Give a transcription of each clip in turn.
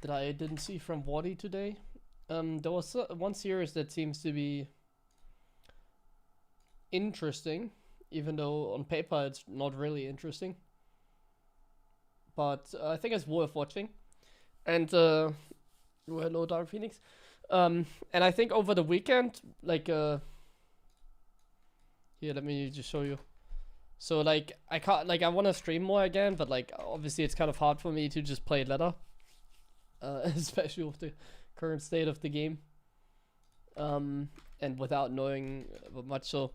that I didn't see from Wadi today. There was one series that seems to be interesting, even though on paper it's not really interesting. But I think it's worth watching. And hello, Dark Phoenix. And I think over the weekend, like here, let me just show you. So like I can't, like I want to stream more again, but like obviously it's kind of hard for me to just play ladder, especially with the current state of the game, and without knowing much. So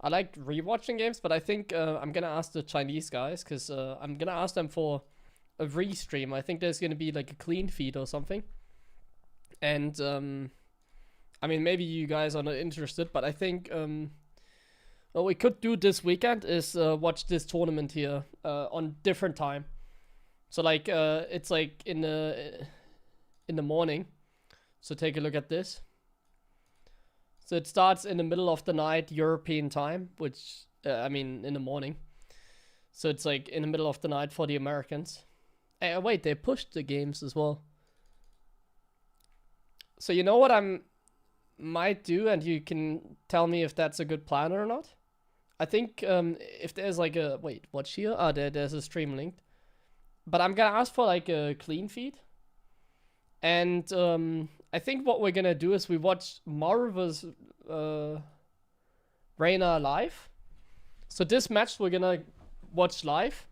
I like rewatching games, but I think I'm gonna ask the Chinese guys, because I'm gonna ask them for a restream. I think there's gonna be like a clean feed or something, and I mean maybe you guys are not interested, but I think what we could do this weekend is watch this tournament here on different time. So like it's like in the morning. So take a look at this. So it starts in the middle of the night European time, which I mean in the morning. So it's like in the middle of the night for the Americans. Hey, wait, they pushed the games as well. So you know what I might do, and you can tell me if that's a good plan or not. I think if there's like a wait, what's here? Ah, there's a stream linked. But I'm gonna ask for like a clean feed. And I think what we're gonna do is we watch Marva's Reina live. So this match we're gonna watch live.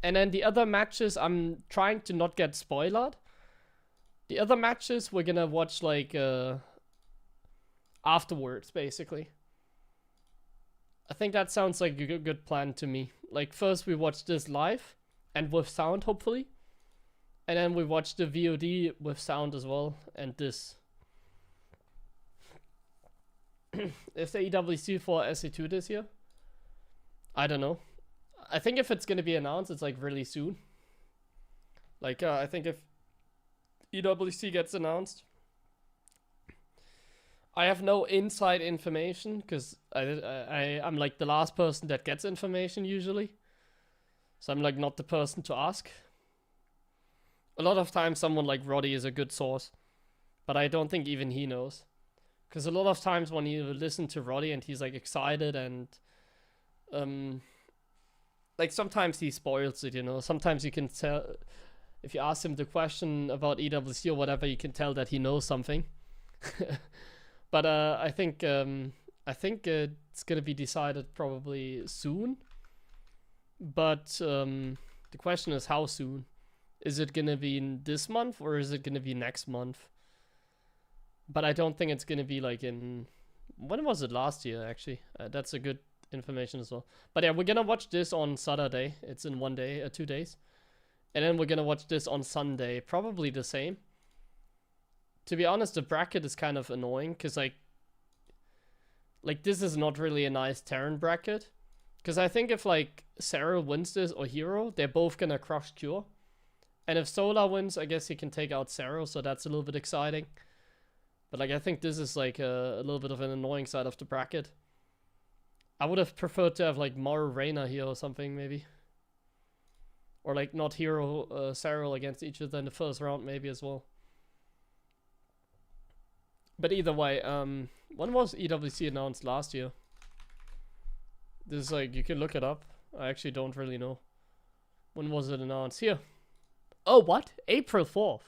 And then the other matches, I'm trying to not get spoiled. The other matches we're gonna watch like afterwards, basically. I think that sounds like a good plan to me. Like first we watch this live and with sound, hopefully. And then we watch the VOD with sound as well, and this. Is the EWC for SE2 this year? I don't know. I think if it's gonna be announced, it's like really soon. Like I think if EWC gets announced, I have no inside information because I'm like the last person that gets information usually. So I'm like not the person to ask. A lot of times someone like Roddy is a good source, but I don't think even he knows. Because a lot of times when you listen to Roddy and he's like excited and like sometimes he spoils it, you know. Sometimes you can tell, if you ask him the question about EWC or whatever, you can tell that he knows something. But I think it's gonna be decided probably soon. But the question is how soon? Is it gonna be in this month or is it gonna be next month? But I don't think it's gonna be like in, when was it, last year actually? That's a good information as well. But yeah, we're gonna watch this on Saturday. It's in 1 day, 2 days. And then we're gonna watch this on Sunday, probably the same. To be honest, the bracket is kind of annoying because like this is not really a nice Terran bracket. Because I think if like Sarah wins this or Hero, they're both gonna crush Cure. And if Solar wins, I guess he can take out Sarah, so that's a little bit exciting. But like I think this is like a little bit of an annoying side of the bracket. I would have preferred to have like Maru Reina here or something maybe. Or like not Hero, Sarah against each other in the first round maybe as well. But either way, when was EWC announced last year? This is like, you can look it up. I actually don't really know. When was it announced? Here. Oh, what? April 4th.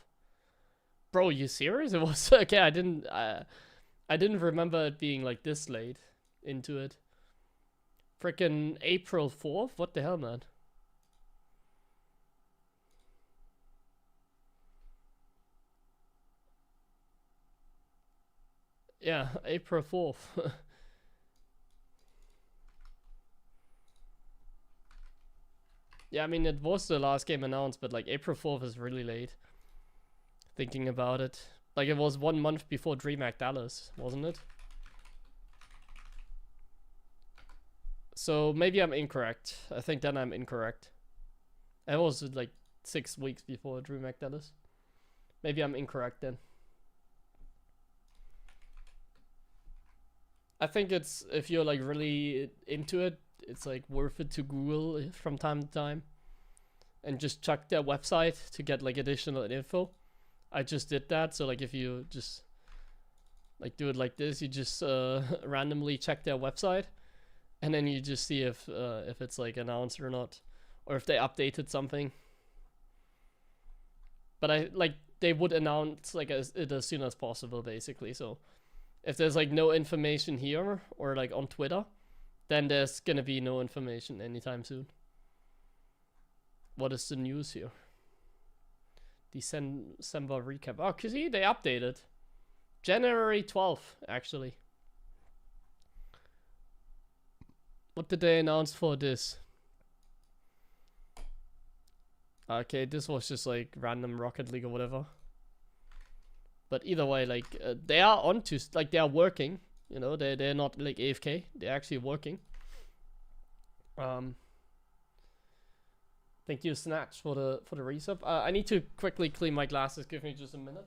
Bro, you serious? It was okay. I didn't remember it being like this late into it. Freaking April 4th? What the hell, man? Yeah, April 4th. Yeah, I mean, it was the last game announced, but like April 4th is really late. Thinking about it. Like it was 1 month before DreamHack Dallas, wasn't it? So maybe I'm incorrect. I think then I'm incorrect. It was like 6 weeks before DreamHack Dallas. Maybe I'm incorrect then. I think it's, if you're like really into it, it's like worth it to Google from time to time and just check their website to get like additional info. I just did that. So like if you just like do it like this, you just randomly check their website, and then you just see if it's like announced or not, or if they updated something. But I like they would announce like it as soon as possible, basically. So if there's like no information here or like on Twitter, then there's gonna be no information anytime soon. What is the news here? December recap. Oh, cause see, they updated. January 12th, actually. What did they announce for this? Okay, this was just like random Rocket League or whatever. But either way, like they are on to like they are working. You know, they're not like AFK. They're actually working. Thank you, Snatch, for the resub. I need to quickly clean my glasses. Give me just a minute.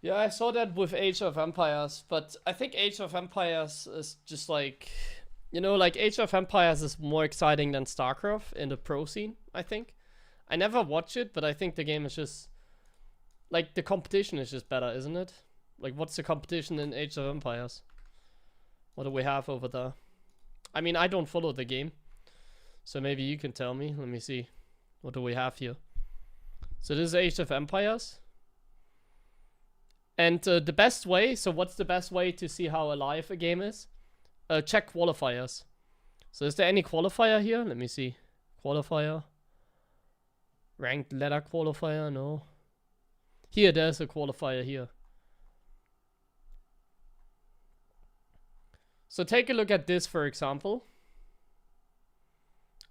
Yeah, I saw that with Age of Empires, but I think Age of Empires is just like, you know, like Age of Empires is more exciting than StarCraft in the pro scene, I think. I never watch it, but I think the game is just, like, the competition is just better, isn't it? Like, what's the competition in Age of Empires? What do we have over there? I mean, I don't follow the game, so maybe you can tell me. Let me see. What do we have here? So this is Age of Empires. And the best way, so what's the best way to see how alive a game is? Check qualifiers. So is there any qualifier here? Let me see. Qualifier. Ranked ladder qualifier, no. Here, there's a qualifier here. So take a look at this, for example.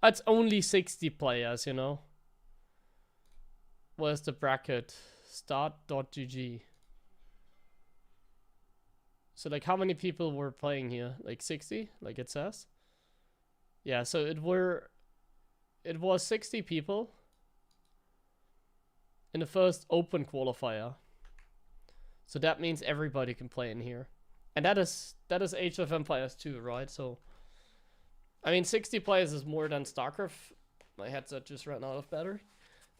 It's only 60 players, you know. Where's the bracket? Start.gg. So like how many people were playing here? Like 60, like it says. Yeah, so it was 60 people in the first open qualifier. So that means everybody can play in here. And that is Age of Empires 2, right? So I mean 60 players is more than StarCraft. My headset just ran out of battery.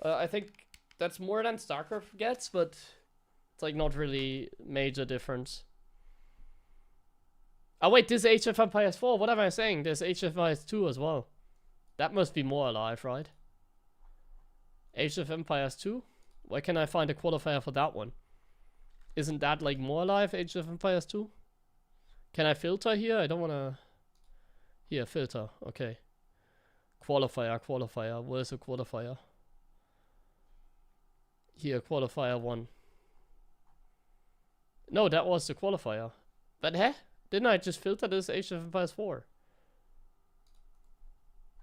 I think that's more than StarCraft gets, but it's like not really major difference. Oh wait, this is Age of Empires 4. What am I saying? There's Age of Empires 2 as well. That must be more alive, right? Age of Empires 2? Where can I find a qualifier for that one? Isn't that like more alive, Age of Empires 2? Can I filter here? I don't want to... Here, filter. Okay. Qualifier. Where's the qualifier? Here, qualifier 1. No, that was the qualifier. But heh? Didn't I just filter this Age of Empires 4?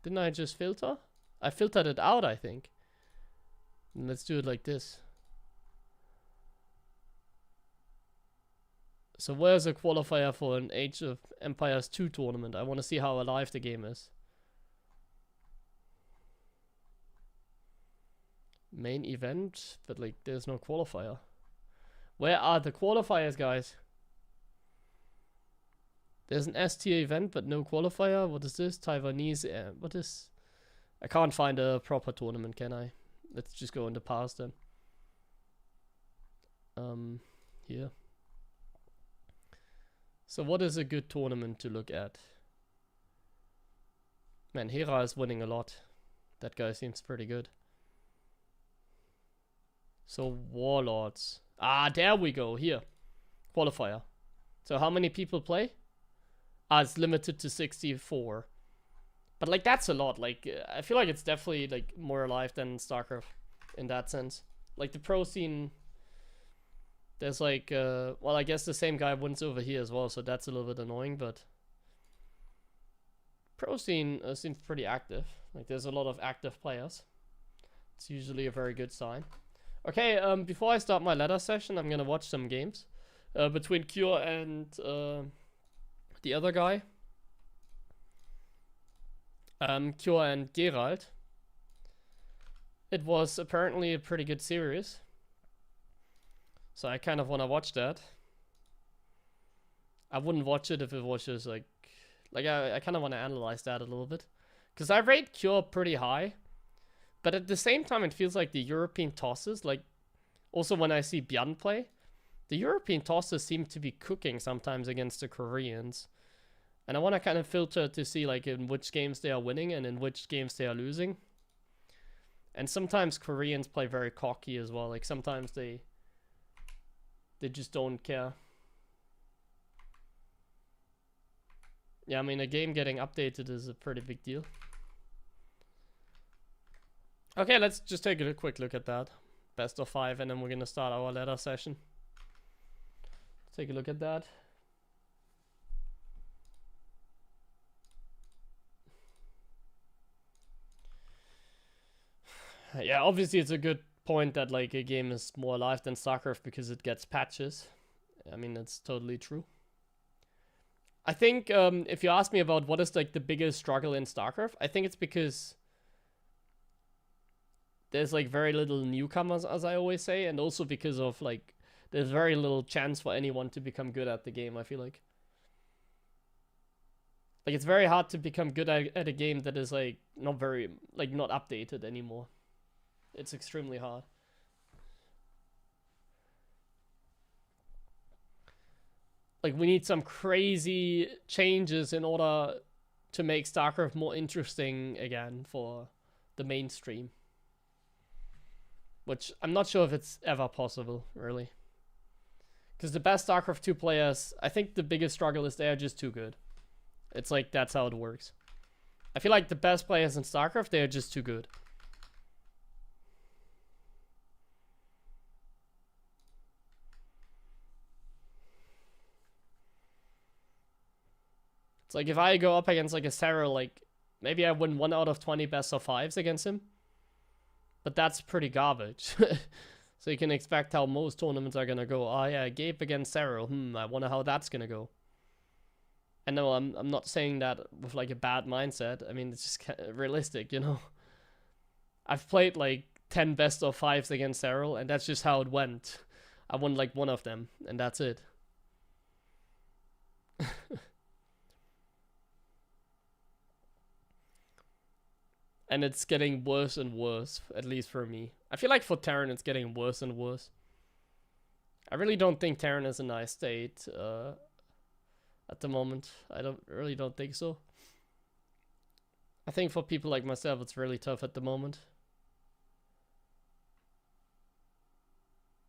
Didn't I just filter? I filtered it out, I think. And let's do it like this. So where's a qualifier for an Age of Empires 2 tournament? I want to see how alive the game is. Main event, but like there's no qualifier. Where are the qualifiers, guys? There's an S-tier event, but no qualifier. What is this? Taiwanese. What is... I can't find a proper tournament, can I? Let's just go in the past then. Here. So what is a good tournament to look at? Man, Hera is winning a lot. That guy seems pretty good. So Warlords. Ah, there we go. Here. Qualifier. So how many people play? It's limited to 64. But like that's a lot. Like I feel like it's definitely like more alive than StarCraft in that sense. Like the pro scene, there's like well, I guess the same guy wins over here as well, so that's a little bit annoying, but pro scene seems pretty active. Like there's a lot of active players. It's usually a very good sign. Okay, before I start my ladder session, I'm gonna watch some games between Cure and the other guy. Cure and Geralt. It was apparently a pretty good series. So I kind of want to watch that. I wouldn't watch it if it was just like I kind of want to analyze that a little bit. Because I rate Cure pretty high. But at the same time, it feels like the European tosses, like, also when I see Björn play, the European tosses seem to be cooking sometimes against the Koreans. And I want to kind of filter to see, like, in which games they are winning and in which games they are losing. And sometimes Koreans play very cocky as well. Like, sometimes they just don't care. Yeah, I mean, a game getting updated is a pretty big deal. Okay, let's just take a quick look at that. Best of 5, and then we're gonna start our ladder session. Take a look at that. Yeah, obviously it's a good point that like a game is more alive than StarCraft because it gets patches. I mean, that's totally true. I think if you ask me about what is like the biggest struggle in StarCraft, I think it's because there's like very little newcomers, as I always say, and also because of like there's very little chance for anyone to become good at the game. I feel like it's very hard to become good at a game that is like not updated anymore. It's extremely hard. Like, we need some crazy changes in order to make StarCraft more interesting again for the mainstream. Which I'm not sure if it's ever possible, really. Because the best StarCraft 2 players, I think the biggest struggle is they are just too good. It's like, that's how it works. I feel like the best players in StarCraft, they are just too good. It's like if I go up against like a Sarah, like maybe I win 1 out of 20 best of 5s against him. But that's pretty garbage. So you can expect how most tournaments are gonna go. Oh yeah, Gabe against Sarah. I wonder how that's gonna go. And no, I'm not saying that with like a bad mindset. I mean, it's just realistic, you know. I've played like 10 best of 5s against Sarah, and that's just how it went. I won like 1 of them, and that's it. And it's getting worse and worse, at least for me. I feel like for Terran, it's getting worse and worse. I really don't think Terran is a nice state at the moment. I really don't think so. I think for people like myself, it's really tough at the moment.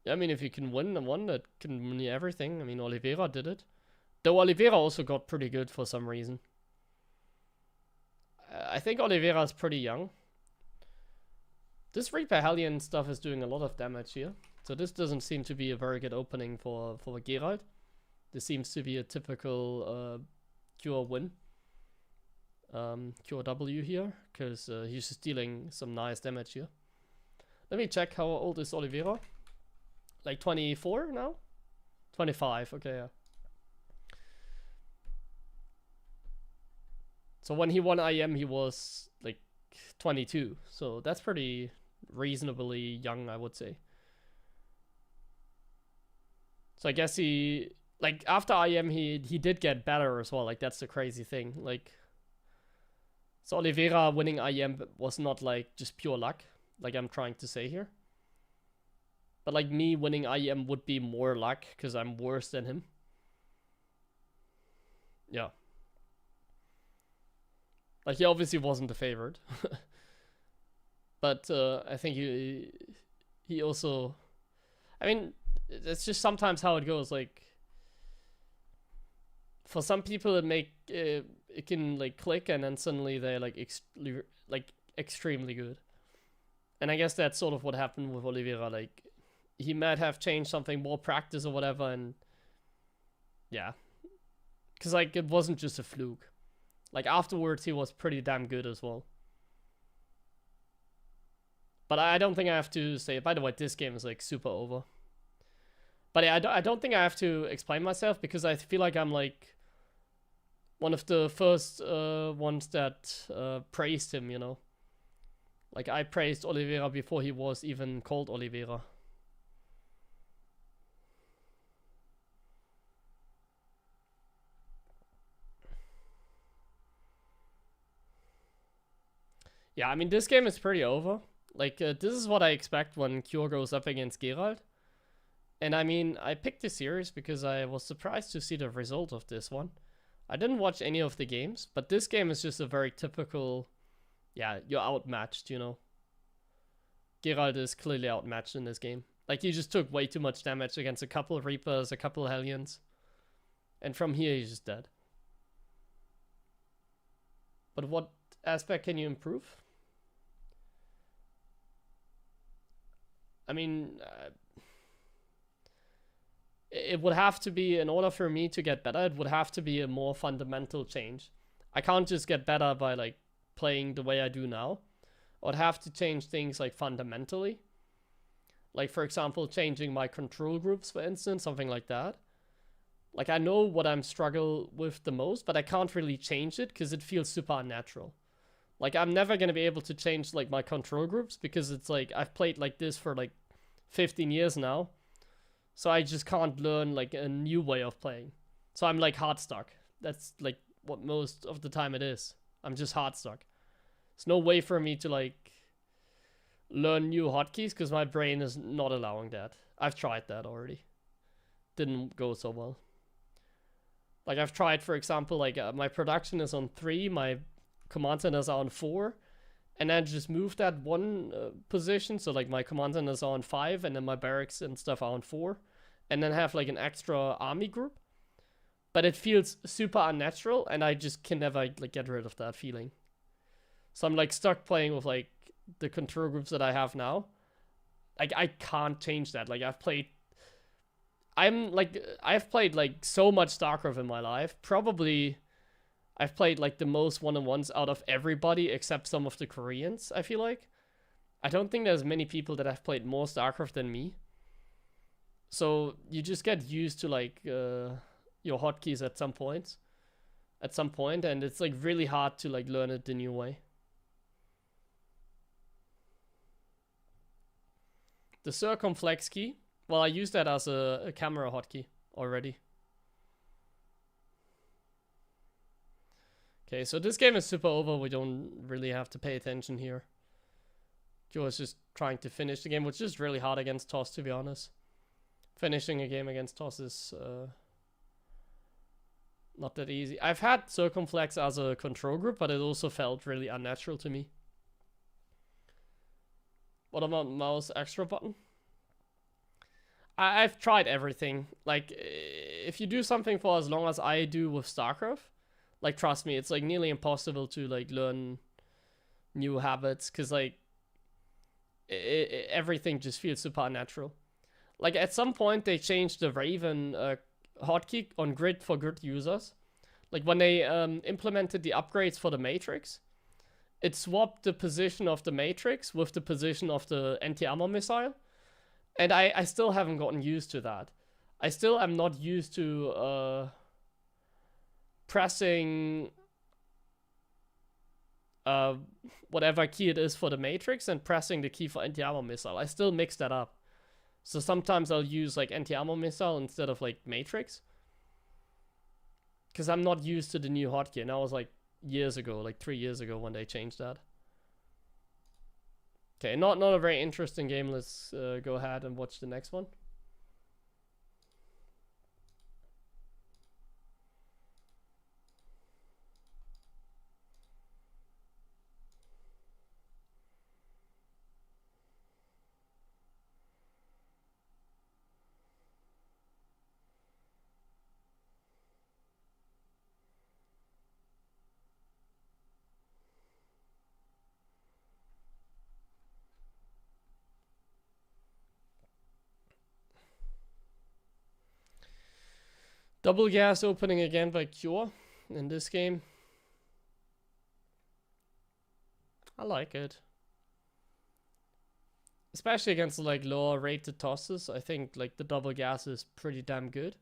Yeah, I mean, if you can win one that can win you everything. I mean, Oliveira did it. Though Oliveira also got pretty good for some reason. I think Oliveira is pretty young. This Reaper Hellion stuff is doing a lot of damage here. So this doesn't seem to be a very good opening for Geralt. This seems to be a typical Cure win. Cure W here, because he's just dealing some nice damage here. Let me check how old is Oliveira. Like 24 now? 25, okay, yeah. So when he won IM, he was like 22. So that's pretty reasonably young, I would say. So I guess he, like, after IM, he did get better as well. Like, that's the crazy thing. Like, so Oliveira winning IM was not like just pure luck, like I'm trying to say here. But like me winning IM would be more luck because I'm worse than him. Yeah. Like, he obviously wasn't the favorite. But I think he also... I mean, it's just sometimes how it goes. Like, for some people it can like click and then suddenly they're like extremely good. And I guess that's sort of what happened with Oliveira. Like, he might have changed something, more practice or whatever, and yeah. Because like, it wasn't just a fluke. Like, afterwards, he was pretty damn good as well. But I don't think I have to say... By the way, this game is, like, super over. But yeah, I don't think I have to explain myself, because I feel like I'm, like... one of the first ones that praised him, you know. Like, I praised Oliveira before he was even called Oliveira. Yeah, I mean, this game is pretty over. Like, this is what I expect when Cure goes up against Geralt. And I mean, I picked this series because I was surprised to see the result of this one. I didn't watch any of the games, but this game is just a very typical, yeah, you're outmatched, you know. Geralt is clearly outmatched in this game. Like, he just took way too much damage against a couple of Reapers, a couple of Hellions. And from here, he's just dead. But what aspect can you improve? I mean, it would have to be, in order for me to get better, it would have to be a more fundamental change. I can't just get better by, like, playing the way I do now. I'd have to change things, like, fundamentally. Like, for example, changing my control groups, for instance, something like that. Like, I know what I'm struggling with the most, but I can't really change it because it feels super unnatural. Like, I'm never going to be able to change, like, my control groups because it's, like, I've played like this for, like, 15 years now. So I just can't learn, like, a new way of playing. So I'm, like, hard stuck. That's, like, what most of the time it is. I'm just hard stuck. There's no way for me to, like, learn new hotkeys because my brain is not allowing that. I've tried that already. Didn't go so well. Like, I've tried, for example, like, my production is on 3, my command centers are on 4, and then just move that one position, so, like, my command centers are on 5, and then my barracks and stuff are on 4, and then have, like, an extra army group. But it feels super unnatural, and I just can never, like, get rid of that feeling. So I'm, like, stuck playing with, like, the control groups that I have now. Like, I can't change that. Like, I've played, like, so much StarCraft in my life. Probably, I've played, like, the most one-on-ones out of everybody except some of the Koreans, I feel like. I don't think there's many people that have played more StarCraft than me. So, you just get used to, like, your hotkeys at some point. And it's, like, really hard to, like, learn it the new way. The circumflex key, well, I use that as a camera hotkey already. Okay, so this game is super over. We don't really have to pay attention here. Joe is just trying to finish the game, which is really hard against Toss, to be honest. Finishing a game against Toss is not that easy. I've had circumflex as a control group, but it also felt really unnatural to me. What about mouse extra button? I've tried everything. Like, if you do something for as long as I do with StarCraft, like, trust me, it's, like, nearly impossible to, like, learn new habits, because, like, everything just feels super unnatural. Like, at some point, they changed the Raven hotkey on grid for grid users. Like, when they implemented the upgrades for the Matrix, it swapped the position of the Matrix with the position of the anti-armor missile. And I still haven't gotten used to that. I still am not used to pressing whatever key it is for the Matrix and pressing the key for anti-armor missile. I still mix that up. So sometimes I'll use, like, anti-armor missile instead of, like, Matrix. Because I'm not used to the new hotkey. And that was, like, years ago, like 3 years ago when they changed that. Okay, not a very interesting game. Let's go ahead and watch the next one. Double gas opening again by Cure in this game. I like it. Especially against, like, lower rated tosses. I think, like, the double gas is pretty damn good.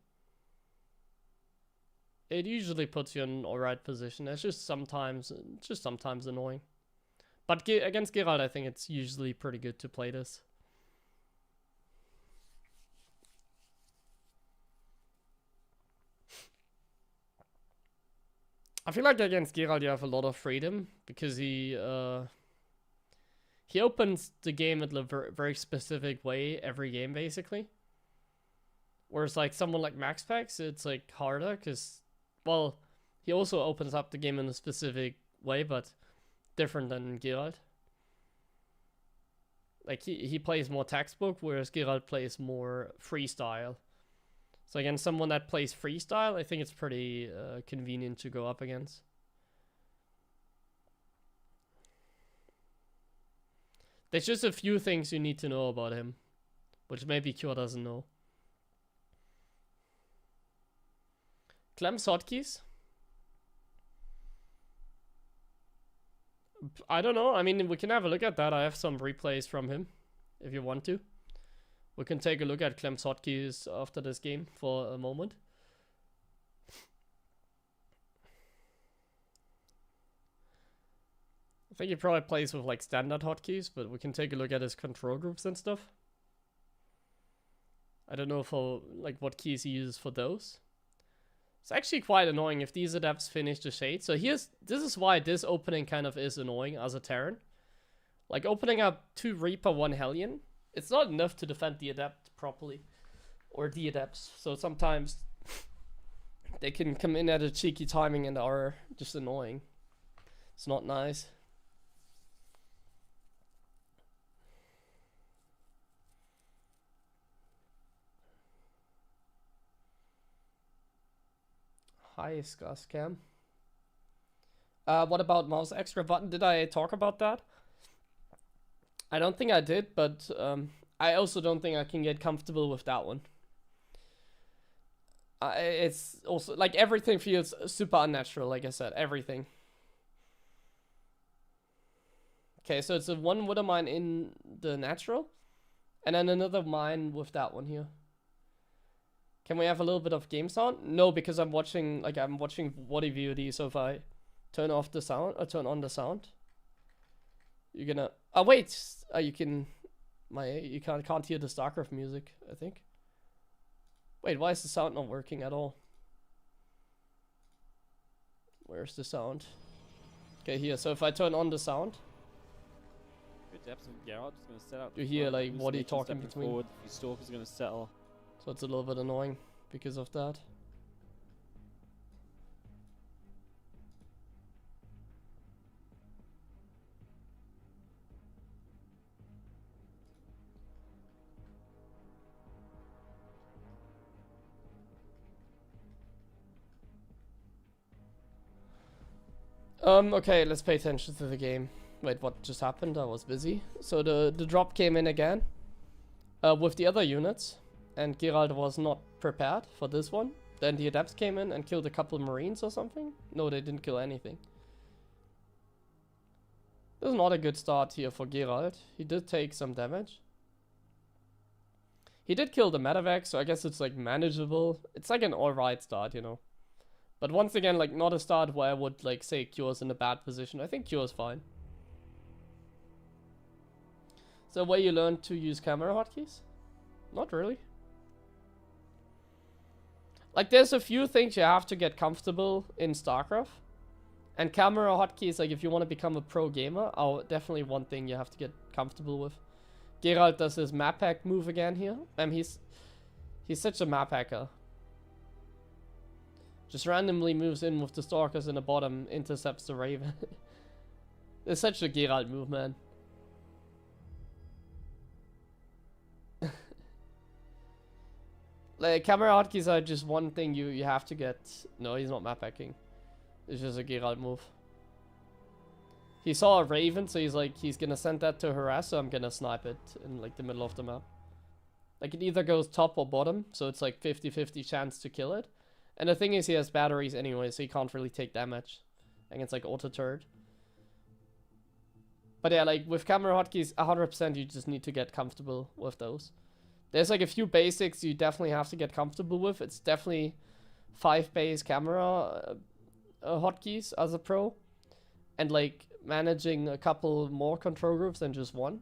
It usually puts you in an alright position. It's just sometimes annoying. But against Geralt, I think it's usually pretty good to play this. I feel like against Geralt you have a lot of freedom because he opens the game in a very specific way every game basically. Whereas like someone like MaxPax, it's like harder because, well, he also opens up the game in a specific way, but different than Geralt. Like he plays more textbook, whereas Geralt plays more freestyle. So again, someone that plays freestyle, I think it's pretty convenient to go up against. There's just a few things you need to know about him, which maybe Cure doesn't know. Clem's hotkeys? I don't know. I mean, we can have a look at that. I have some replays from him, if you want to. We can take a look at Clem's hotkeys after this game for a moment. I think he probably plays with like standard hotkeys, but we can take a look at his control groups and stuff. I don't know for like what keys he uses for those. It's actually quite annoying if these adepts finish the shade. So this is why this opening kind of is annoying as a Terran. Like opening up 2 Reaper, 1 Hellion. It's not enough to defend the adept properly. Or the adepts. So sometimes they can come in at a cheeky timing and are just annoying. It's not nice. Hi, Scam. What about mouse extra button? Did I talk about that? I don't think I did, but I also don't think I can get comfortable with that one. It's also, like, everything feels super unnatural, like I said, everything. Okay, so it's a 1 Wither Mine in the natural, and then another mine with that one here. Can we have a little bit of game sound? No, because I'm watching Wadi VOD, so if I turn off the sound, or turn on the sound, you're gonna... Oh, wait! You can't hear the StarCraft music, I think. Wait, why is the sound not working at all? Where's the sound? Okay, here, so if I turn on the sound... Good depths of Geralt is gonna set up. You hear, like, Wadi talking between... Forward. The Stalker's gonna settle. So it's a little bit annoying because of that. Okay, let's pay attention to the game. Wait, what just happened? I was busy. So the drop came in again with the other units. And Geralt was not prepared for this one. Then the adepts came in and killed a couple Marines or something. No, they didn't kill anything. This is not a good start here for Geralt. He did take some damage. He did kill the Medevac, so I guess it's like manageable. It's like an alright start, you know. But once again, like not a start where I would like say Cure's in a bad position. I think Cure's fine. So where you learn to use camera hotkeys? Not really. Like, there's a few things you have to get comfortable in StarCraft. And camera hotkeys, like, if you want to become a pro gamer, are definitely one thing you have to get comfortable with. Geralt does his map hack move again here. He's such a map hacker. Just randomly moves in with the Stalkers in the bottom, intercepts the Raven. It's such a Geralt move, man. Like, camera hotkeys are just one thing you have to get. No, he's not map hacking. It's just a Geralt move. He saw a Raven, so he's like, he's gonna send that to harass, so I'm gonna snipe it in like the middle of the map. Like, it either goes top or bottom, so it's like 50-50 chance to kill it. And the thing is, he has batteries anyway, so he can't really take damage against like auto turret. But yeah, like with camera hotkeys, 100% you just need to get comfortable with those. There's like a few basics you definitely have to get comfortable with. It's definitely 5 base camera hotkeys as a pro, and like managing a couple more control groups than just one.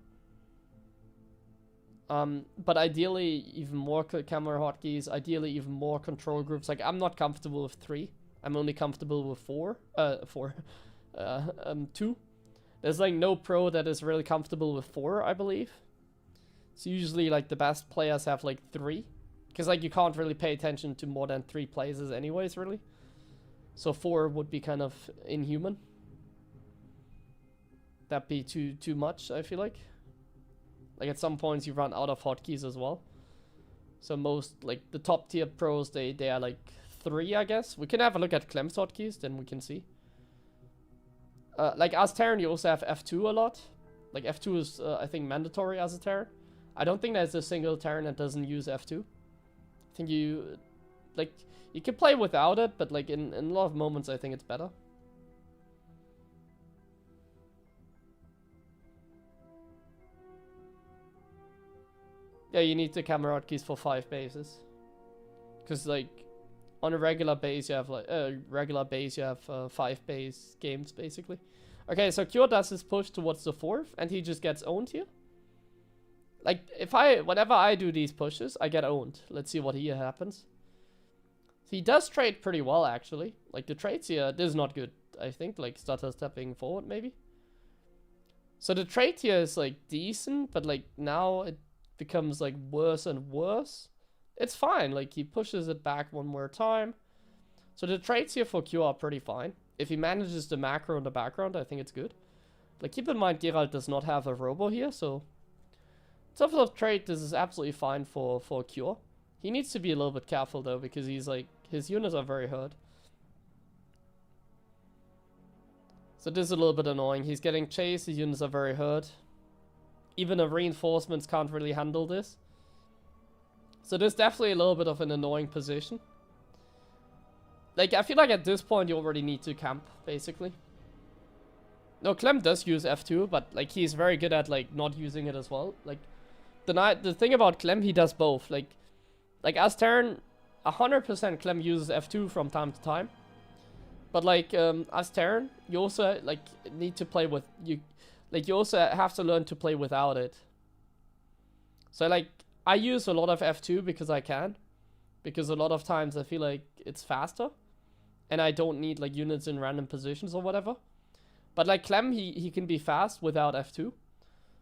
But ideally even more camera hotkeys, ideally even more control groups. Like I'm not comfortable with 3. I'm only comfortable with 2. There's like no pro that is really comfortable with 4, I believe. So usually like the best players have like 3. Because like you can't really pay attention to more than 3 places anyways, really. So 4 would be kind of inhuman. That'd be too much, I feel like. Like at some points you run out of hotkeys as well. So most, like the top tier pros, they are like 3, I guess. We can have a look at Clem's hotkeys, then we can see. Like as Terran, you also have F2 a lot. Like F2 is, I think, mandatory as a Terran. I don't think there's a single Terran that doesn't use F2. I think you can play without it, but like in a lot of moments I think it's better. Yeah, you need the camera hotkeys for 5 bases. Because like on a regular base you have like 5 base games basically. Okay, so Cure does his push towards the 4th and he just gets owned here. Like whenever I do these pushes, I get owned. Let's see what here happens. He does trade pretty well actually. Like the trades here, this is not good, I think. Like stutter stepping forward maybe. So the trade here is like decent, but like now it becomes like worse and worse. It's fine, like he pushes it back one more time. So the trades here for Q are pretty fine. If he manages the macro in the background, I think it's good. Like keep in mind Geralt does not have a robo here, so in terms of trade, this is absolutely fine for Cure. He needs to be a little bit careful though, because he's like, his units are very hurt. So this is a little bit annoying. He's getting chased, his units are very hurt. Even the reinforcements can't really handle this. So there's definitely a little bit of an annoying position. Like, I feel like at this point you already need to camp, basically. No, Clem does use F2, but like he's very good at like not using it as well. Like the thing about Clem, he does both. Like as Terran, 100% Clem uses F2 from time to time. But like as Terran, you also like need to play with you. Like you also have to learn to play without it. So like I use a lot of F2 because I can. Because a lot of times I feel like it's faster. And I don't need like units in random positions or whatever. But like Clem, he can be fast without F2.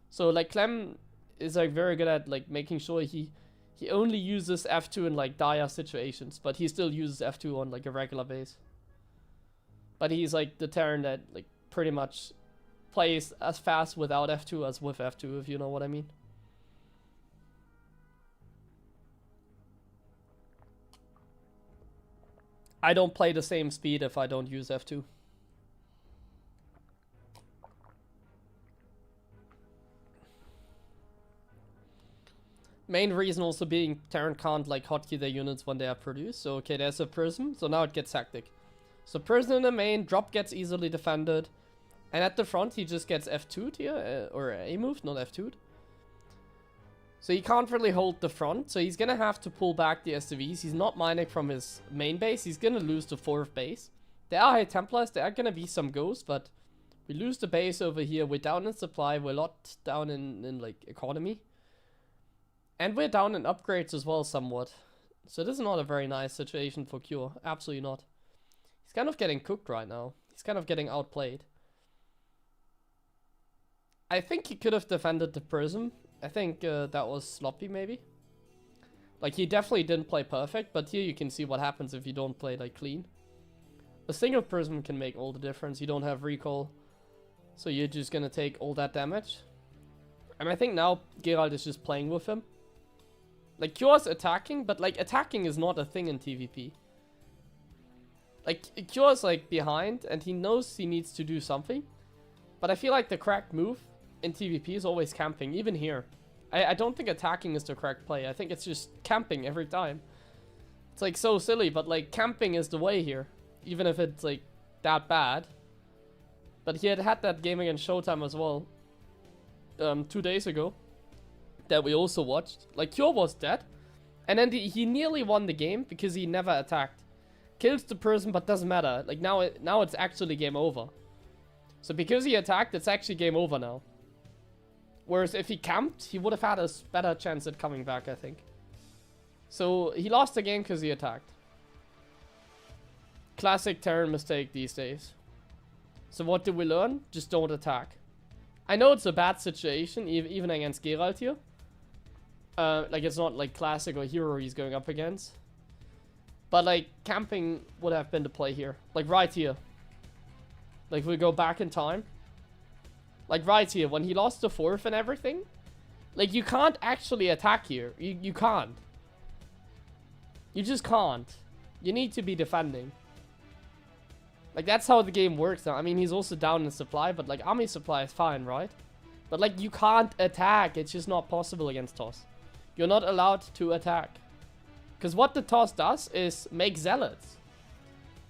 So like Clem is like very good at like making sure he only uses F2 in like dire situations. But he still uses F2 on like a regular base. But he's like the Terran that like pretty much plays as fast without F2 as with F2, if you know what I mean. I don't play the same speed if I don't use F2. Main reason also being Terran can't like hotkey their units when they are produced. So okay, there's a prism, so now it gets hectic. So prism in the main, drop gets easily defended. And at the front he just gets F2'd here, or A moved, not F2'd. So he can't really hold the front, so he's gonna have to pull back the SCVs. He's not mining from his main base, he's gonna lose the 4th base. There are high Templars, there are gonna be some ghosts, but we lose the base over here. We're down in supply, we're a lot down in like economy. And we're down in upgrades as well somewhat. So this is not a very nice situation for Cure, absolutely not. He's kind of getting cooked right now. He's kind of getting outplayed. I think he could have defended the prism. I think that was sloppy maybe. Like he definitely didn't play perfect, but here you can see what happens if you don't play like clean. A single prism can make all the difference. You don't have recall, so you're just gonna take all that damage. And I think now Geralt is just playing with him. Like Cure's attacking, but like attacking is not a thing in TvP. Like Cure's like behind and he knows he needs to do something. But I feel like the correct move in TvP is always camping, even here. I don't think attacking is the correct play. I think it's just camping every time. It's like so silly, but like camping is the way here. Even if it's like that bad. But he had that game against Showtime as well. 2 days ago. That we also watched. Like Cure was dead. And then he nearly won the game because he never attacked. kills the person, but doesn't matter. Like now it's actually game over. So because he attacked, it's actually game over now. Whereas if he camped, he would have had a better chance at coming back, I think. So he lost the game because he attacked. Classic Terran mistake these days. So what did we learn? Just don't attack. I know it's a bad situation, even against Geralt here. Like it's not like classic or hero he's going up against. But like camping would have been the play here. Like right here. Like we go back in time. Like right here, when he lost the fourth and everything. Like you can't actually attack here. You can't. You just can't. You need to be defending. Like that's how the game works now. I mean, he's also down in supply, but like army supply is fine, right? But like you can't attack. It's just not possible against Toss. You're not allowed to attack. Because what the Toss does is make zealots.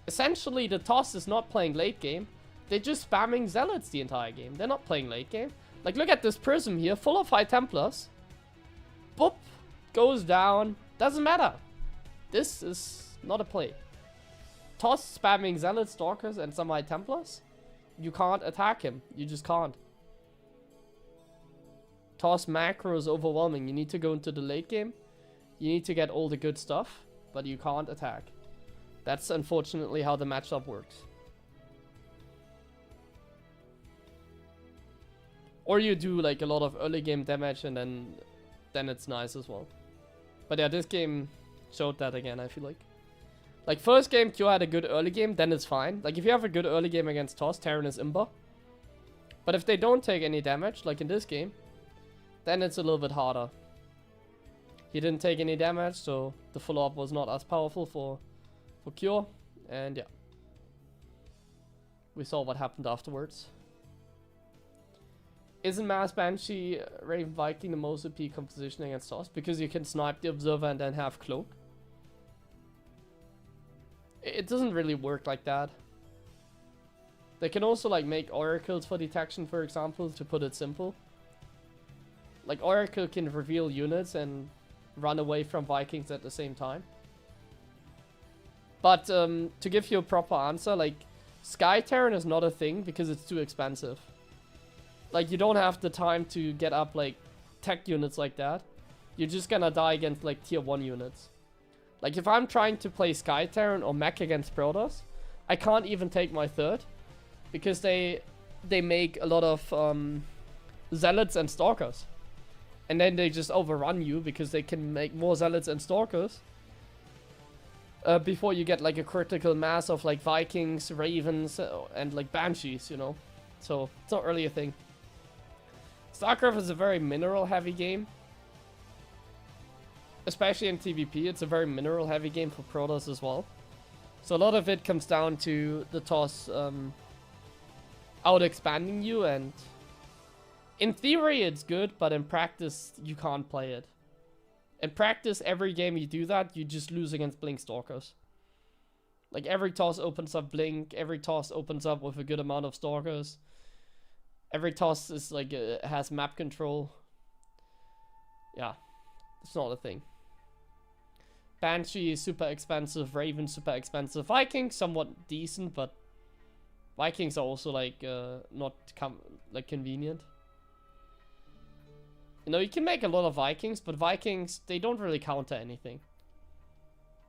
Essentially, the Toss is not playing late game. They're just spamming zealots the entire game. They're not playing late game. Like, look at this prism here, full of High Templars. Boop. Goes down. Doesn't matter. This is not a play. Toss spamming zealots, stalkers, and some High Templars. You can't attack him. You just can't. Toss macro is overwhelming. You need to go into the late game. You need to get all the good stuff, but you can't attack. That's unfortunately how the matchup works. Or you do like a lot of early game damage and then it's nice as well. But yeah, this game showed that again, I feel like. Like first game, Q had a good early game, then it's fine. Like if you have a good early game against Toss, Terran is Imba. But if they don't take any damage, like in this game, then it's a little bit harder. He didn't take any damage, so the follow-up was not as powerful for Cure. And yeah. We saw what happened afterwards. Isn't Mass Banshee Raven Viking the most OP composition against Toss? Because you can snipe the Observer and then have Cloak. It doesn't really work like that. They can also like make oracles for detection, for example, to put it simple. Like Oracle can reveal units and run away from Vikings at the same time. But to give you a proper answer, like Sky Terran is not a thing because it's too expensive. Like you don't have the time to get up like tech units like that. You're just gonna die against like tier 1 units. Like if I'm trying to play Sky Terran or mech against Protoss, I can't even take my third. Because they make a lot of Zealots and Stalkers. And then they just overrun you because they can make more Zealots and Stalkers. Before you get like a critical mass of like Vikings, Ravens, and like Banshees, you know. So it's not really a thing. StarCraft is a very mineral heavy game. Especially in TVP, it's a very mineral heavy game for Protoss as well. So a lot of it comes down to the Toss out expanding you, and in theory it's good, but in practice you can't play it. In practice, every game you do that, you just lose against Blink Stalkers. Like every Toss opens up Blink, every Toss opens up with a good amount of Stalkers. Every Toss is like has map control. Yeah, it's not a thing. Banshee is super expensive, Raven super expensive, Vikings somewhat decent, but Vikings are also like not convenient. You know, you can make a lot of Vikings, but Vikings, they don't really counter anything.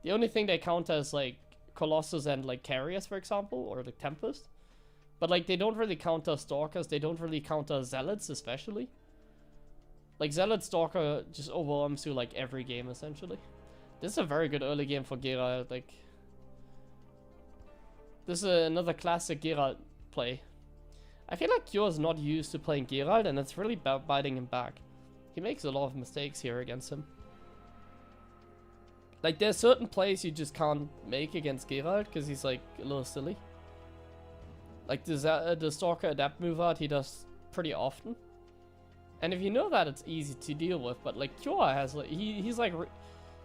The only thing they counter is like Colossus and like Carriers, for example, or like Tempest. But like they don't really counter Stalkers, they don't really counter Zealots especially. Like Zealot Stalker just overwhelms you like every game essentially. This is a very good early game for Geralt, like this is another classic Geralt play. I feel like Kyo is not used to playing Geralt and it's really biting him back. He makes a lot of mistakes here against him. Like there's certain plays you just can't make against Geralt because he's like a little silly. Like the Stalker Adapt move out he does pretty often. And if you know that, it's easy to deal with, but like Kyo has like, he's like,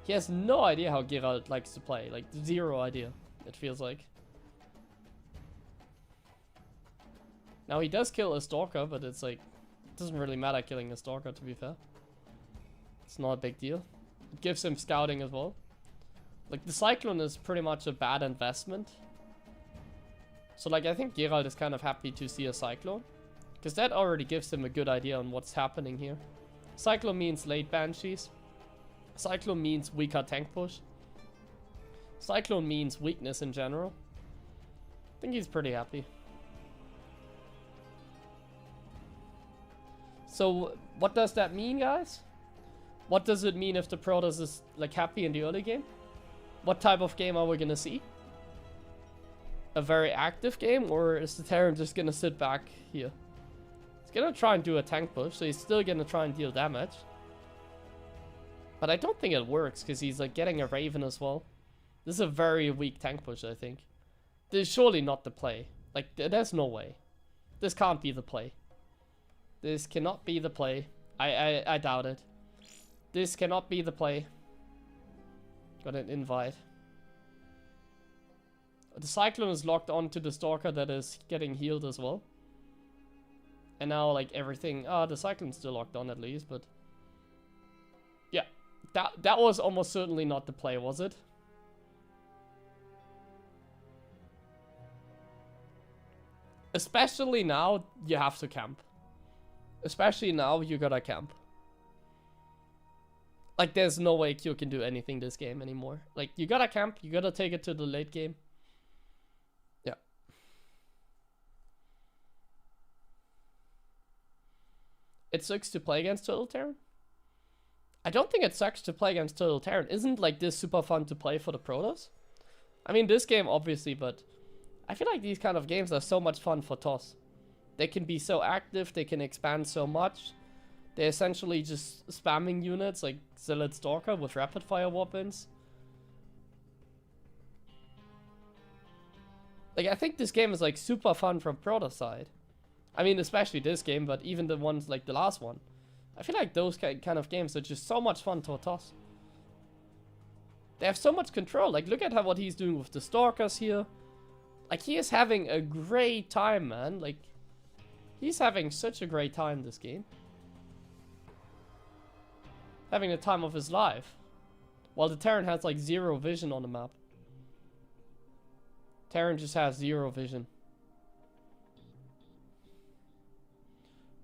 he has no idea how Geralt likes to play, like zero idea, it feels like. Now he does kill a Stalker, but it's like, it doesn't really matter killing a Stalker, to be fair. It's not a big deal. It gives him scouting as well. Like, the Cyclone is pretty much a bad investment. So, like, I think Geralt is kind of happy to see a Cyclone. Because that already gives him a good idea on what's happening here. Cyclone means late Banshees. Cyclone means weaker tank push. Cyclone means weakness in general. I think he's pretty happy. So, what does that mean, guys? What does it mean if the Protoss is, like, happy in the early game? What type of game are we gonna see? A very active game, or is the Terran just gonna sit back here? He's gonna try and do a tank push, so he's still gonna try and deal damage. But I don't think it works, because he's, like, getting a Raven as well. This is a very weak tank push, I think. This is surely not the play. Like, there's no way. This can't be the play. This cannot be the play. I doubt it. This cannot be the play. Got an invite. The Cyclone is locked onto the Stalker that is getting healed as well. And now, like, everything... the Cyclone's still locked on at least, but... Yeah. That was almost certainly not the play, was it? Especially now, you have to camp. Especially now, you gotta camp. Like, there's no way Q can do anything this game anymore. Like, you gotta camp, you gotta take it to the late game. Yeah. It sucks to play against Turtle Terran? I don't think it sucks to play against Turtle Terran. Isn't, like, this super fun to play for the Protoss? I mean, this game, obviously, but... I feel like these kind of games are so much fun for TOS. They can be so active, they can expand so much. They're essentially just spamming units like Zealot Stalker with rapid fire weapons. Like, I think this game is like super fun from Protoss side. I mean, especially this game, but even the ones like the last one. I feel like those kind of games are just so much fun to TOS. They have so much control. Like, look at what he's doing with the Stalkers here. Like, he is having a great time, man. Like, he's having such a great time this game. Having the time of his life. While the Terran has, like, 0 vision on the map. Terran just has 0 vision.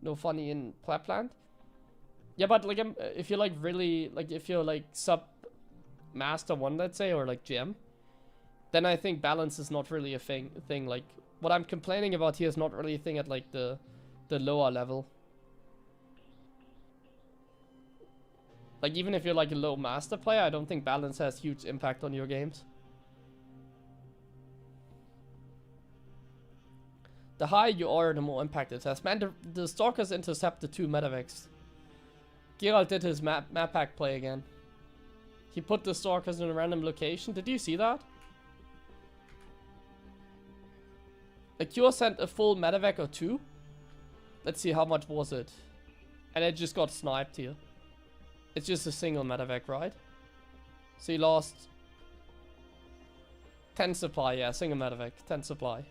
No funny in Plapland? Yeah, but, like, if you're, like, really... Like, if you're, like, sub-master 1, let's say, or, like, GM... Then I think balance is not really a thing. Like, what I'm complaining about here is not really a thing at, like, the lower level. Like, even if you're, like, a low master player, I don't think balance has huge impact on your games. The higher you are, the more impact it has. Man, the Stalkers intercept the 2 medevacs. Geralt did his map pack play again. He put the Stalkers in a random location. Did you see that? A Cure sent a full medevac or 2. Let's see, how much was it? And it just got sniped here. It's just a single medevac, right? So he lost 10 supply, yeah, single medevac, 10 supply.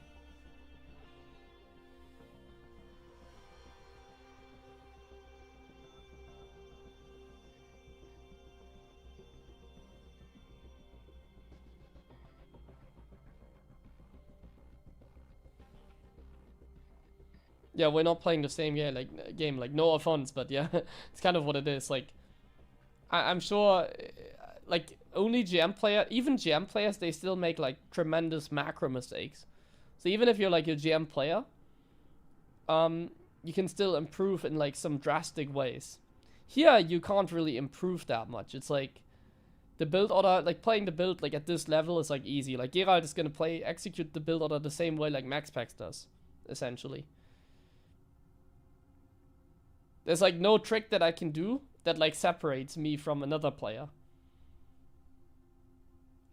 Yeah, we're not playing the same game, like, no offense, but yeah, it's kind of what it is. Like, I'm sure, like, only GM player, even GM players, they still make, like, tremendous macro mistakes. So even if you're, like, a GM player, you can still improve in, like, some drastic ways. Here, you can't really improve that much. It's, like, the build order, like, playing the build, like, at this level is, like, easy. Like, Geralt is gonna execute the build order the same way, like, MaxPax does, essentially. There's, like, no trick that I can do that, like, separates me from another player.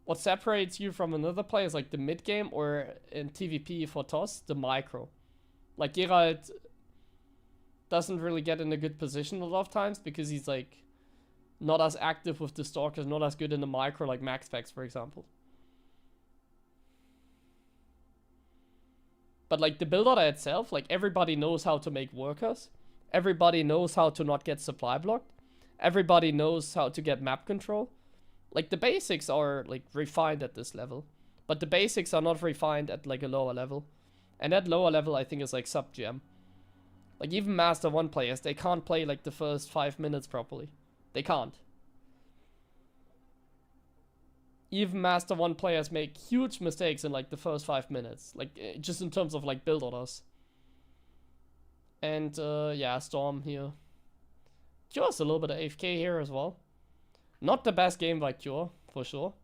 What separates you from another player is, like, the mid game, or in TVP for TOS, the micro. Like, Geralt doesn't really get in a good position a lot of times because he's, like, not as active with the Stalkers, not as good in the micro, like MaxPax, for example. But, like, the build order itself, like, everybody knows how to make workers. Everybody knows how to not get supply blocked. Everybody knows how to get map control. Like, the basics are, like, refined at this level. But the basics are not refined at, like, a lower level. And that lower level, I think, is, like, sub-GM. Like, even Master 1 players, they can't play, like, the first 5 minutes properly. They can't. Even Master 1 players make huge mistakes in, like, the first 5 minutes. Like, just in terms of, like, build orders. And, yeah, Storm here. Cure's a little bit of AFK here as well. Not the best game by Cure, for sure.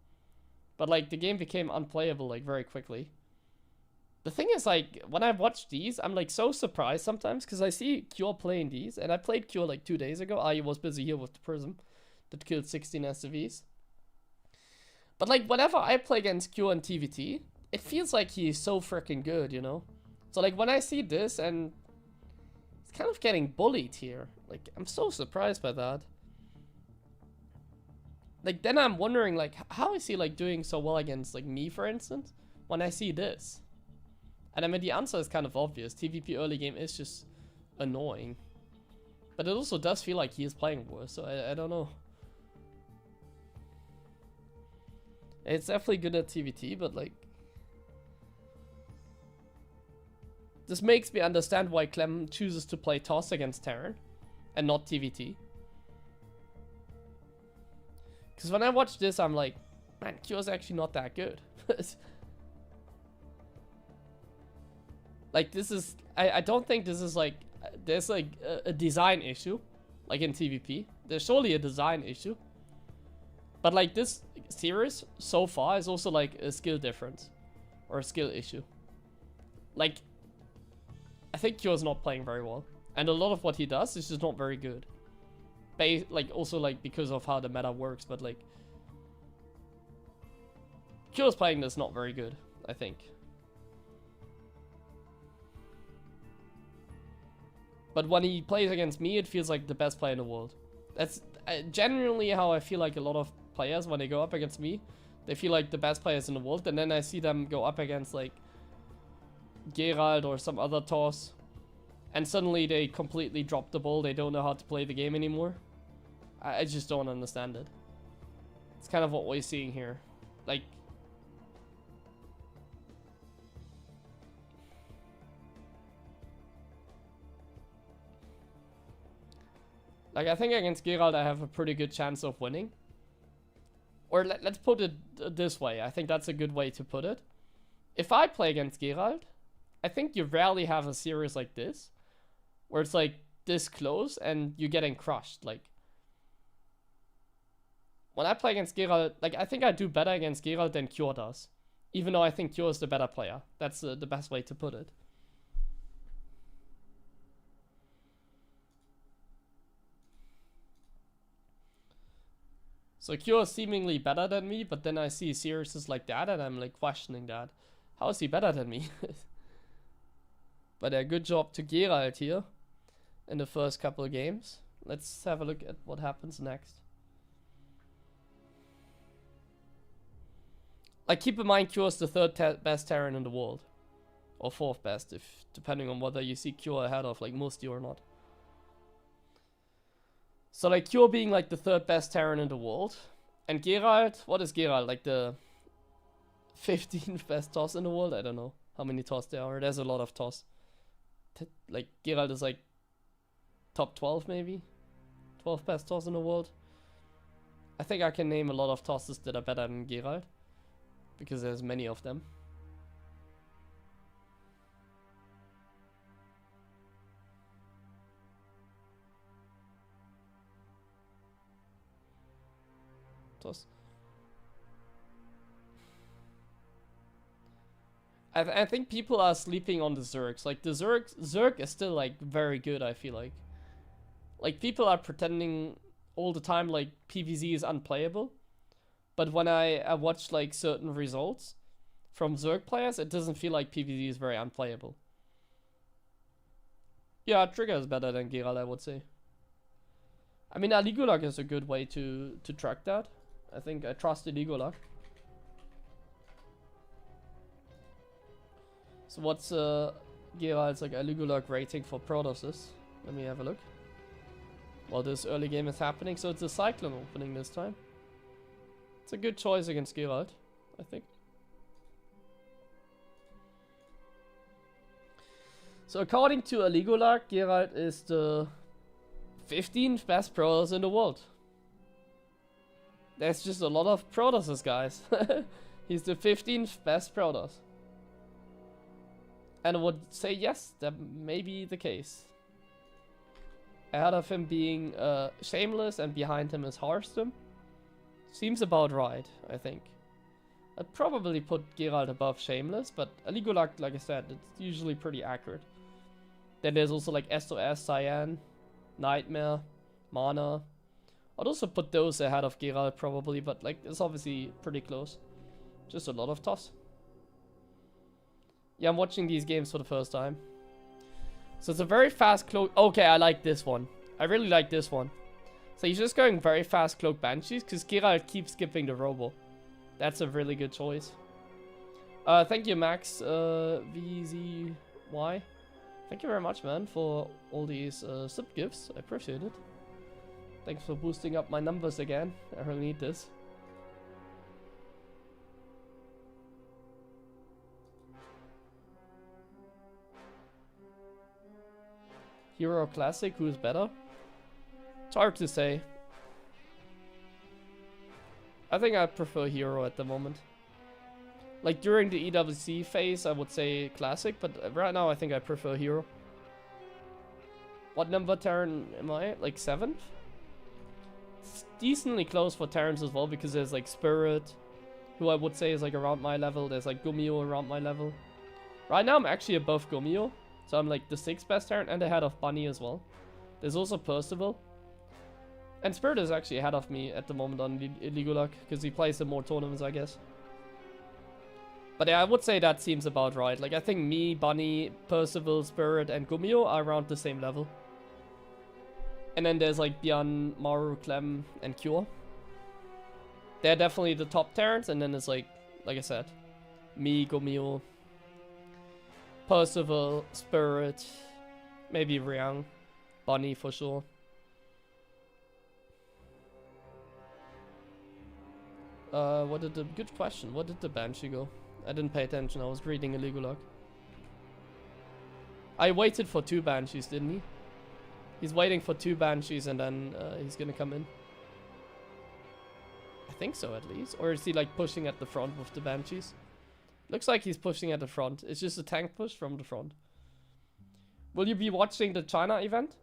But, like, the game became unplayable, like, very quickly. The thing is, like, when I watch these, I'm, like, so surprised sometimes, because I see Cure playing these, and I played Cure, like, 2 days ago. I was busy here with the Prism that killed 16 SCVs. But, like, whenever I play against Cure and TVT, it feels like he's so freaking good, you know? So, like, when I see this, and he's kind of getting bullied here. Like, I'm so surprised by that. Like, then I'm wondering, like, how is he, like, doing so well against, like, me, for instance, when I see this? And I mean, the answer is kind of obvious. TVP early game is just annoying. But it also does feel like he is playing worse, so I don't know. It's definitely good at TVT, but, like, this makes me understand why Clem chooses to play Toss against Terran and not TVT. Because when I watch this, I'm like, man, Cure's actually not that good. Like, this is... I don't think this is, like... There's, like, a design issue. Like, in TVP. There's surely a design issue. But, like, this series, so far, is also, like, a skill difference. Or a skill issue. Like, I think Cure's not playing very well. And a lot of what he does is just not very good. Like, also, like, because of how the meta works, but, like, Cure's playing this not very good, I think. But when he plays against me, it feels like the best player in the world. That's generally how I feel like a lot of players, when they go up against me, they feel like the best players in the world, and then I see them go up against, like, Geralt or some other toss, and suddenly they completely drop the ball, they don't know how to play the game anymore. I just don't understand it. It's kind of what we're seeing here. Like, I think against Geralt I have a pretty good chance of winning. Or let's put it this way. I think that's a good way to put it. If I play against Geralt, I think you rarely have a series like this, where it's like this close and you're getting crushed. Like, when I play against Geralt, like, I think I do better against Geralt than Cure does. Even though I think Cure is the better player. That's the best way to put it. So Cure is seemingly better than me, but then I see series like that and I'm, like, questioning that. How is he better than me? But a good job to Geralt here in the first couple of games. Let's have a look at what happens next. Like, keep in mind, Cure is the third best Terran in the world. Or fourth best, if depending on whether you see Cure ahead of, like, Musti or not. So, like, Cure being, like, the third best Terran in the world. And Geralt, what is Geralt? Like, the 15th best toss in the world? I don't know how many toss there are. There's a lot of toss. Like, Geralt is, like, top 12 maybe? 12th best toss in the world. I think I can name a lot of tosses that are better than Geralt. Because there's many of them. Toss. I think people are sleeping on the Zergs. Like, the Zerg is still, like, very good, I feel like. Like, people are pretending all the time, like, PvZ is unplayable. But when I watch, like, certain results from Zerg players, it doesn't feel like PvZ is very unplayable. Yeah, Trigger is better than Geralt, I would say. I mean, Aligulak is a good way to track that. I think I trust Aligulak. So what's Geralt's, like, Aligulak rating for Protosses? Let me have a look. While this early game is happening, so it's a Cyclone opening this time. It's a good choice against Geralt, I think. So according to Aligolag, Geralt is the 15th best Protoss in the world. There's just a lot of Protosses, guys. He's the 15th best Protoss. And I would say yes, that may be the case. Ahead of him being Shameless and behind him is Hearthstone. Seems about right, I think. I'd probably put Geralt above Shameless, but Aligolag, like I said, it's usually pretty accurate. Then there's also like SOS, Cyan, Nightmare, Mana. I'd also put those ahead of Geralt probably, but like it's obviously pretty close. Just a lot of toss. Yeah, I'm watching these games for the first time. So it's a very fast cloak. Okay, I like this one. I really like this one. So he's just going very fast cloak Banshees because Geralt keeps skipping the Robo. That's a really good choice. Thank you, Max VZY. Thank you very much, man, for all these sub gifts. I appreciate it. Thanks for boosting up my numbers again. I really need this. Hero Classic, who's better? It's hard to say. I think I prefer Hero at the moment. Like during the EWC phase, I would say Classic, but right now I think I prefer Hero. What number Terran am I? Like 7th? It's decently close for Terrans as well, because there's like Spirit, who I would say is like around my level. There's like Gumio around my level. Right now I'm actually above Gumio, so I'm like the 6th best Terran and ahead of Bunny as well. There's also Percival. And Spirit is actually ahead of me at the moment on Legolag, because he plays in more tournaments, I guess. But yeah, I would say that seems about right. Like, I think me, Bunny, Percival, Spirit, and Gumio are around the same level. And then there's like Bjorn, Maru, Clem, and Cure. They're definitely the top Terrans, and then it's like I said, me, Gumio, Percival, Spirit, maybe Riang, Bunny for sure. Good question. What did the Banshee go? I didn't pay attention. I was reading a Legolag. I waited for 2 Banshees, didn't he? He's waiting for 2 Banshees and then he's gonna come in. I think so, at least. Or is he like pushing at the front with the Banshees? Looks like he's pushing at the front. It's just a tank push from the front. Will you be watching the China event?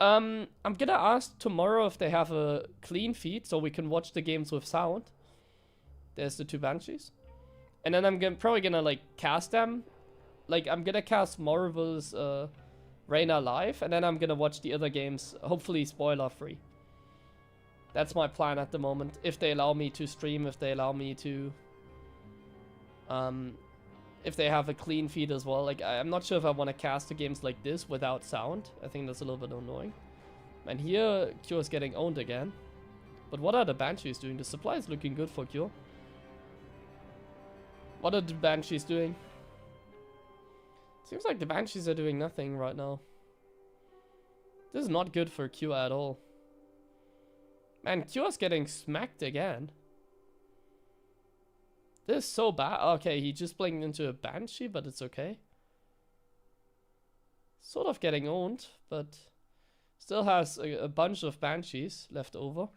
I'm gonna ask tomorrow if they have a clean feed so we can watch the games with sound. There's the 2 Banshees. And then I'm probably gonna like cast them. Like I'm gonna cast Marvel's Reyna live, and then I'm gonna watch the other games, hopefully spoiler free. That's my plan at the moment. If they allow me to stream, if they allow me to if they have a clean feed as well. Like I'm not sure if I want to cast the games like this without sound. I think that's a little bit annoying. And here Cure is getting owned again. But what are the Banshees doing? The supply is looking good for Cure. What are the Banshees doing? Seems like the Banshees are doing nothing right now. This is not good for Q at all. Man, Q is getting smacked again. This is so bad. Okay, he just blinked into a Banshee, but it's okay. Sort of getting owned, but still has a bunch of Banshees left over.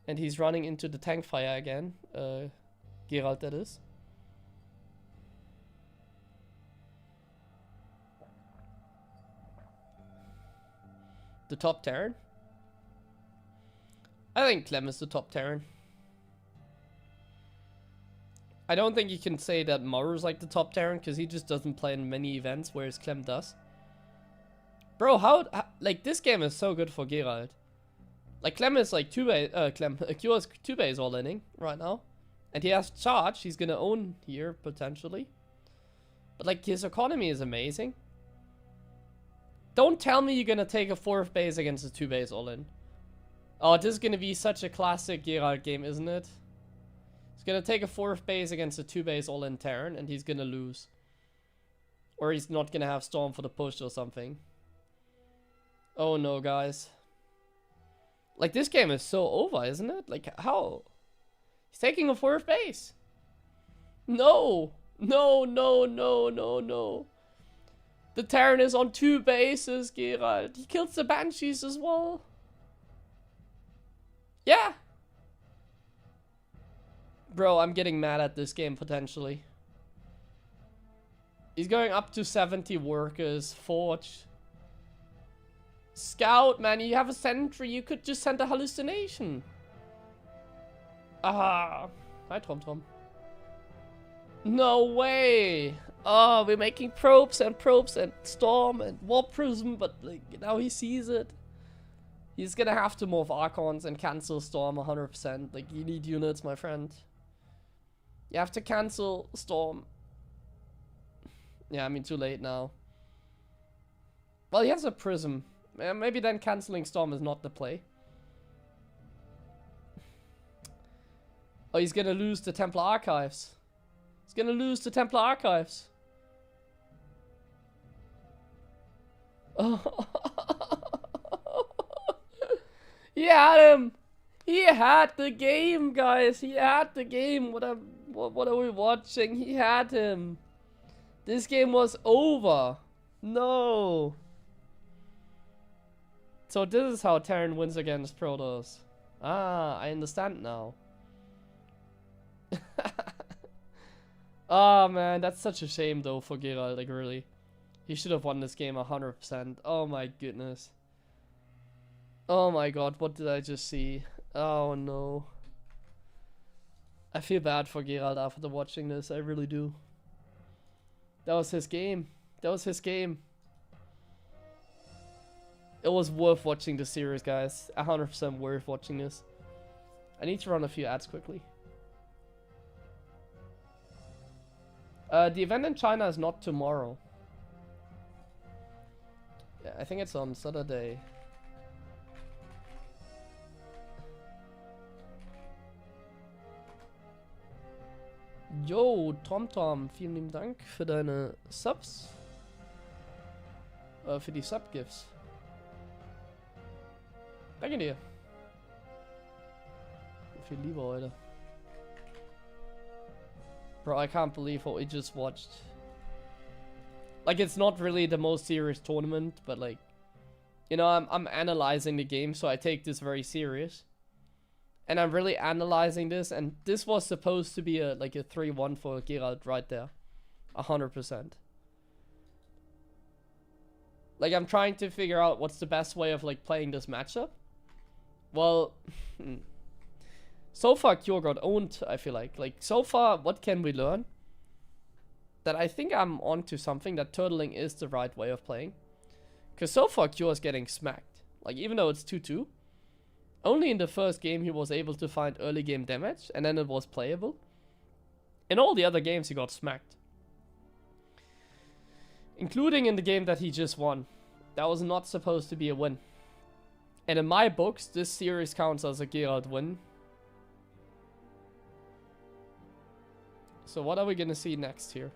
And he's running into the tank fire again. Geralt, that is. The top Terran? I think Clem is the top Terran. I don't think you can say that Maru's like the top Terran because he just doesn't play in many events, whereas Clem does. Bro, how like this game is so good for Geralt. Like Clem is like Q is 2 base all inning right now. And he has charge, he's gonna own here potentially. But like his economy is amazing. Don't tell me you're gonna take a 4th base against a 2 base all in. Oh, this is gonna be such a classic Geralt game, isn't it? He's gonna take a 4th base against a 2 base all in Terran and he's gonna lose. Or he's not gonna have Storm for the push or something. Oh no, guys. Like this game is so over, isn't it? Like how? He's taking a fourth base. No. No, no, no, no, no. The Terran is on 2 bases, Gerald. He kills the Banshees as well. Yeah. Bro, I'm getting mad at this game, potentially. He's going up to 70 workers. Forge. Scout, man. You have a sentry. You could just send a hallucination. Ah. Hi, Tom. No way. Oh, we're making probes and storm and warp prism, but like now he sees it. He's gonna have to morph Archons and cancel storm 100%. Like, you need units, my friend. You have to cancel storm. Yeah, I mean, too late now. Well, he has a prism. Maybe then canceling storm is not the play. Oh, he's gonna lose the Templar Archives. He's gonna lose the Templar Archives. Oh. He had him. He had the game, guys. He had the game. What are we watching? He had him. This game was over. No. So this is how Terran wins against Protoss. Ah, I understand now. Oh man, that's such a shame though for Gerald, like really. He should have won this game 100%. Oh my goodness. Oh my god, what did I just see? Oh no. I feel bad for Gerald after watching this, I really do. That was his game. That was his game. It was worth watching the series, guys. 100% worth watching this. I need to run a few ads quickly. The event in China is not tomorrow. Yeah, I think it's on Saturday. Yo, TomTom, vielen lieben Dank für deine Subs. Für die Sub-Gifts. Danke dir. Viel Liebe heute. Bro, I can't believe what we just watched. Like, it's not really the most serious tournament, but like, you know, I'm analyzing the game, so I take this very serious. And I'm really analyzing this, and this was supposed to be a 3-1 for Gerald right there. 100%. Like, I'm trying to figure out what's the best way of like playing this matchup. Well, so far Cure got owned, I feel like. Like, so far, what can we learn? That I think I'm onto something, that turtling is the right way of playing. Because so far Cure is getting smacked. Like, even though it's 2-2, only in the first game he was able to find early game damage, and then it was playable. In all the other games he got smacked. Including in the game that he just won. That was not supposed to be a win. And in my books, this series counts as a Gerald win. So what are we gonna see next here?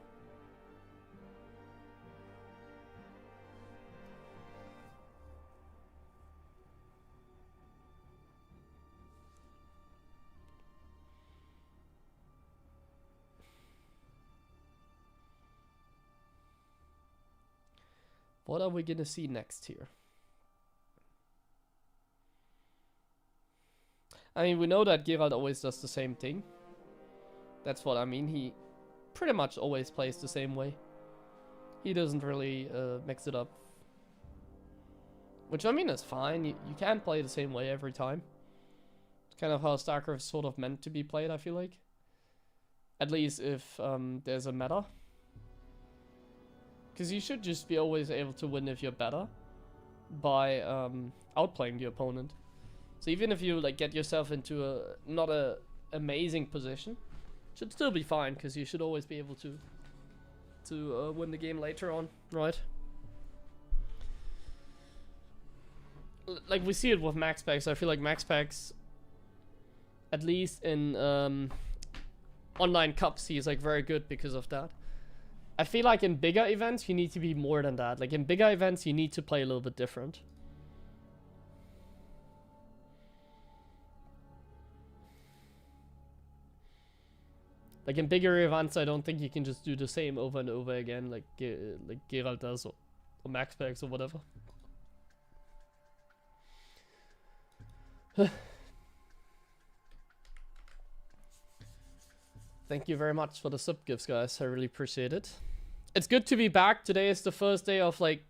What are we gonna see next here? I mean, we know that Gerald always does the same thing. That's what I mean. He pretty much always plays the same way. He doesn't really mix it up. Which, I mean, is fine. You can't play the same way every time. It's kind of how StarCraft is sort of meant to be played, I feel like. At least if there's a meta. Because you should just be always able to win if you're better. By outplaying the opponent. So even if you like get yourself into a not a amazing position, should still be fine, because you should always be able to win the game later on, right? Like we see it with max packs. I feel like max packs, at least in online cups, he's like very good because of that. I feel like in bigger events you need to be more than that. Like in bigger events you need to play a little bit different. Like in bigger events, I don't think you can just do the same over and over again, like Geralt does, or Max Packs or whatever. Thank you very much for the sub gifts, guys. I really appreciate it. It's good to be back. Today is the first day of like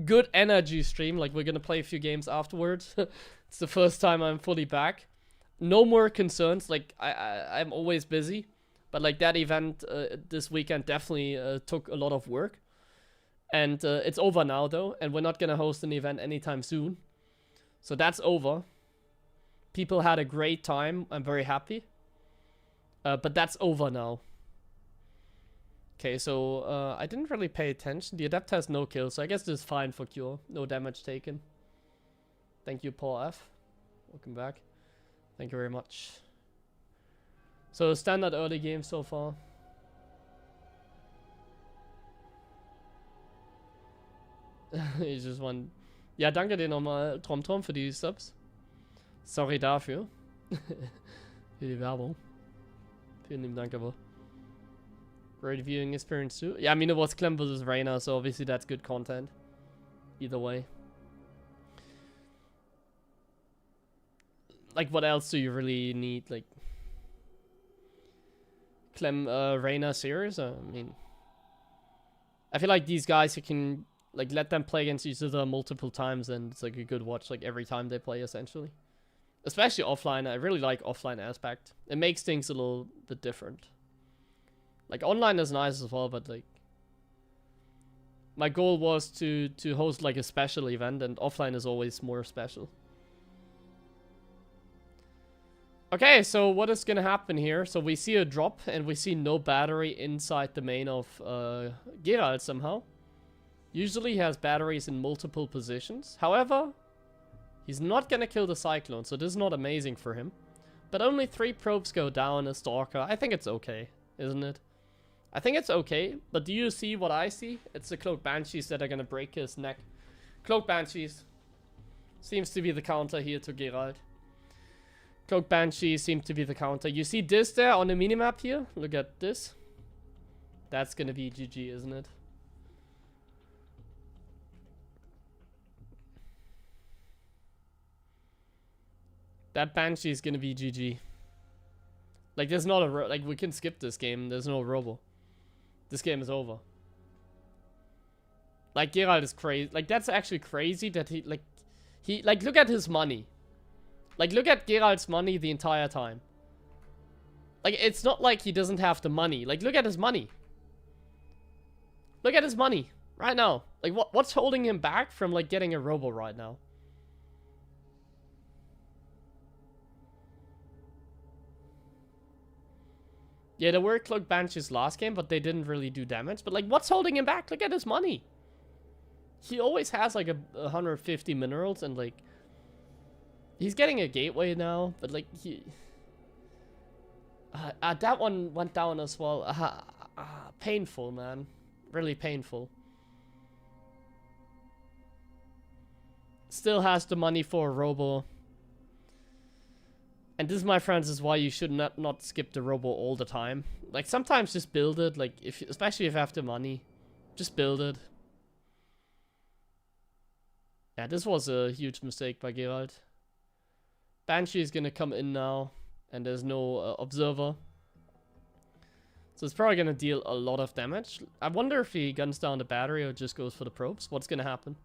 good energy stream. Like we're gonna play a few games afterwards. It's the first time I'm fully back. No more concerns. Like I'm always busy, but like that event this weekend definitely took a lot of work. And it's over now though, and we're not gonna host an event anytime soon. So that's over. People had a great time. I'm very happy. But that's over now. Okay, so I didn't really pay attention. The Adept has no kills, so I guess this is fine for Cure. No damage taken. Thank you, Paul F. Welcome back. Thank you very much. So standard early game so far. Ich just want. Ja, danke dir nochmal, TromTrom, für die Subs. Sorry dafür. Für die Werbung. Vielen lieben Dank, aber. Great viewing experience too. Yeah, I mean, it was Clem versus Reyna, so obviously that's good content. Either way. Like, what else do you really need? Like, Clem Reyna series? I mean, I feel like these guys, you can like let them play against each other multiple times, and it's like a good watch like every time they play, essentially. Especially offline. I really like offline aspect. It makes things a little bit different. Like online is nice as well, but like my goal was to host like a special event, and offline is always more special. Okay, so what is gonna happen here? So we see a drop, and we see no battery inside the main of Geralt somehow. Usually he has batteries in multiple positions. However, he's not gonna kill the Cyclone, so this is not amazing for him. But only 3 probes go down, a Stalker. I think it's okay, isn't it? I think it's okay, but do you see what I see? It's the Cloak Banshees that are gonna break his neck. Cloak Banshees seems to be the counter here to Geralt. Cloak Banshees seem to be the counter. You see this there on the minimap here? Look at this. That's gonna be GG, isn't it? That Banshee is gonna be GG. Like, there's not a like, we can skip this game. There's no robo. This game is over. Like, Geralt is crazy. Like, that's actually crazy that he, like, look at his money. Like, look at Geralt's money the entire time. Like, it's not like he doesn't have the money. Like, look at his money. Look at his money right now. Like, what's holding him back from, like, getting a robo right now? Yeah, there were Cloak Banshees last game, but they didn't really do damage. But, like, what's holding him back? Look at his money. He always has, like, 150 minerals, and, like, he's getting a gateway now, but, like, he... that one went down as well. Painful, man. Really painful. Still has the money for a robo. And this, my friends, is why you should not skip the robo all the time. Like, sometimes just build it. Like, especially if you have the money. Just build it. Yeah, this was a huge mistake by Geralt. Banshee is gonna come in now. And there's no observer. So it's probably gonna deal a lot of damage. I wonder if he guns down the battery or just goes for the probes. What's gonna happen?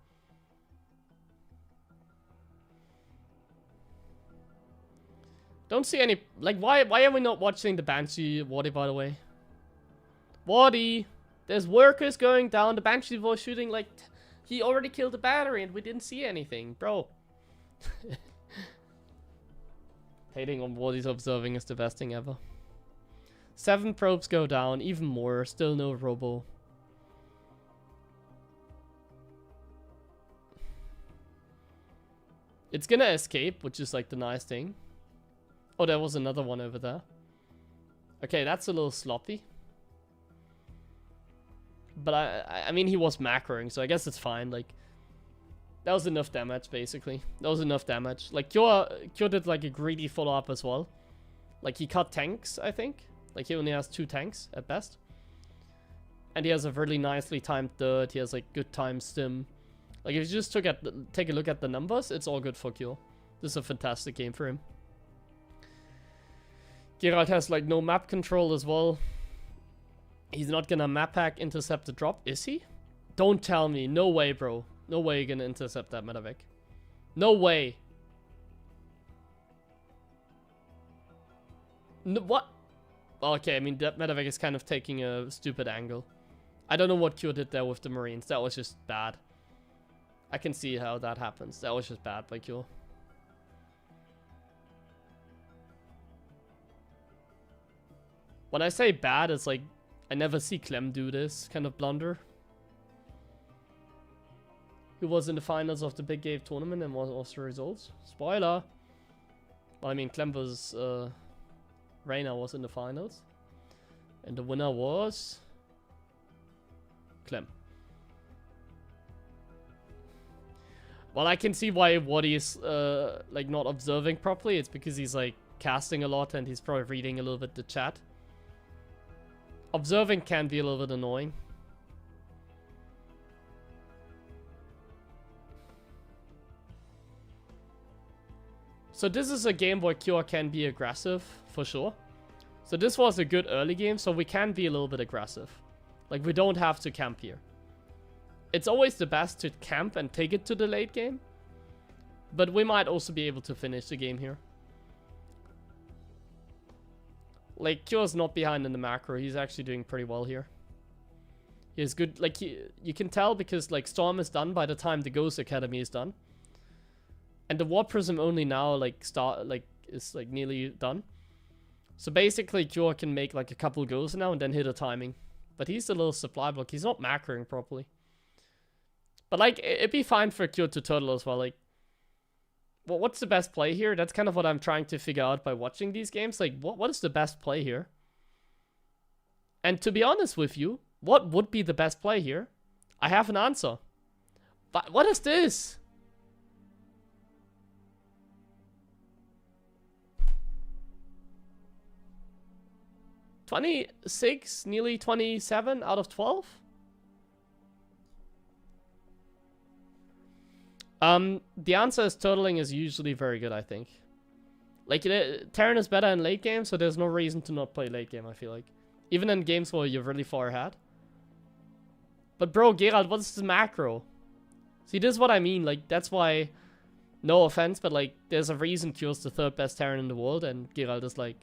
Don't see any... Like, why are we not watching the Banshee Wardy, by the way? Wardy! There's workers going down. The Banshee was shooting, like... He already killed the battery and we didn't see anything. Bro. Hating on Wardy's observing is the best thing ever. 7 probes go down. Even more. Still no robo. It's gonna escape, which is, like, the nice thing. Oh, there was another one over there. Okay, that's a little sloppy. But I mean, he was macroing, so I guess it's fine. Like, that was enough damage, basically. That was enough damage. Like, Kyo did, like, a greedy follow-up as well. Like, he cut tanks, I think. Like, he only has 2 tanks at best. And he has a really nicely timed dirt. He has, like, good time stim. Like, if you just take a look at the numbers, it's all good for Cure. This is a fantastic game for him. Geralt has, like, no map control as well. He's not gonna map hack intercept the drop, is he? Don't tell me. No way, bro. No way you're gonna intercept that Medevac. No way. No, what? Okay, I mean, that Medevac is kind of taking a stupid angle. I don't know what Q did there with the Marines. That was just bad. I can see how that happens. That was just bad by Q. When I say bad, it's like, I never see Clem do this kind of blunder. He was in the finals of the Big Game tournament and what was the results? Spoiler! Well, I mean, Clem was, Reina was in the finals. And the winner was... Clem. Well, I can see why Waddy's, like, not observing properly. It's because he's, like, casting a lot and he's probably reading a little bit the chat. Observing can be a little bit annoying. So this is a game where Cure can be aggressive, for sure. So this was a good early game, so we can be a little bit aggressive. Like, we don't have to camp here. It's always the best to camp and take it to the late game. But we might also be able to finish the game here. Like, Cure's not behind in the macro. He's actually doing pretty well here. He is good. Like, you can tell because, like, Storm is done by the time the Ghost Academy is done. And the Warp Prism only now, like, is, like, nearly done. So basically, Cure can make, like, a couple goes now and then hit a timing. But he's a little supply block. He's not macroing properly. But, like, it'd be fine for Cure to turtle as well. Like, well, what's the best play here? That's kind of what I'm trying to figure out by watching these games. Like, what is the best play here? And to be honest with you, what would be the best play here? I have an answer. But what is this? $26, nearly 27 out of 12? The answer is turtling is usually very good, I think. Like, Terran is better in late game, so there's no reason to not play late game, I feel like. Even in games where you're really far ahead. But bro, Geralt, what's the macro? See, this is what I mean, like, that's why, no offense, but like, there's a reason Cure's the 3rd best Terran in the world, and Geralt is like,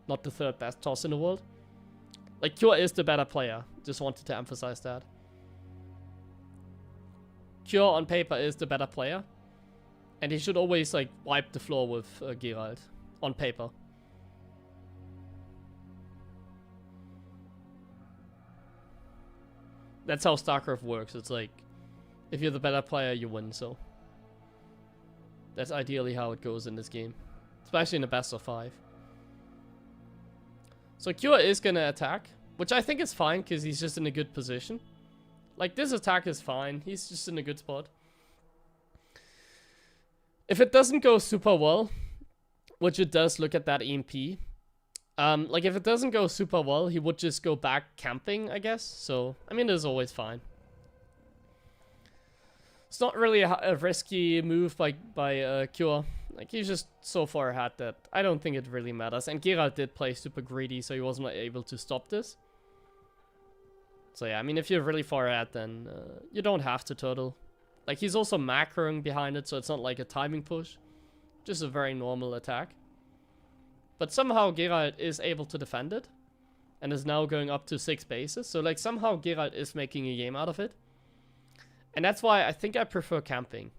not the 3rd best toss in the world. Like, Cure is the better player, just wanted to emphasize that. Cure on paper is the better player. And he should always, like, wipe the floor with Geralt. On paper. That's how StarCraft works. It's like, if you're the better player, you win, so. That's ideally how it goes in this game. Especially in the best of 5. So Cure is gonna attack. Which I think is fine, because he's just in a good position. Like, this attack is fine. He's just in a good spot. If it doesn't go super well, which it does, look at that EMP. Like, if it doesn't go super well, he would just go back camping, I guess. So, I mean, it's always fine. It's not really a risky move by Cure. Like, he's just so far ahead that I don't think it really matters. And Geralt did play super greedy, so he wasn't able to stop this. So yeah, I mean, if you're really far ahead, then you don't have to turtle. Like, he's also macroing behind it, so it's not like a timing push. Just a very normal attack. But somehow Geralt is able to defend it. And is now going up to 6 bases. So, like, somehow Geralt is making a game out of it. And that's why I think I prefer camping.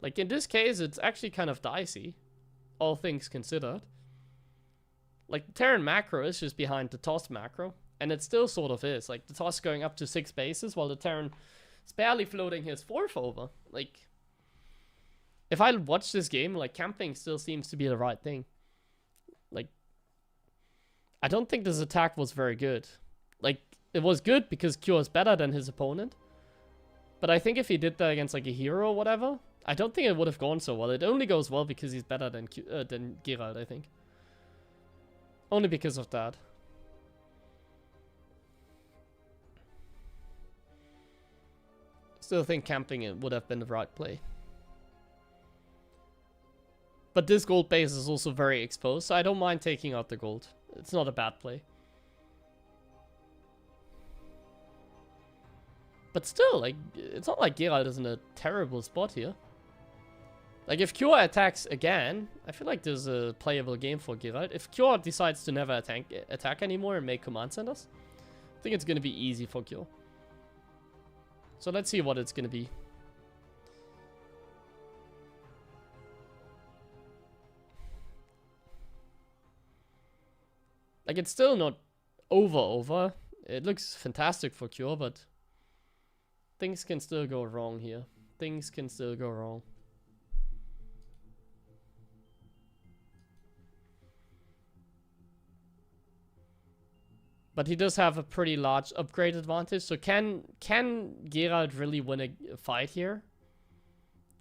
Like, in this case, it's actually kind of dicey. All things considered. Like, the Terran macro is just behind the toss macro. And it still sort of is. Like, the toss going up to 6 bases, while the Terran is barely floating his 4th over. Like, if I watch this game, like, camping still seems to be the right thing. Like, I don't think this attack was very good. Like, it was good because Cure is better than his opponent. But I think if he did that against, like, a hero or whatever, I don't think it would have gone so well. It only goes well because he's better than Geralt, I think. Only because of that. Still think camping it would have been the right play. But this gold base is also very exposed, so I don't mind taking out the gold. It's not a bad play. But still, like, it's not like Geralt is in a terrible spot here. Like, if Cure attacks again, I feel like there's a playable game for Geralt. If Cure decides to never attack anymore and make command centers, I think it's going to be easy for Cure. So let's see what it's going to be. Like, it's still not over. It looks fantastic for Cure, but things can still go wrong here. Things can still go wrong. But he does have a pretty large upgrade advantage. So can Geralt really win a fight here?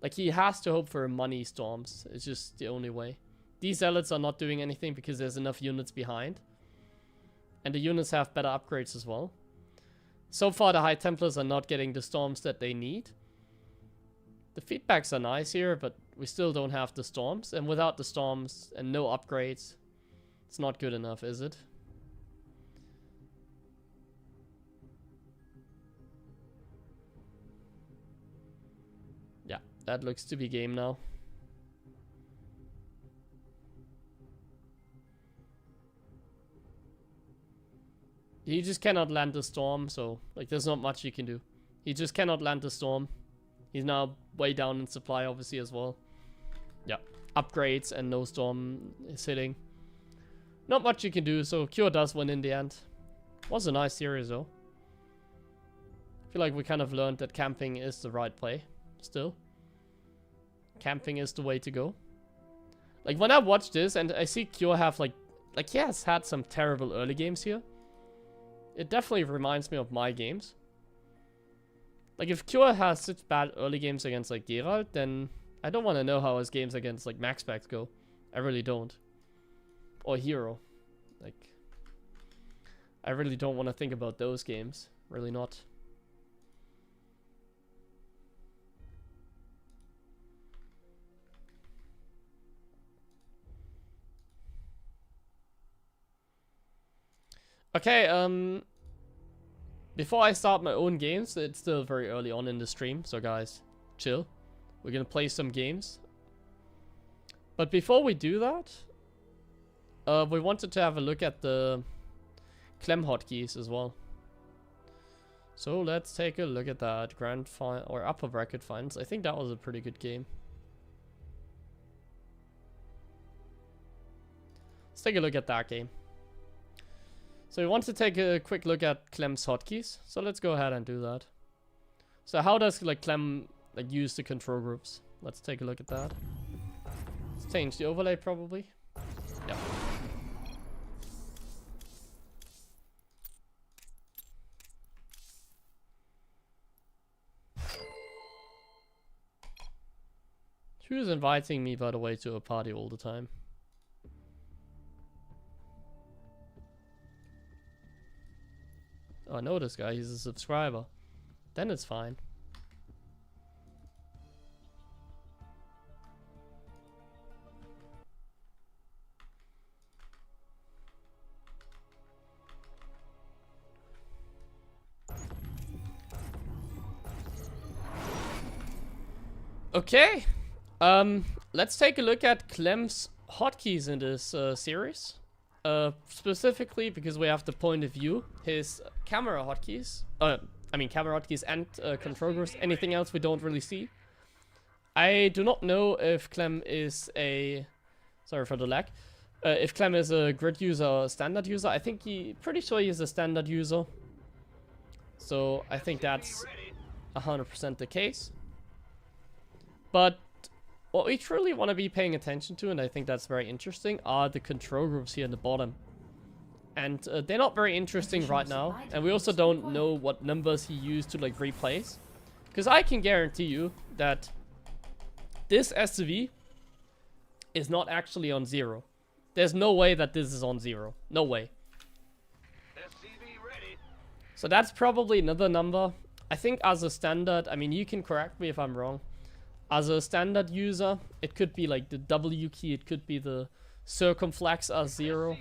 Like, he has to hope for money storms. It's just the only way. These zealots are not doing anything because there's enough units behind. And the units have better upgrades as well. So far, the High Templars are not getting the storms that they need. The feedbacks are nice here, but we still don't have the storms. And without the storms and no upgrades, it's not good enough, is it? Yeah, that looks to be game now. He just cannot land the storm, so like there's not much you can do. He just cannot land the storm. He's now way down in supply, obviously, as well. Yeah, upgrades and no storm is hitting. Not much you can do, so Cure does win in the end. Was a nice series, though. I feel like we kind of learned that camping is the right play, still. Camping is the way to go. Like, when I watch this and I see Cure have, like he has had some terrible early games here. It definitely reminds me of my games. Like, if Cure has such bad early games against, like, Geralt, then I don't want to know how his games against, like, Max Packs go. I really don't. Or Hero. Like, I really don't want to think about those games. Really not. Okay, before I start my own games, it's still very early on in the stream, so guys, chill. We're gonna play some games. But before we do that, we wanted to have a look at the Clem hotkeys as well. So let's take a look at that grand final or upper bracket finals. I think that was a pretty good game. Let's take a look at that game. So we want to take a quick look at Clem's hotkeys. So let's go ahead and do that. So how does like Clem like use the control groups? Let's take a look at that. Let's change the overlay probably. Yeah. Who's inviting me, by the way, to a party all the time? Oh, I know this guy, he's a subscriber. Then it's fine. Okay. Let's take a look at Clem's hotkeys in this series. Specifically because we have the point of view, his camera hotkeys. Camera hotkeys and control groups. Anything else we don't really see. I do not know if Clem is a... Sorry for the lag. If Clem is a grid user or a standard user. I think pretty sure he's a standard user. So I think that's 100% the case. But what we truly want to be paying attention to, and I think that's very interesting, are the control groups here in the bottom. And they're not very interesting right now. And we also don't know what numbers he used to like replace. Because I can guarantee you that this SCV is not actually on 0. There's no way that this is on 0. No way. So that's probably another number. I think as a standard, I mean, you can correct me if I'm wrong. As a standard user, it could be like the W key, it could be the circumflex as 0.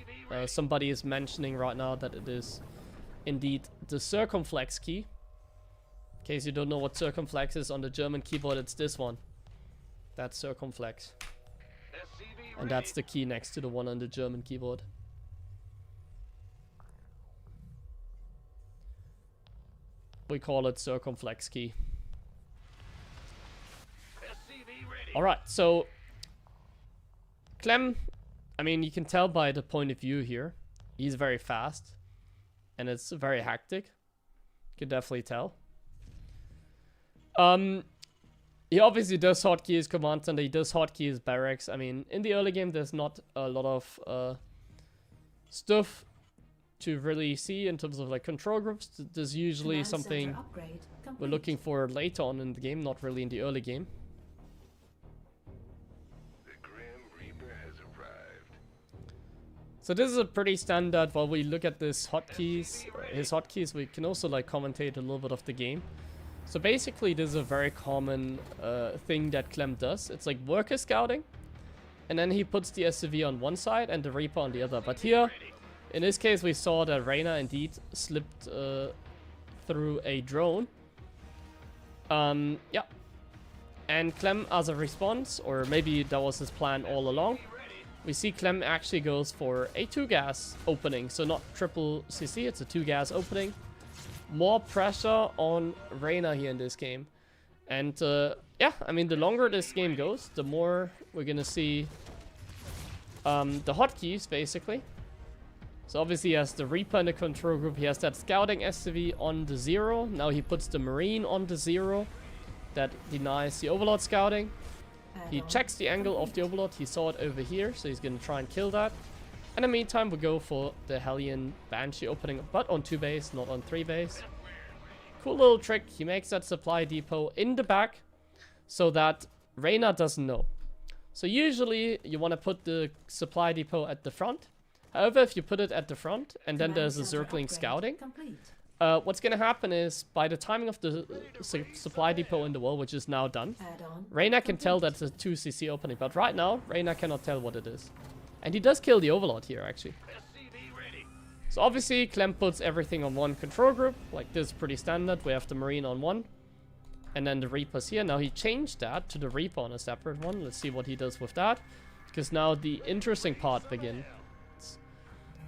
Somebody is mentioning right now that it is indeed the circumflex key. In case you don't know what circumflex is on the German keyboard, it's this one. That's circumflex. And that's the key next to the one on the German keyboard. We call it circumflex key. Alright, so Clem, I mean, you can tell by the point of view here, he's very fast and it's very hectic. You can definitely tell. He obviously does hotkey his command center, he does hotkey his barracks. I mean, in the early game, there's not a lot of stuff to really see in terms of like control groups. There's usually something we're looking for later on in the game, not really in the early game. So this is a pretty standard. While we look at this hotkeys, his hotkeys, we can also like commentate a little bit of the game. So basically, this is a very common thing that Clem does. It's like worker scouting, and then he puts the SCV on one side and the Reaper on the other. But here, in this case, we saw that Reyna indeed slipped through a drone. Yeah. And Clem, as a response, or maybe that was his plan all along, we see Clem actually goes for a 2-gas opening. So not triple CC, it's a 2-gas opening. More pressure on Reyna here in this game. And yeah, I mean, the longer this game goes, the more we're gonna see the hotkeys, basically. So obviously he has the Reaper in the control group. He has that scouting SCV on the 0. Now he puts the Marine on the 0. That denies the Overlord scouting. He checks the angle of the Overlord. He saw it over here, so he's gonna try and kill that. In the meantime, we go for the Hellion Banshee opening, but on 2 base, not on 3 base. Cool little trick. He makes that supply depot in the back so that Reyna doesn't know. So usually you want to put the supply depot at the front. However, if you put it at the front and then there's a circling scouting, what's going to happen is by the timing of the supply depot in the wall, which is now done, Reyna can tell that's a 2cc opening. But right now, Reyna cannot tell what it is. And he does kill the Overlord here, actually. So obviously, Clem puts everything on one control group. Like, this is pretty standard. We have the Marine on one. And then the Reaper's here. Now he changed that to the Reaper on a separate one. Let's see what he does with that. Because now the interesting part begins.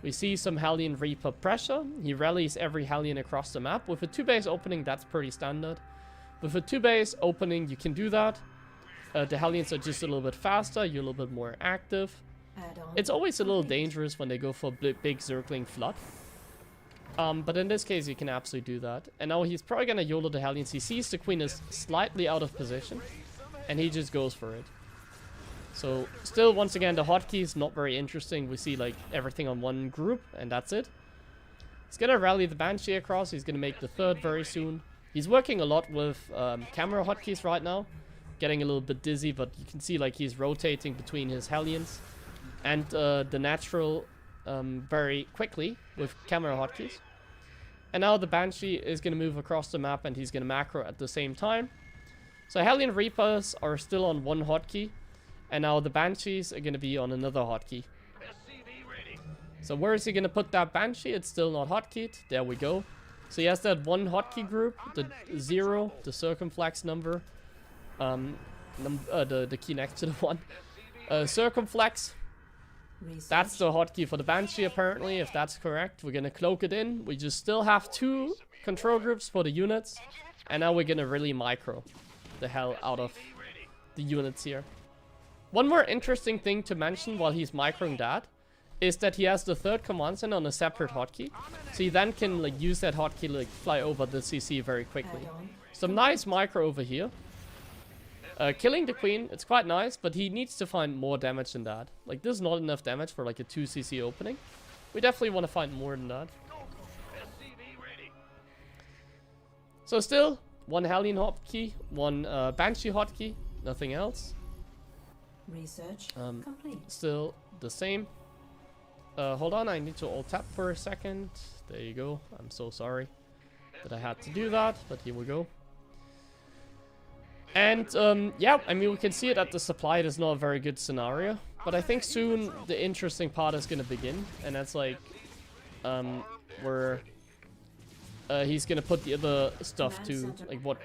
We see some Hellion Reaper pressure. He rallies every Hellion across the map. With a 2-base opening, that's pretty standard. With a 2-base opening, you can do that. The Hellions are just a little bit faster. You're a little bit more active. It's always a little dangerous when they go for big circling flood. But in this case, you can absolutely do that. And now he's probably going to YOLO the Hellions. He sees the Queen is slightly out of position. And he just goes for it. So, still, once again, the hotkeys, not very interesting. We see, like, everything on one group, and that's it. He's going to rally the Banshee across. He's going to make the 3rd very soon. He's working a lot with camera hotkeys right now. Getting a little bit dizzy, but you can see, like, he's rotating between his Hellions and the natural very quickly with camera hotkeys. And now the Banshee is going to move across the map, and he's going to macro at the same time. So, Hellion Reapers are still on one hotkey. And now the Banshees are going to be on another hotkey. So where is he going to put that Banshee? It's still not hotkeyed. There we go. So he has that one hotkey group, the 0, the circumflex number. The key next to the 1. Circumflex. That's the hotkey for the Banshee apparently, if that's correct. We're going to cloak it in. We just still have 2 control groups for the units. And now we're going to really micro the hell out of the units here. One more interesting thing to mention while he's microing that is that he has the 3rd command center on a separate hotkey. So he then can like use that hotkey to like fly over the CC very quickly. Some nice micro over here. Killing the Queen, it's quite nice, but he needs to find more damage than that. Like, this is not enough damage for like a 2cc opening. We definitely want to find more than that. So still, 1 Hellion hotkey, 1 Banshee hotkey, nothing else. Research complete. Still the same. Hold on, I need to alt tab for a second. There you go. I'm so sorry. that I had to do that, but here we go. And yeah, I mean, we can see it at the supply. It is not a very good scenario, but I think soon the interesting part is gonna begin, and that's like where he's gonna put the other stuff to, like what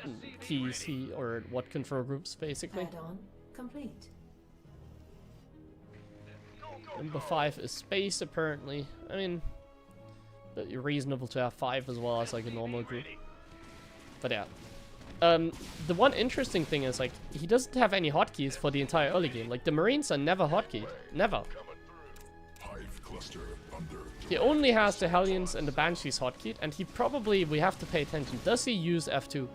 keys he, or what control groups basically. Add-on complete. Number 5 is space apparently. I mean, but reasonable to have 5 as well as like a normal group. But yeah. The one interesting thing is like he doesn't have any hotkeys for the entire early game. Like the Marines are never hotkeyed. Never. He only has the Hellions and the Banshees hotkeyed, and he probably, we have to pay attention. Does he use F2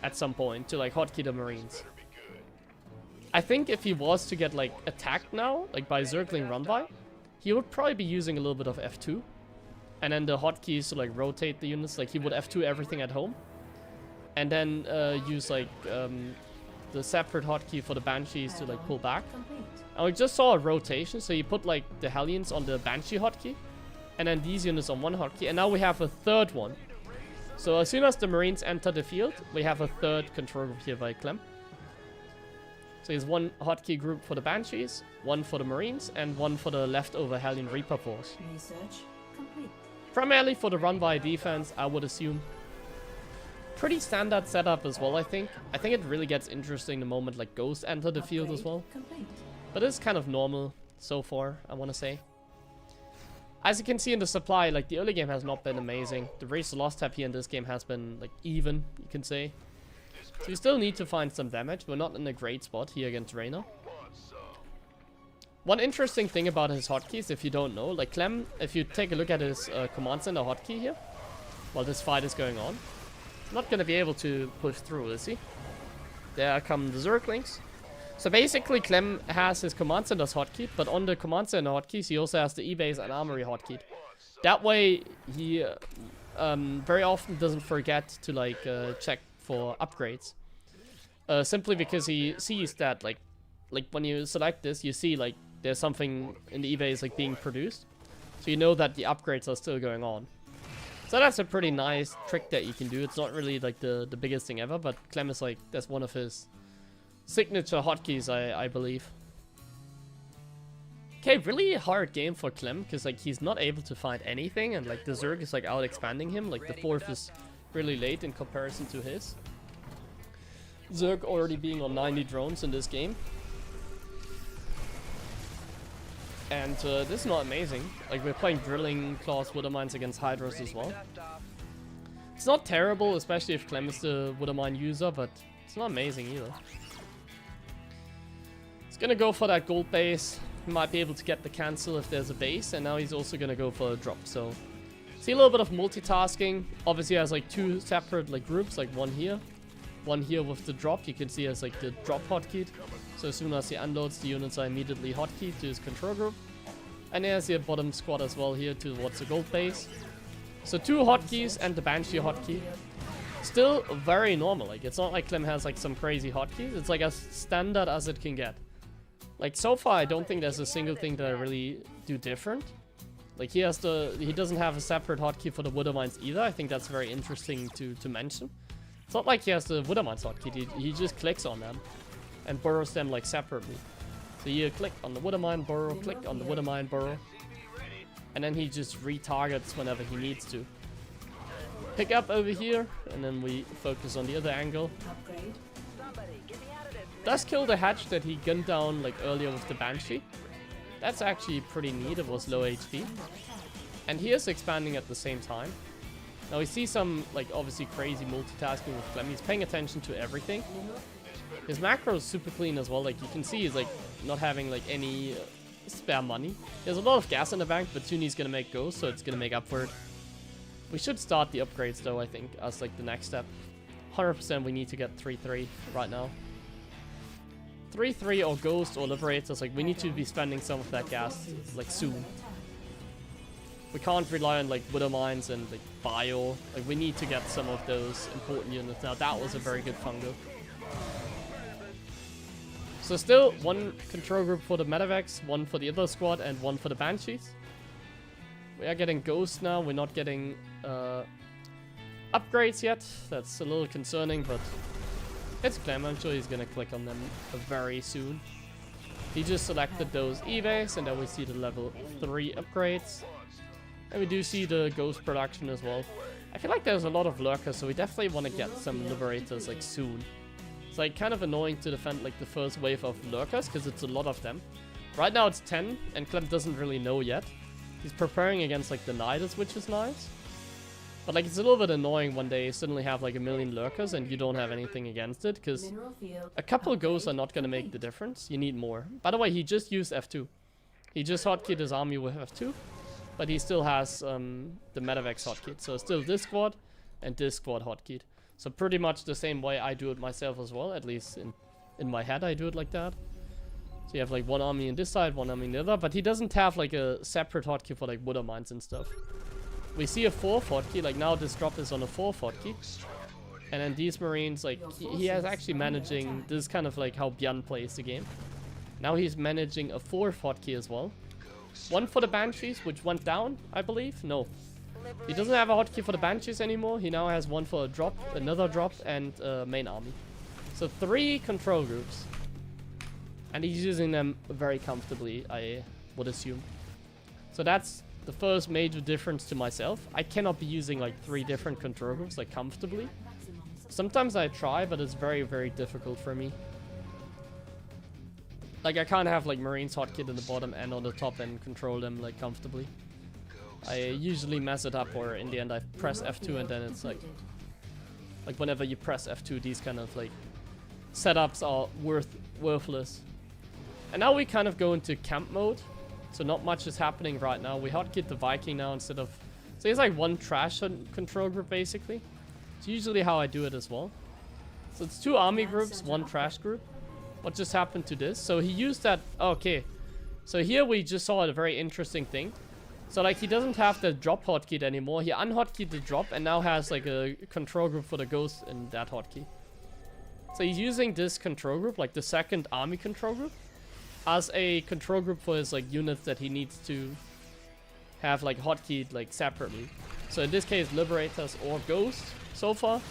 at some point to like hotkey the Marines? I think if he was to get like attacked now, like by Zergling run by, he would probably be using a little bit of F2. And then the hotkeys to like rotate the units, like he would F2 everything at home. And then use like the separate hotkey for the Banshees to like pull back. And we just saw a rotation, so you put like the Hellions on the Banshee hotkey, and then these units on one hotkey, and now we have a third one. So as soon as the Marines enter the field, we have a third control group here by Clem. So here's one hotkey group for the Banshees, one for the Marines, and one for the leftover Hellion Reaper force. Research complete. Primarily for the run-by defense, I would assume. Pretty standard setup as well, I think. I think it really gets interesting the moment like Ghosts enter the field as well. Complete. But it's kind of normal so far, I want to say. As you can see in the supply, like the early game has not been amazing. The race to loss tab here in this game has been like even, you can say. So you still need to find some damage. We're not in a great spot here against Reyna. One interesting thing about his hotkeys, if you don't know, like Clem, if you take a look at his command center hotkey here, while this fight is going on, not going to be able to push through, is he? There come the Zerglings. So basically, Clem has his command center's hotkey, but on the command center hotkeys, he also has the E-base and armory hotkey. That way, he very often doesn't forget to like check for upgrades. Simply because he sees that like when you select this, you see like there's something in the E-base like being produced, so you know that the upgrades are still going on. So that's a pretty nice trick that you can do. It's not really like the biggest thing ever, but Clem is like, that's one of his signature hotkeys, I believe. Okay, really hard game for Clem, because like he's not able to find anything, and like the Zerg is like out expanding him. Like the 4th is really late in comparison to his. Zerg already being on 90 drones in this game. And this is not amazing. Like we're playing Drilling Claws Woodermines against Hydras as well. It's not terrible, especially if Clem is the Woodermine user, but it's not amazing either. He's gonna go for that gold base. He might be able to get the cancel if there's a base, and now he's also gonna go for a drop. So see a little bit of multitasking. Obviously he has like 2 separate like groups, like one here with the drop. You can see as like the drop hotkeyed. So as soon as he unloads, the units are immediately hotkeyed to his control group. And there's the bottom squad as well here towards the gold base. So 2 hotkeys and the Banshee hotkey. Still very normal. Like it's not like Clem has like some crazy hotkeys. It's like as standard as it can get. Like so far, I don't think there's a single thing that I really do different. Like he doesn't have a separate hotkey for the Woodermines either. I think that's very interesting to mention. It's not like he has the Woodermines hotkey. He just clicks on them and burrows them like separately. So you click on the Woodermine, burrow, click on the Woodermine, burrow. And then he just retargets whenever he needs to. Pick up over here, and then we focus on the other angle. Upgrade. Does kill the hatch that he gunned down like earlier with the Banshee. That's actually pretty neat. It was low HP. And he is expanding at the same time. Now we see some like obviously crazy multitasking with Clem. He's paying attention to everything. His macro is super clean as well. Like you can see he's like not having like any spare money. There's a lot of gas in the bank, but soon he's gonna make ghosts, so it's gonna make up for it. We should start the upgrades though, I think, as like the next step. 100% we need to get 3-3 right now. 3-3 or Ghost or Liberators, like we need to be spending some of that gas like soon. We can't rely on like Woodermines and like Bio. Like we need to get some of those important units. Now that was a very good fungo. So still 1 control group for the Medivacs, 1 for the other squad, and 1 for the Banshees. We are getting Ghost now. We're not getting upgrades yet. That's a little concerning, but it's Clem. I'm sure he's gonna click on them very soon. He just selected those eBays, and then we see the level 3 upgrades. And we do see the ghost production as well. I feel like there's a lot of lurkers, so we definitely want to get some liberators like soon. It's like kind of annoying to defend like the first wave of lurkers because it's a lot of them. Right now it's 10, and Clem doesn't really know yet. He's preparing against like the Nidus, which is nice. But like it's a little bit annoying when they suddenly have like 1,000,000 lurkers and you don't have anything against it, because a couple ghosts are not going to make the difference. You need more. By the way, he just used F2. He just hotkeyed his army with F2. But he still has the Medivacs hotkeyed. So still this squad and this squad hotkeyed. So pretty much the same way I do it myself as well. At least in my head I do it like that. So you have like one army on this side, one army on the other. But he doesn't have like a separate hotkey for like water mines and stuff. We see a 4th hotkey. Like now this drop is on a 4th hotkey. And then these Marines, like he has actually managing... This is kind of like how Björn plays the game. Now he's managing a 4th hotkey as well. One for the Banshees, which went down, I believe. No. He doesn't have a hotkey for the Banshees anymore. He now has one for a drop, another drop, and main army. So 3 control groups. And he's using them very comfortably, I would assume. So that's the first major difference to myself. I cannot be using like 3 different control groups like comfortably. Sometimes I try, but it's very, very difficult for me. Like, I can't have, like, Marines hotkeyed in the bottom and on the top and control them, like, comfortably. I usually mess it up, or in the end I press F2 and then it's like... Like, whenever you press F2, these kind of, like, setups are worthless. And now we kind of go into camp mode. So not much is happening right now. We hotkeyed the Viking now instead of... So it's like one trash control group, basically. It's usually how I do it as well. So it's 2 army groups, 1 trash group. What just happened to this? So he used that... Okay. So here we just saw a very interesting thing. So like he doesn't have the drop hotkeyed anymore. He unhotkeyed the drop and now has like a control group for the ghost in that hotkey. So he's using this control group, like the 2nd army control group, as a control group for his like units that he needs to have like hotkeyed like separately. So in this case, Liberators or Ghost so far.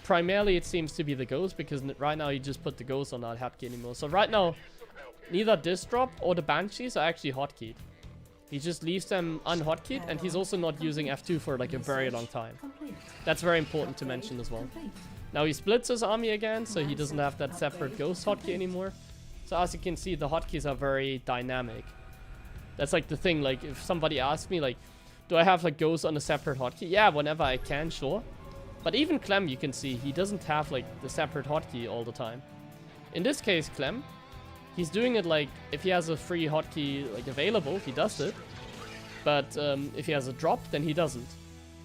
Primarily it seems to be the Ghost, because right now you just put the Ghost on that hotkey anymore. So right now, neither this drop or the Banshees are actually hotkeyed. He just leaves them unhotkeyed, and he's also not using F2 for like a very long time. That's very important to mention as well. Now he splits his army again, so he doesn't have that separate Ghost hotkey anymore. So as you can see, the hotkeys are very dynamic. That's like the thing, like if somebody asks me like, do I have like Ghost on a separate hotkey? Yeah, whenever I can, sure. But even Clem, you can see, he doesn't have like the separate hotkey all the time. In this case, Clem, he's doing it like, if he has a free hotkey like available, he does it. But if he has a drop, then he doesn't.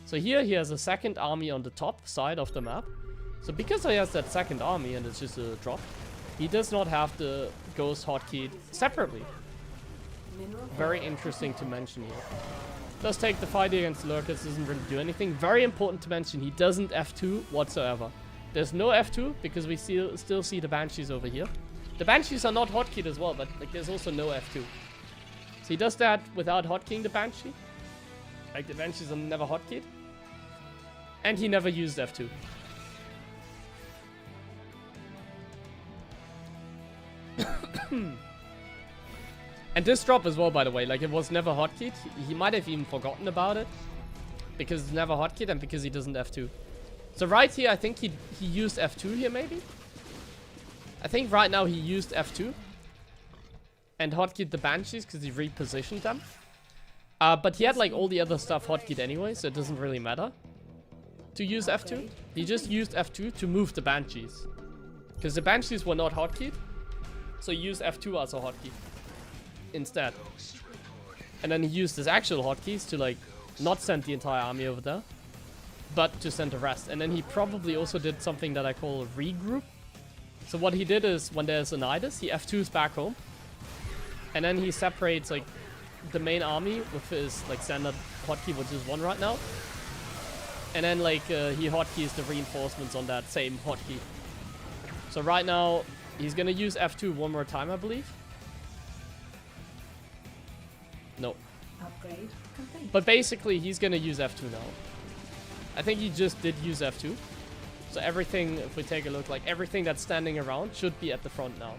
So here he has a 2nd army on the top side of the map. So because he has that 2nd army and it's just a drop, he does not have the Ghost hotkeyed separately. Very interesting to mention here. Does take the fight against Lurkers, doesn't really do anything. Very important to mention, he doesn't F2 whatsoever. There's no F2 because we still see the Banshees over here. The Banshees are not hotkeyed as well, but like there's also no F2. So he does that without hotkeying the Banshee. Like the Banshees are never hotkeyed. And he never used F2. And this drop as well, by the way, like it was never hotkeyed. He might have even forgotten about it because it's never hotkeyed and because he doesn't F2. So right here, I think he used F2 here maybe. I think right now he used F2 and hotkeyed the Banshees because he repositioned them. But he had like all the other stuff hotkeyed anyway, so it doesn't really matter to use F2. He just used F2 to move the Banshees because the Banshees were not hotkeyed. So he used F2 as a hotkey instead. And then he used his actual hotkeys to like not send the entire army over there, but to send the rest. And then he probably also did something that I call a regroup. So what he did is when there's a Nidus, he F2s back home. And then he separates like the main army with his like standard hotkey, which is 1 right now. And then like he hotkeys the reinforcements on that same hotkey. So right now he's gonna use F2 one more time, I believe. No. Upgrade complete. But basically he's gonna use F2 now. I think he just did use F2. So everything, if we take a look, like everything that's standing around should be at the front now.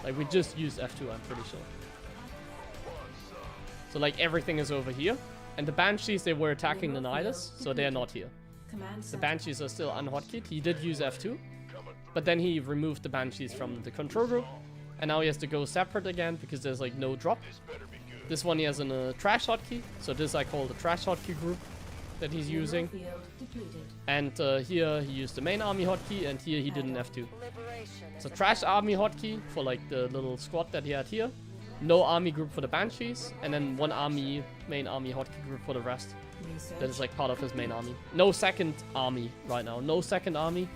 Like we just used F2, I'm pretty sure. So like everything is over here. And the Banshees, they were attacking the Nidus, so they're not here. The Banshees are still unhotkeyed. He did use F2. But then he removed the Banshees from the control group. And now he has to go separate again because there's like no drop. This one he has a trash hotkey. So this I call the trash hotkey group that he's using. And here he used the main army hotkey, and here he did an F2. So trash army hotkey for like the little squad that he had here. No army group for the Banshees, and then one main army hotkey group for the rest. That is like part of his main army. No second army right now. No second army.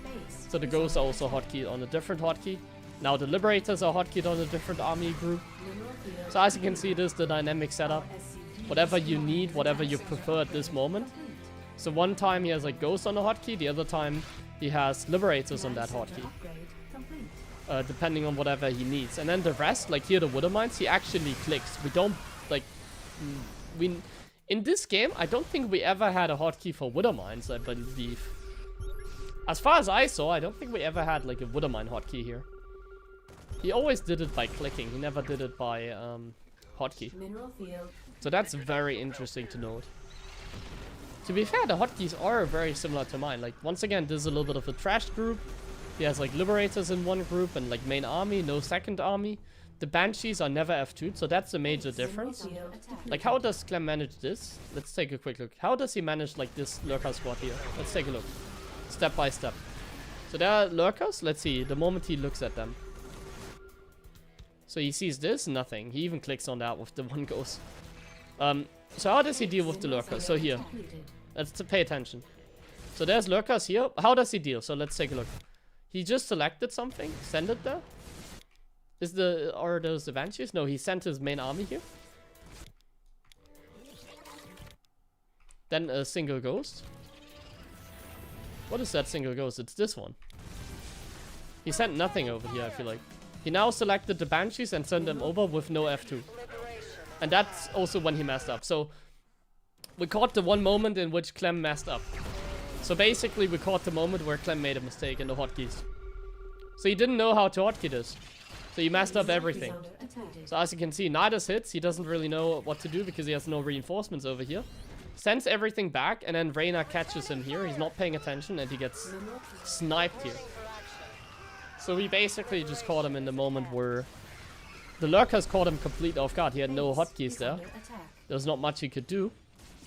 So the Ghosts are also hotkeyed on a different hotkey. Now the Liberators are hotkeyed on a different army group. So as you can see, this is the dynamic setup. Whatever you need, whatever you prefer at this moment. So one time he has like Ghosts on the hotkey, the other time he has Liberators on that hotkey. Depending on whatever he needs. And then the rest, like here the Withermines, he actually clicks. We don't, like, in this game, I don't think we ever had a hotkey for Withermines, I believe. As far as I saw, I don't think we ever had like a Withermine hotkey here. He always did it by clicking, he never did it by hotkey. So that's very interesting to note. To be fair, the hotkeys are very similar to mine. Like, once again, this is a little bit of a trash group. He has like Liberators in one group and like main army, no second army. The Banshees are never F2'd, so that's a major difference. Like, how does Clem manage this? Let's take a quick look. How does he manage like this lurker squad here? Let's take a look. Step by step. So there are lurkers. Let's see, the moment he looks at them. So he sees this, nothing. He even clicks on that with the one Ghost. So how does he deal with the lurkers? So here, let's pay attention. So there's lurkers here. How does he deal? So let's take a look. He just selected something, send it there. Are those the Banshees? No, he sent his main army here. Then a single Ghost. What is that single Ghost? It's this one. He sent nothing over here, I feel like. He now selected the Banshees and sent them over with no F2. And that's also when he messed up. So we caught the one moment in which Clem messed up. So basically we caught the moment where Clem made a mistake in the hotkeys. So he didn't know how to hotkey this. So he messed up everything. So as you can see, Nidus hits. He doesn't really know what to do because he has no reinforcements over here. Sends everything back, and then Reyna catches him here. He's not paying attention and he gets sniped here. So we basically just caught him in the moment where the lurkers caught him completely off guard. He had no hotkeys there. There's not much he could do.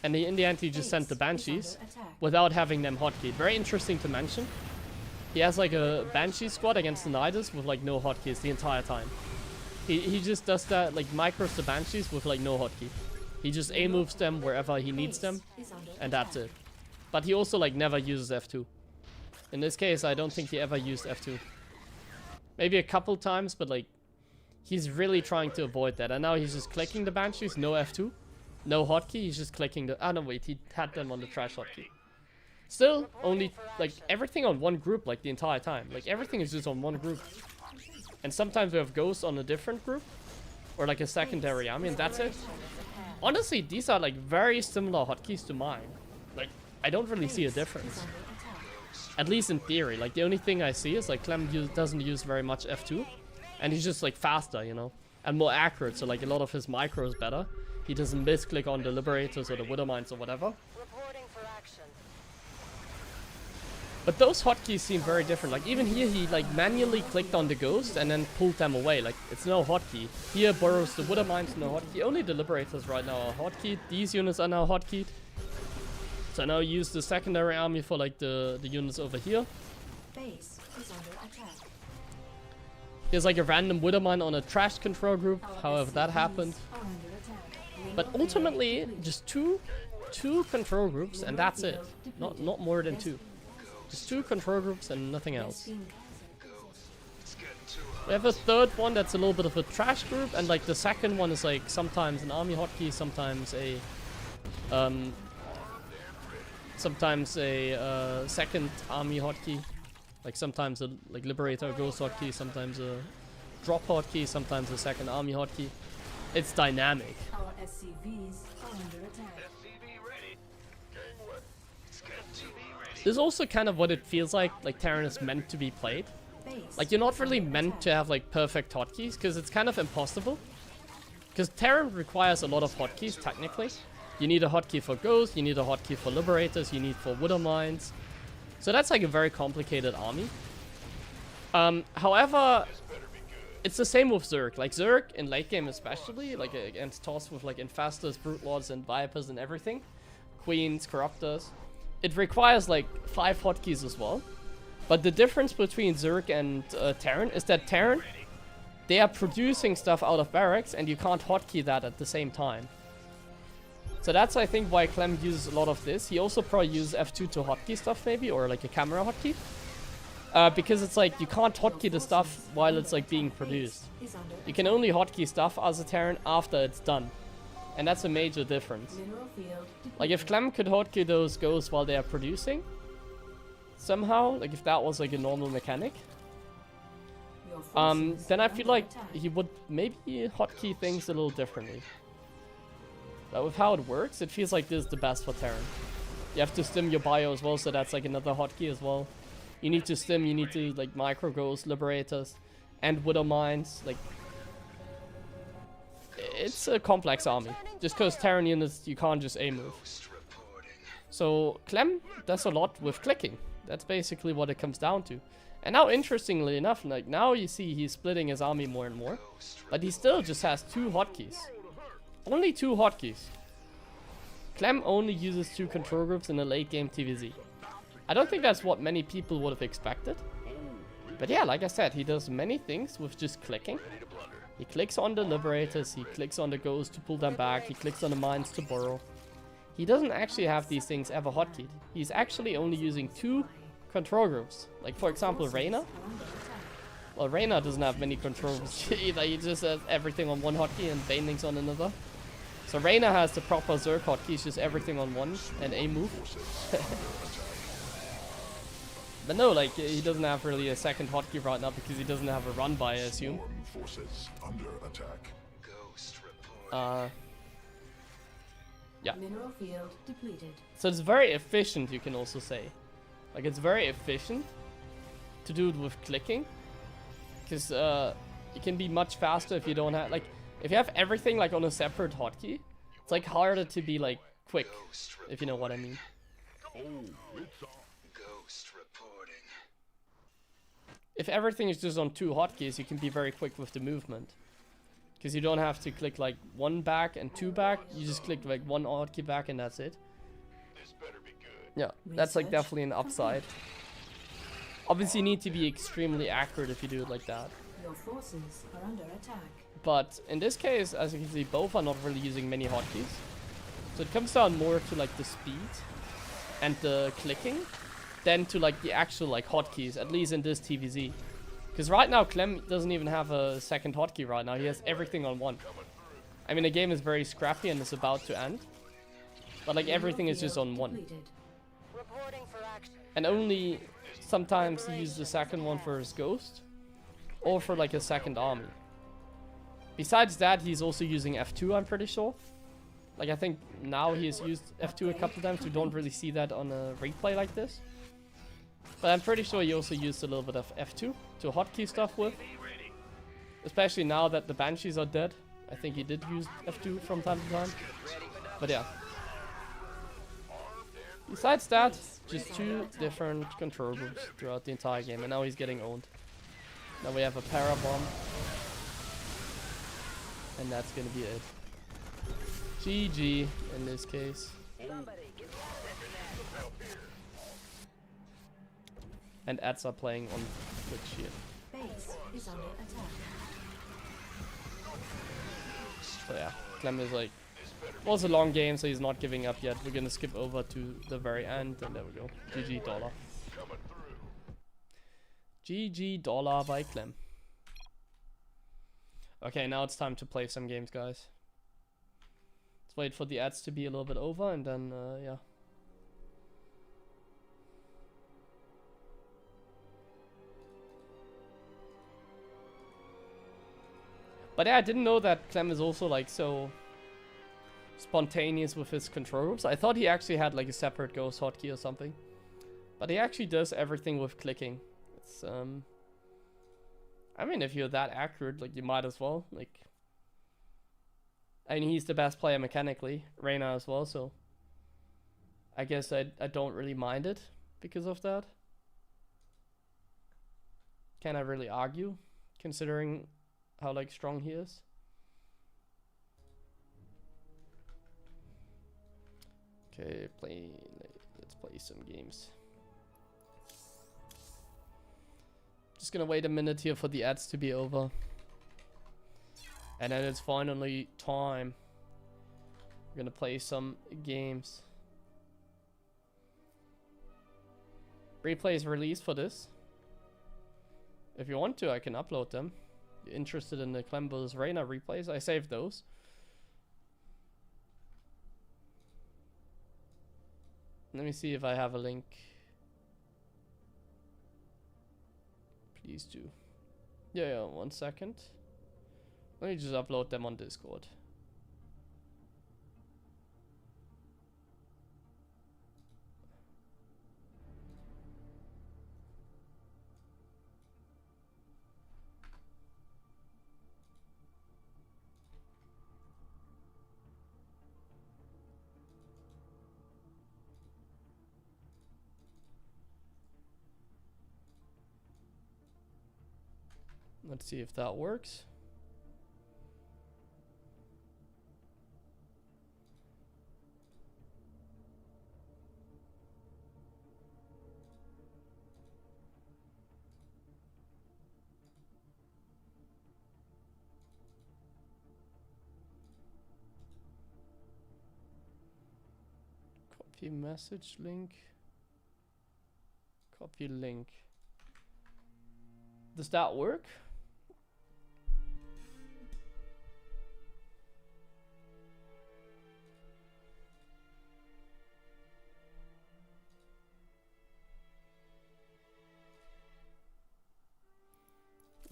And in the end, he just sent the Banshees without having them hotkeyed. Very interesting to mention. He has like a Banshee squad against the Nidus with like no hotkeys the entire time. He just does that, like micros the Banshees with like no hotkey. He just A moves them wherever he needs them, and that's it. But he also like never uses F2. In this case, I don't think he ever used F2. Maybe a couple times, but like he's really trying to avoid that. And now he's just clicking the Banshees, no F2. No hotkey, he's just clicking the... Ah, no, wait, he had them on the trash hotkey. Still, only, like, everything on one group, like, the entire time. Like, everything is just on one group. And sometimes we have Ghosts on a different group. Or, like, a secondary army, and that's it. Honestly, these are, like, very similar hotkeys to mine. Like, I don't really see a difference. At least in theory. Like, the only thing I see is, like, Clem doesn't use very much F2. And he's just, like, faster, you know? And more accurate, so, like, a lot of his micro is better. He doesn't misclick on the Liberators or the Withermines or whatever. But those hotkeys seem very different. Like even here, he like manually clicked on the Ghost and then pulled them away. Like it's no hotkey. Here borrows the Withermines, no hotkey. Only the Liberators right now are hotkeyed. These units are now hotkeyed. So now use the secondary army for like the units over here. Base is under attack. Here's like a random Withermine on a trash control group. However that happened. But ultimately, just two control groups, and that's it. Not more than two. Just two control groups and nothing else. We have a third one that's a little bit of a trash group, and like the second one is like sometimes an army hotkey, sometimes a second army hotkey, like sometimes a like Liberator Ghost hotkey, sometimes a drop hotkey, sometimes a second army hotkey. It's dynamic. Our SCVs are under attack. SCV ready. Gang what? Scan TV this is also kind of what it feels like Terran is meant to be played. Base Like, you're not is really under meant attack. to have, like, perfect hotkeys, because it's kind of impossible. Because Terran requires a lot of hotkeys, technically. You need a hotkey for Ghost, you need a hotkey for Liberators, you need for Widow Mines. So that's, like, a very complicated army. However, it's the same with Zerg. Like, Zerg, in late game especially, like, against toss with, like, Infestors, Brute Lords, and Vipers and everything. Queens, Corruptors. It requires, like, 5 hotkeys as well. But the difference between Zerg and Terran is that Terran, they are producing stuff out of barracks, and you can't hotkey that at the same time. So that's, I think, why Clem uses a lot of this. He also probably uses F2 to hotkey stuff, maybe, or like a camera hotkey. Because it's like, you can't hotkey the stuff while it's like being produced. Is under You can only hotkey stuff as a Terran after it's done. And that's a major difference. mineral field Like, if Clem could hotkey those ghosts while they are producing, somehow, like if that was like a normal mechanic, Your forces then I are feel under like attack. he would maybe hotkey things a little differently. But with how it works, it feels like this is the best for Terran. You have to stim your bio as well, so that's like another hotkey as well. You need to stim, you need to like micro ghosts, liberators, and widow mines. Like, it's a complex army. Just because Terran units, you can't just A move. So Clem does a lot with clicking. That's basically what it comes down to. And now, interestingly enough, like now you see he's splitting his army more and more, but he still just has 2 hotkeys. Only 2 hotkeys. Clem only uses 2 control groups in a late game TVZ. I don't think that's what many people would have expected. But yeah, like I said, he does many things with just clicking. He clicks on the liberators, he clicks on the ghosts to pull them back, he clicks on the mines to burrow. He doesn't actually have these things ever hotkeyed. He's actually only using 2 control groups. Like, for example, Reyna. Well, Reyna doesn't have many control groups either. He just has everything on one hotkey and Baneling's on another. So Reyna has the proper Zerg hotkeys, just everything on one and a move. But no, like, he doesn't have really a second hotkey right now because he doesn't have a run by, I assume. Forces under attack. Yeah. Mineral field depleted. So it's very efficient, you can also say. Like, it's very efficient to do it with clicking. Because it can be much faster if you don't have, like, if you have everything, like, on a separate hotkey, it's, like, harder to be, like, quick, if you know what I mean. If everything is just on 2 hotkeys, you can be very quick with the movement. Because you don't have to click like 1 back and 2 back, you just click like 1 hotkey back and that's it. Yeah, that's like Research definitely an upside. Obviously you need to be extremely accurate if you do it like that. Your forces are under attack. But in this case, as you can see, both are not really using many hotkeys. So it comes down more to like the speed and the clicking than to like the actual like hotkeys, at least in this TVZ. Because right now Clem doesn't even have a second hotkey right now, he has everything on 1. I mean, the game is very scrappy and it's about to end. But like everything is just on 1. Depleted. And only sometimes he uses the second one for his ghost. Or for like a second army. Besides that, he's also using F2, I'm pretty sure. Like, I think now he has used F2 a couple times. We don't really see that on a replay like this. But I'm pretty sure he also used a little bit of F2 to hotkey stuff with. Especially now that the Banshees are dead. I think he did use F2 from time to time. But yeah. Besides that, just 2 different control groups throughout the entire game. And now he's getting owned. Now we have a Parabomb. And that's gonna be it. GG in this case. And ads are playing on Twitch here. Base is under attack. So yeah, Clem is like, it was a long game, so he's not giving up yet. We're gonna skip over to the very end, and there we go. GG dollar. GG dollar by Clem. Okay, now it's time to play some games, guys. Let's wait for the ads to be a little bit over, and then, yeah. But yeah, I didn't know that Clem is also like so spontaneous with his control groups. I thought he actually had like a separate ghost hotkey or something. But he actually does everything with clicking. It's I mean, if you're that accurate, like, you might as well. Like, I mean, he's the best player mechanically, Reyna as well, so I guess I don't really mind it because of that. Can I really argue, considering how, like, strong he is? Okay, let's play some games. Just gonna wait a minute here for the ads to be over. And then it's finally time. We're gonna play some games. Replays released for this. If you want to, I can upload them. You're interested in the Clembo's Reyna replays? I saved those. Let me see if I have a link. Please do. Yeah, 1 second. Let me just upload them on Discord. Let's see if that works. Copy message link. Copy link. Does that work?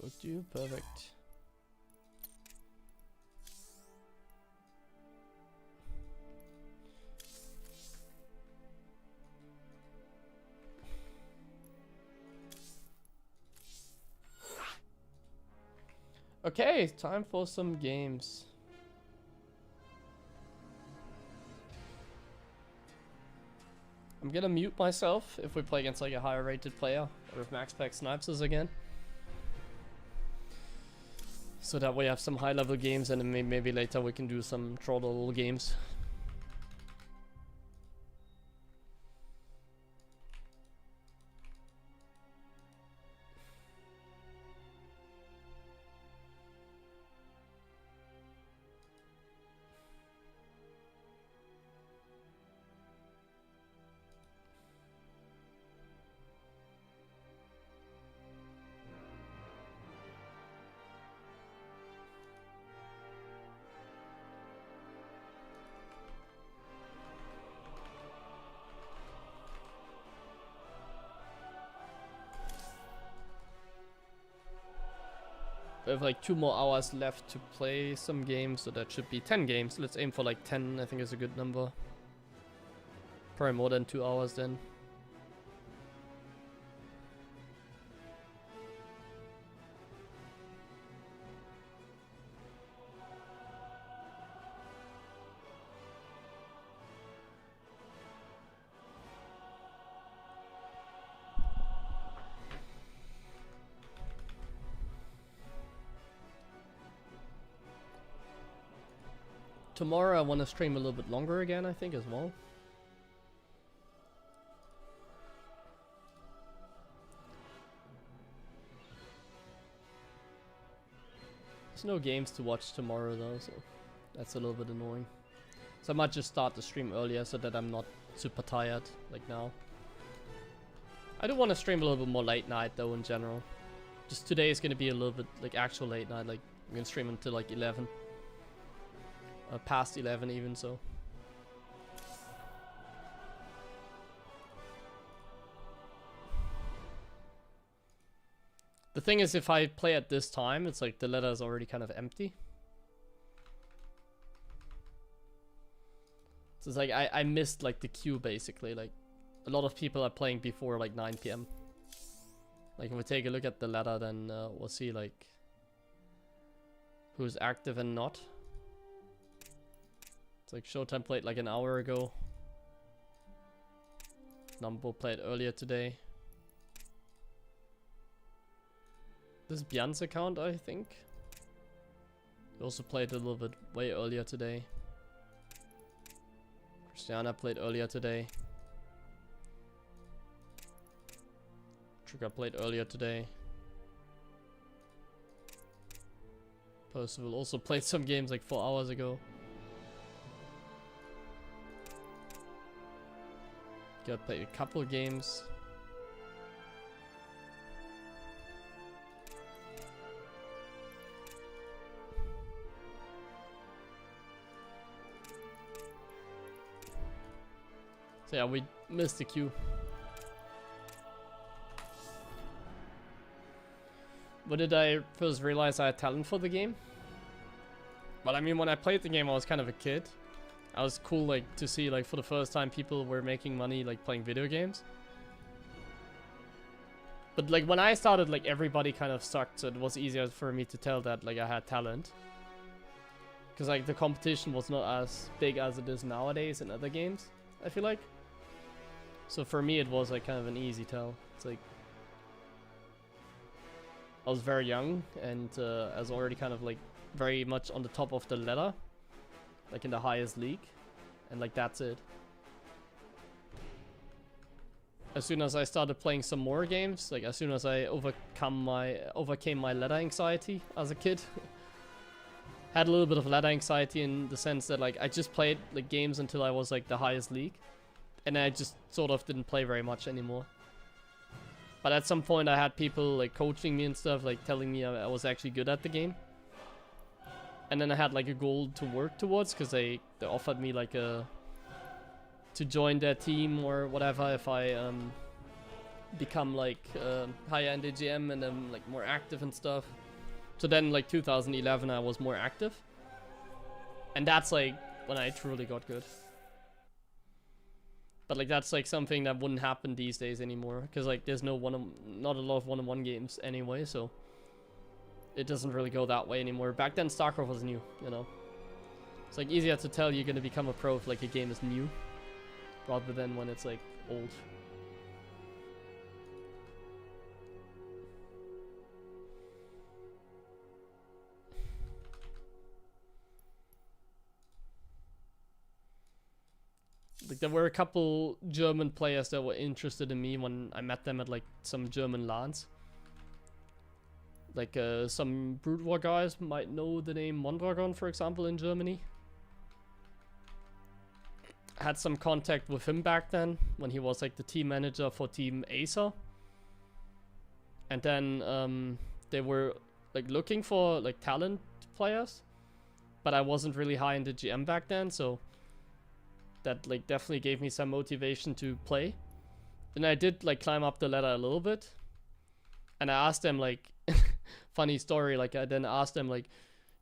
Would you? Perfect. Okay, time for some games. I'm gonna mute myself if we play against like a higher rated player, or if Max Pack snipes us again. So that we have some high level games, and then maybe later we can do some troll games. We have like 2 more hours left to play some games, so that should be 10 games. Let's aim for like 10, I think is a good number. Probably more than 2 hours then. Tomorrow I want to stream a little bit longer again, I think, as well. There's no games to watch tomorrow though, so that's a little bit annoying. So I might just start the stream earlier so that I'm not super tired, like now. I do want to stream a little bit more late night though in general. Just today is going to be a little bit like actual late night, like I'm going to stream until like 11. Past 11 even, so. The thing is, if I play at this time, it's like the ladder is already kind of empty. So it's like I missed like the queue basically, like a lot of people are playing before like 9 p.m. Like if we take a look at the ladder, then we'll see like who's active and not. It's like Showtime played like an hour ago. Numbo played earlier today. This is Bjan's account, I think. He also played a little bit way earlier today. Christiana played earlier today. Trigger played earlier today. Percival also played some games like 4 hours ago. Got played a couple games. So yeah, we missed the queue. When did I first realize I had talent for the game? Well, I mean, when I played the game, I was kind of a kid. I was cool, like, to see, like, for the first time people were making money, like, playing video games. But, like, when I started, like, everybody kind of sucked, so it was easier for me to tell that, like, I had talent. Because, like, the competition was not as big as it is nowadays in other games, I feel like. So for me, it was, like, kind of an easy tell. It's like, I was very young, and I was already kind of, like, very much on the top of the ladder. Like, in the highest league. And, like, that's it. As soon as I started playing some more games, like, as soon as I overcame my ladder anxiety as a kid. Had a little bit of ladder anxiety in the sense that, like, I just played, like, games until I was, like, the highest league. And I just sort of didn't play very much anymore. But at some point I had people like coaching me and stuff, like telling me I was actually good at the game. And then I had like a goal to work towards, because they offered me like to join their team or whatever if I become like higher in the GM and then like more active and stuff. So then like 2011 I was more active. And that's like when I truly got good. But like that's like something that wouldn't happen these days anymore, because like there's not a lot of one-on-one games anyway, so it doesn't really go that way anymore. Back then StarCraft was new, you know. It's like easier to tell you're gonna become a pro if like a game is new, rather than when it's like old. Like there were a couple German players that were interested in me when I met them at like some German LANs. Like some Brood War guys might know the name Mondragon, for example, in Germany. I had some contact with him back then when he was like the team manager for Team Acer. And then they were like looking for like talent players, but I wasn't really high in the GM back then, so that like definitely gave me some motivation to play. Then I did like climb up the ladder a little bit, and I asked them like, funny story, like I then asked them like,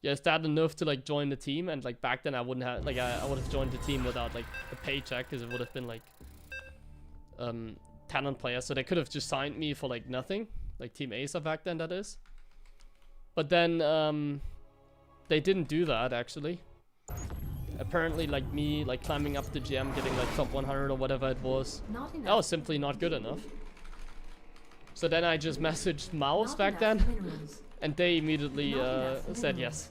yeah, is that enough to like join the team? And like back then I wouldn't have, like I would have joined the team without like a paycheck, because it would have been like talent player, so they could have just signed me for like nothing, like Team Acer back then, that is. But then they didn't do that actually. Apparently, like me, like climbing up the GM, getting like top 100 or whatever it was, that was simply not good enough. So then I just messaged Mouse back then, and they immediately said yes.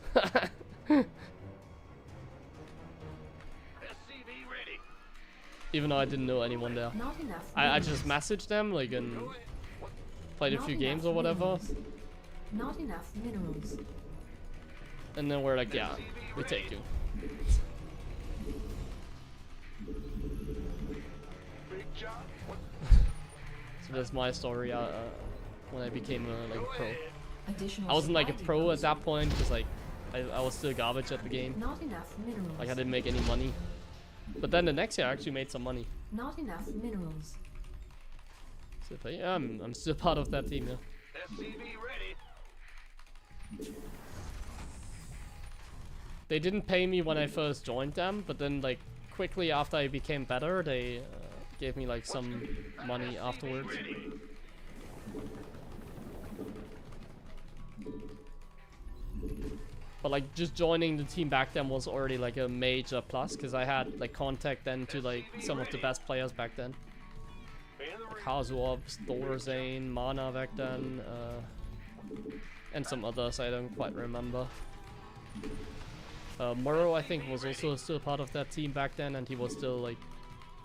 Even though I didn't know anyone there. I just messaged them, like, and played a few games or whatever. Not enough minerals. And then we're like, yeah, we take you. So that's my story when I became like a pro. I wasn't like a pro at that point, because like I was still garbage at the game. Not enough minerals. Like I didn't make any money. But then the next year I actually made some money. Not enough minerals. So yeah, I'm still part of that team, yeah. SCV ready. They didn't pay me when I first joined them, but then like quickly after I became better, they gave me like some money afterwards. But like just joining the team back then was already like a major plus, because I had like contact then to like some of the best players back then. Like Hazuops, Thorzane, Mana back then, and some others I don't quite remember. Muro I think was also still part of that team back then, and he was still like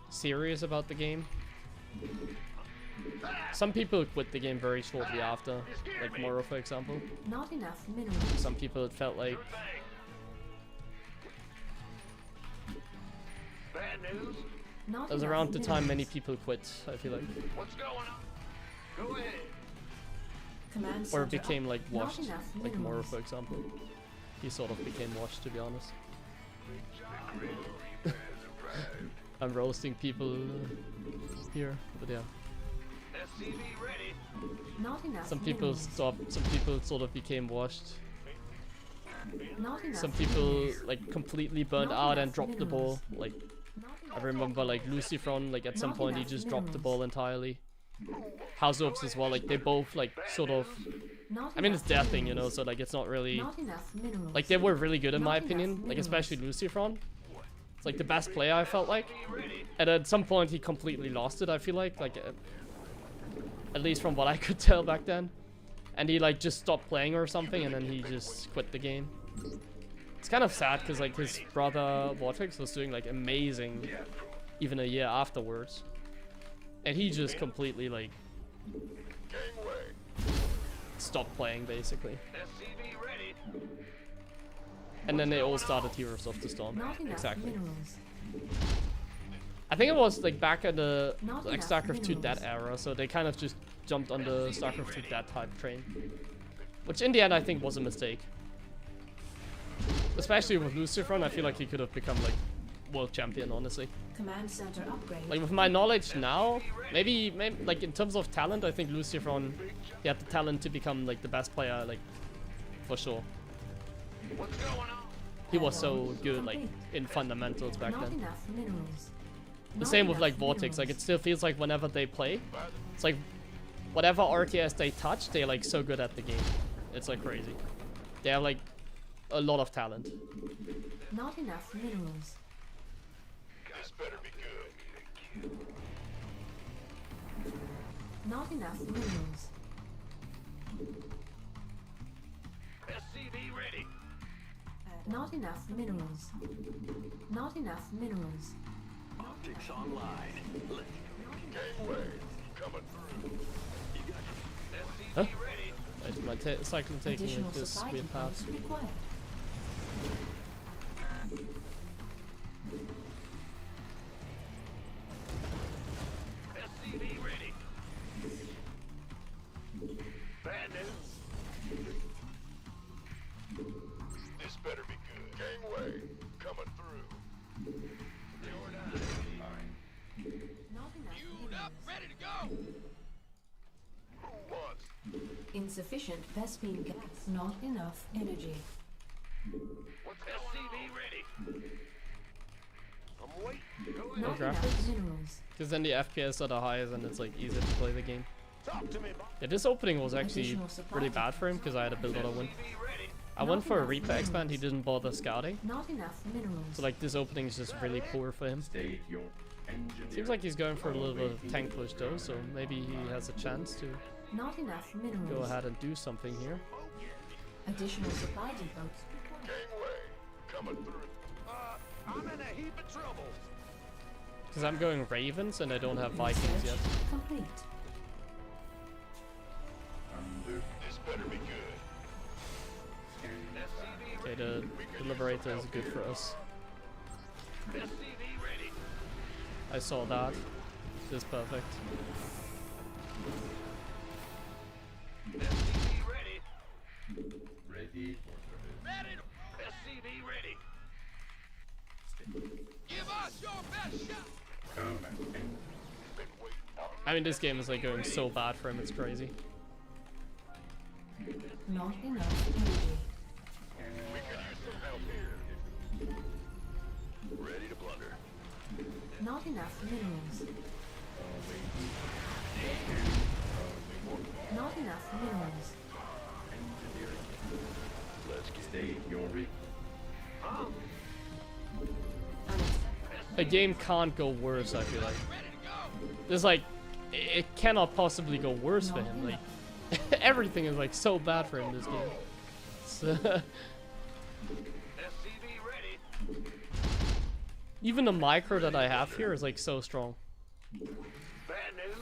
serious about the game. Some people quit the game very shortly after, like Muro for example. Not enough minerals. Some people it felt like Bad news? Not it was enough around the time minerals. many people quit, I feel like. What's going on? Go ahead. Command Or center it became up. like Not washed, enough like Muro minerals. for example. He sort of became washed, to be honest. I'm roasting people here, but yeah. SCV ready. Not enough Some people minerals. stopped, some people sort of became washed. Not enough Some people minerals. like completely burnt Not out and enough dropped the ball. Like Not I enough remember like Lucifron, like at some Not point he enough just dropped the minerals. ball entirely. Houseops as well, like they both like sort of, Not I mean it's enough their thing, you know, minerals. so like it's not really, Not enough minerals. like they were really good in Not my enough opinion, like minerals. especially Lucifron. It's like the best player I felt like. And at some point he completely lost it, I feel like at least from what I could tell back then. And he like just stopped playing or something, and then he just quit the game. It's kind of sad because like his brother Vortex was doing like amazing even a year afterwards. And he just completely like stopped playing basically. SCV ready. And then they all started Heroes of the Storm. Not enough Exactly. minerals. I think it was like back at the Not like enough StarCraft 2 minerals. that era, so they kind of just jumped on the StarCraft 2 that type train. Which in the end I think was a mistake. Especially with Lucifron, I feel like he could have become like world champion, honestly. Command center upgrade. Like with my knowledge now, maybe like in terms of talent, I think Lucifron, he had the talent to become like the best player, like for sure. What's going on? He was so good like in fundamentals back Not then. enough minerals. The Not same with enough like Vortex, like it minerals. still feels like whenever they play, it's like whatever RTS they touch, they're like so good at the game. It's like crazy. They have like a lot of talent. Not enough minerals. This better be good. Not enough minerals. SCV ready. Not enough minerals. Not enough minerals. Optics online. Gangway coming through. Huh? SCV ready. Wait, my cycling taking Additional like this supply weird path. depots required. SCV ready. Bad news. This better be good. Gangway coming through. Not enough minerals. Ready to go. Who wants? Insufficient Vespine gas. Not enough energy. What's SCV ready? I'm waiting. Go ahead. Not Okay. enough minerals. Because then the FPS are the highest and it's like easier to play the game. Talk to me, boss. Yeah, this opening was actually Additional supply really bad for him because I had to build on a win. SCV ready. I went for a enough Reaper expand, he minerals. didn't bother scouting. Not enough minerals. So like this opening is just really poor for him. Seems like he's going for a little bit of tank push though, so maybe he has a chance to Not enough minerals. go ahead and do something here. Additional supply depots required. Gangway coming through. I'm in a heap of trouble. Because I'm going Ravens and I don't have Vikings yet. Research complete. This better be good. SCV Okay, the Liberator is good for us. SCV ready. I saw that. This is perfect. SCV ready. Ready. SCV ready. Give us your best shot. I mean, this game is like going so bad for him, it's crazy. Not enough energy. We could use some help here. Ready to blunder. Not enough minerals. Not enough minerals. A game can't go worse, I feel like. There's like, it cannot possibly go worse for him. Like, everything is like so bad for him this game. So SCV ready. even the micro that I have here is like so strong. Bad news.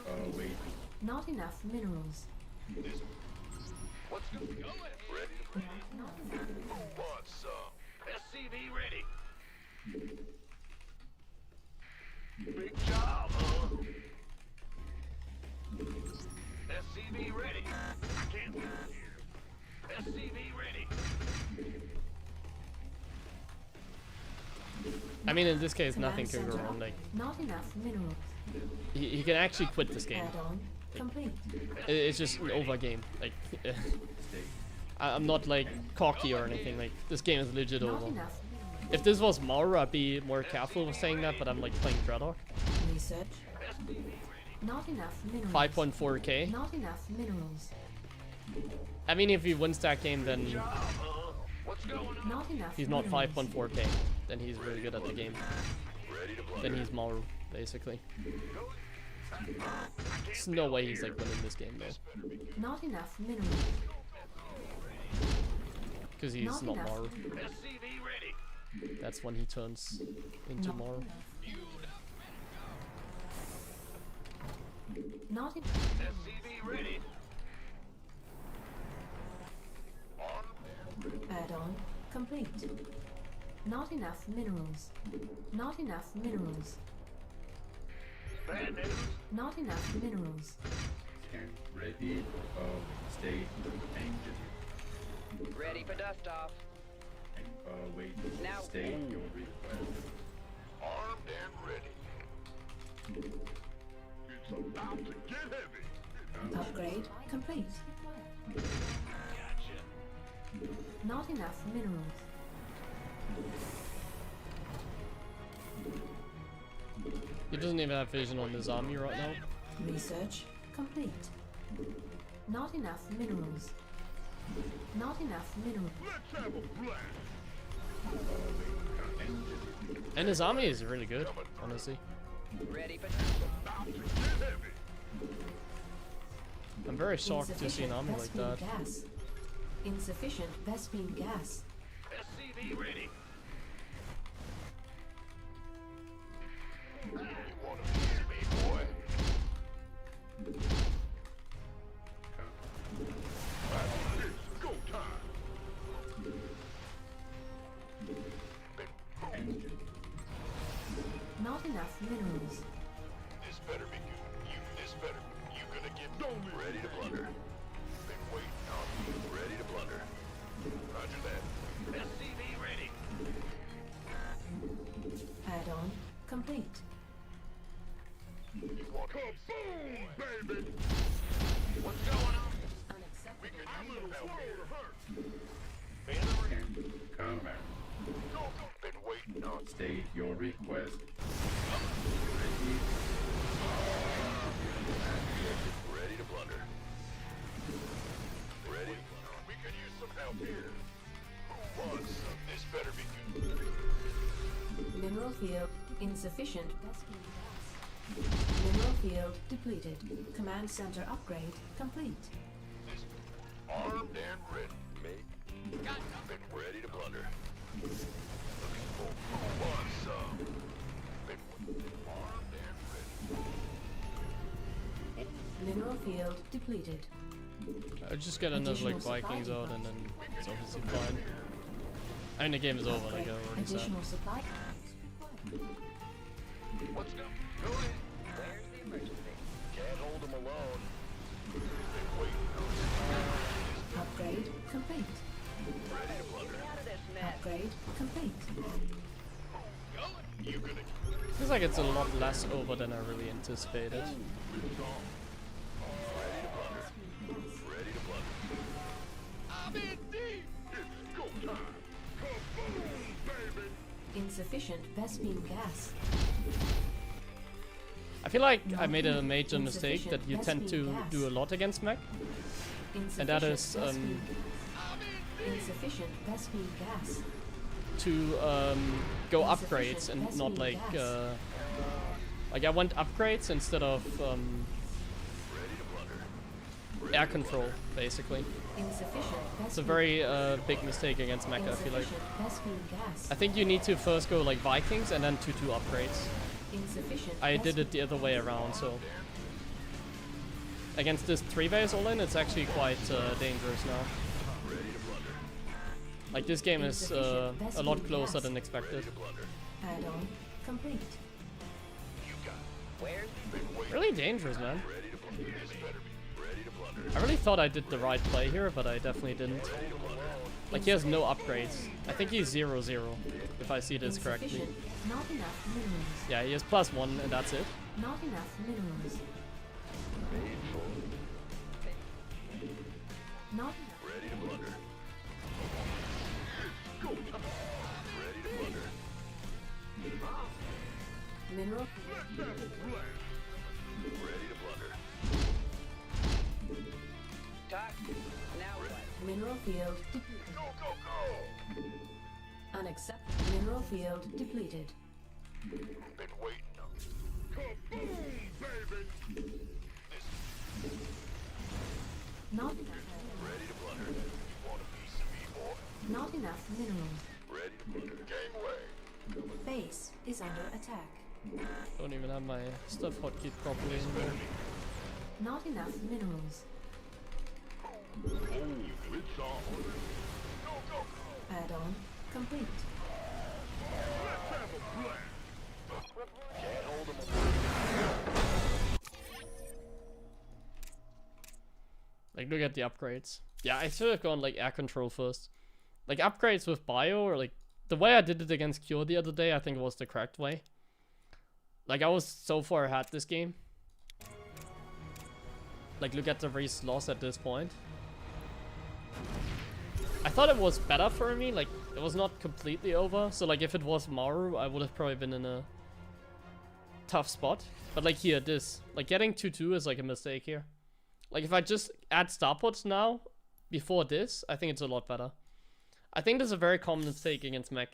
Not enough minerals. What's going? Ready. Want some? SCV ready. Big job, huh? SCV ready. Can't move here. SCV ready. I mean, in this case, nothing Command can go center wrong. Like, Not enough minerals. he can actually quit this game. Add-on complete. It's just an over game. Like, I'm not like cocky or anything. Like, this game is legit Not over. enough minerals. If this was Mauro, I'd be more careful with saying that, but I'm like playing Dreadhawk. Research. Not enough minerals. 5.4k. Not enough minerals. I mean, if he wins that game, then What's going on? Not enough. he's not minerals. 5.4k. Then he's really good at the game. Then he's Mauro, basically. There's no way he's like winning this game though, Not enough minerals. because he's Not not enough. Mauro. SCV ready. That's when he turns into Not Mauro. Not enough. SCV ready. Add-on complete. Not enough minerals. Not enough minerals. Bad news. Not enough minerals. Ready. State engine. Ready for dust off. Wait. Now. State your request. Armed and ready. It's about to get heavy. Upgrade complete. Gotcha. Not enough minerals. He doesn't even have vision on his army right now. Research complete. Not enough minerals. Not enough minerals. Let's have a blast. And his army is really good, honestly. Ready for About to get heavy. I'm very shocked to see an army like Vespene that. gas. Insufficient Vespene gas. SCV ready. You want to piece of me, boy? It's go time. Not enough minerals. This better be good. This better. You gonna get ready to blunder. Been waiting on you. Ready to blunder. Roger that. SCV ready. Add-on complete. You want to Kaboom, baby. What's going on? We could I'm a use little some help slow here. to hurt. Combat. Been waiting on you. State your request. Ready to blunder. Ready? We could use some help here. Who wants some? This better be good. Mineral field insufficient Vespene gas. Mineral field depleted. Command center upgrade complete. Armed and ready. Mate. Been ready to blunder. Looking for who wants some? Been armed and ready. Mineral field depleted. I'll just get enough like Additional Vikings supply out and then it's obviously fine. And the game is over, like I already said. Additional supply packs required. What's going? Go ahead. Where's the emergency? Can't hold them alone. Been waiting on you. Upgrade complete. Ready to blunder. Get out of this mess. Upgrade complete. You gonna Feels like it's a lot less over than I really anticipated. ready to blunder. I'm in deep. It's go time. Kaboom, baby. Insufficient Vespene gas. feel like I made a major mistake that you tend to do a lot against mech, and that is Insufficient Vespene gas. to go upgrades and not like I want upgrades instead of air control, basically. Insufficient It's a Vespene very big mistake against mecha, I feel like. Insufficient Vespene gas. I think you need to first go like Vikings and then 2-2 upgrades. Insufficient I did it Vespene- the other way around, so... Against this 3-base all-in, it's actually quite dangerous now. Like, this game is a lot closer than expected. Add-on complete. Where's Really dangerous, man. I really thought I did the right play here, but I definitely didn't. Like, he has no upgrades. I think he's 0-0, if I see this correctly. Insufficient. Not enough minerals. Yeah, he has +1, and that's it. Not enough minerals. Not enough. Mineral. Talk. Now what? Mineral field depleted. Unacceptable. Mineral field depleted. Been waiting. Not enough. Ready to blunder. Want a piece of me, boy? Not enough minerals. Ready to blunder. Gangway. Base is under attack. Don't even have my stuff hotkeyed properly anymore. Not enough minerals. Oh, it's on. Add-on complete. Let's have a blast. Can't hold him. Like, look at the upgrades. Yeah, I should have gone, like, air control first. Like, upgrades with bio, or, like, the way I did it against Cure the other day, I think was the correct way. Like, I was so far ahead this game. Like, look at the race loss at this point. I thought it was better for me, like, it was not completely over. So, like, if it was Maru, I would have probably been in a tough spot. But, like, here, this. Like, getting 2-2 is, like, a mistake here. Like, if I just add starports now, before this, I think it's a lot better. I think this is a very common mistake against mech.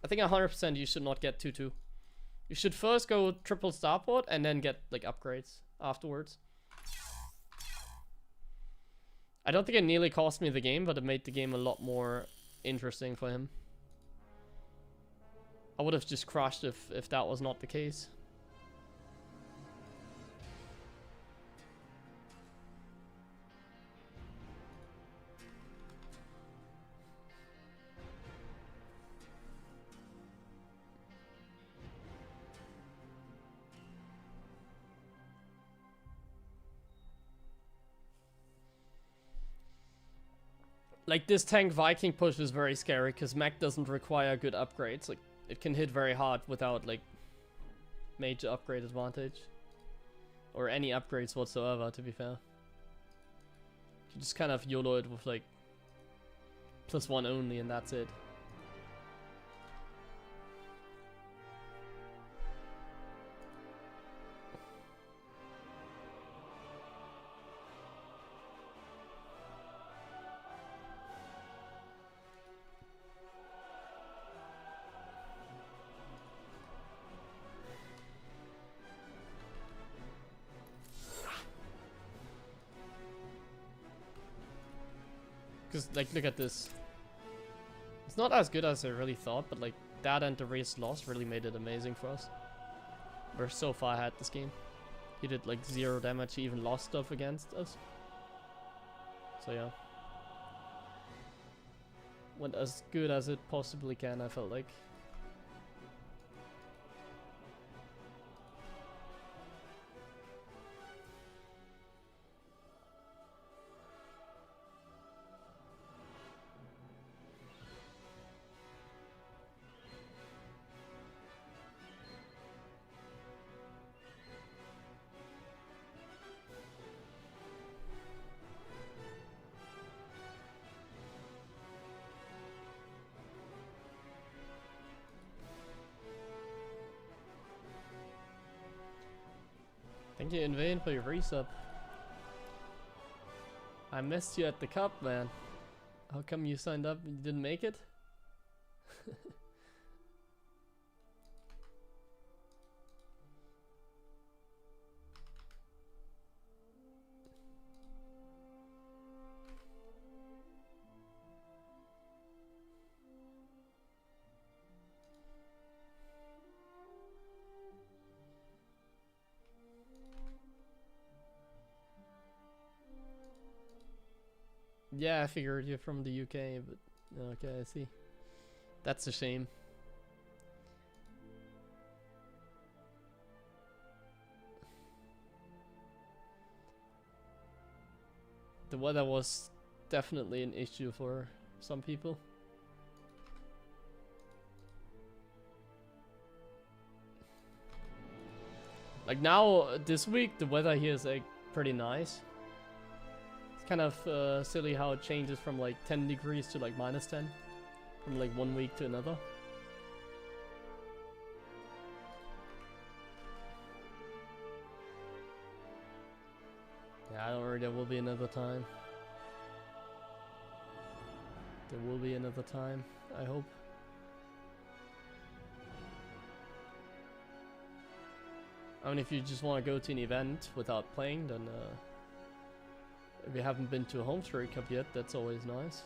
I think 100% you should not get 2-2. You should first go triple starport and then get, like, upgrades afterwards. I don't think it nearly cost me the game, but it made the game a lot more interesting for him. I would have just crushed if that was not the case. Like, this tank Viking push is very scary, because mech doesn't require good upgrades. Like, it can hit very hard without, like, major upgrade advantage. Or any upgrades whatsoever, to be fair. You just kind of YOLO it with, like, +1 only, and that's it. Because, like, look at this. It's not as good as I really thought, but, like, that and the race loss really made it amazing for us. We're so far ahead this game. He did, like, 0 damage, he even lost stuff against us. So, yeah. Went as good as it possibly can, I felt like. Thank you in vain for your resub. I missed you at the cup, man. How come you signed up and you didn't make it? Yeah, I figured you're from the UK, but okay, I see. That's a shame. The weather was definitely an issue for some people. Like now, this week, the weather here is like pretty nice. It's kind of silly how it changes from like 10 degrees to like -10 from like one week to another. Yeah, I don't worry, there will be another time. There will be another time, I hope. I mean, if you just want to go to an event without playing, then if you haven't been to a home story cup yet, that's always nice.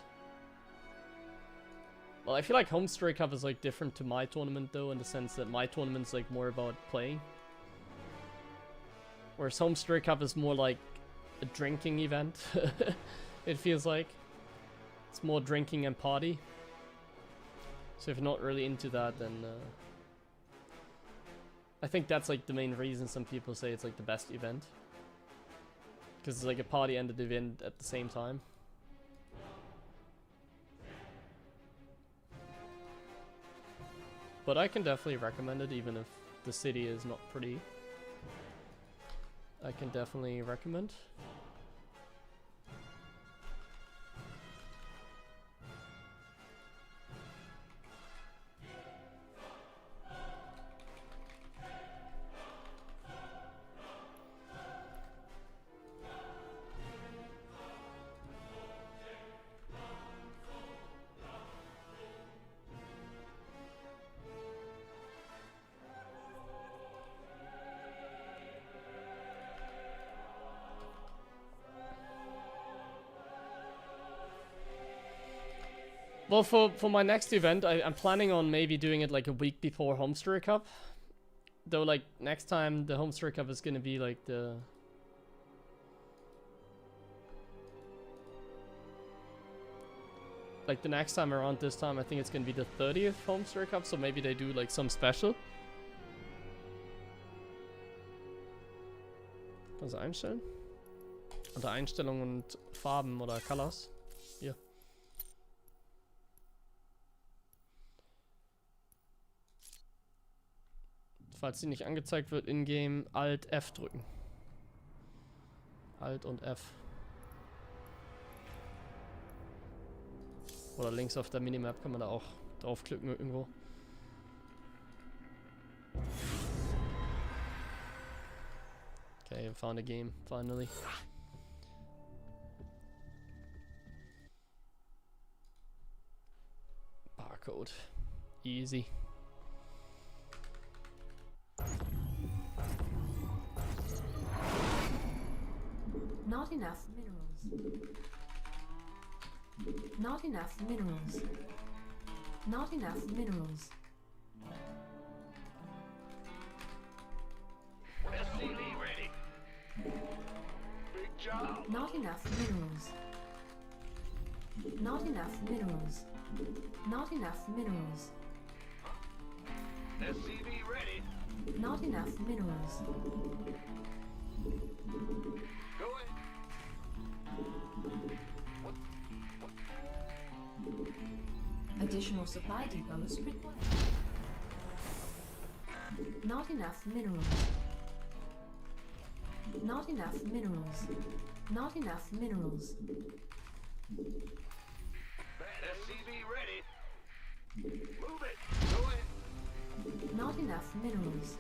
Well, I feel like home story cup is like different to my tournament though, in the sense that my tournament's like more about playing, whereas home story cup is more like a drinking event. It feels like it's more drinking and party. So if you're not really into that, then I think that's like the main reason some people say it's like the best event, because it's like a party and an event at the same time. But I can definitely recommend it, even if the city is not pretty. I can definitely recommend. Well, for my next event, I'm planning on maybe doing it like a week before Home Story Cup. Though, like, next time the Home Story Cup is gonna be like the... Like the next time around this time, I think it's gonna be the 30th Home Story Cup, so maybe they do like some special. Also einstellen? Unter Einstellungen und Farben oder Colors. Hier. Falls sie nicht angezeigt wird, in-game Alt F drücken. Alt und F. Oder links auf der Minimap kann man da auch draufklicken irgendwo. Okay, found a game, finally. Barcode. Easy. Not enough minerals. Not enough minerals. Not enough minerals. SCV ready. Big job. Not enough minerals. Not enough minerals. Not enough minerals. SCV ready. Not enough minerals. Go ahead. Additional supply depots required. Not enough minerals. Not enough minerals. Not enough minerals. SCV ready. Move it. Go ahead. Not enough minerals.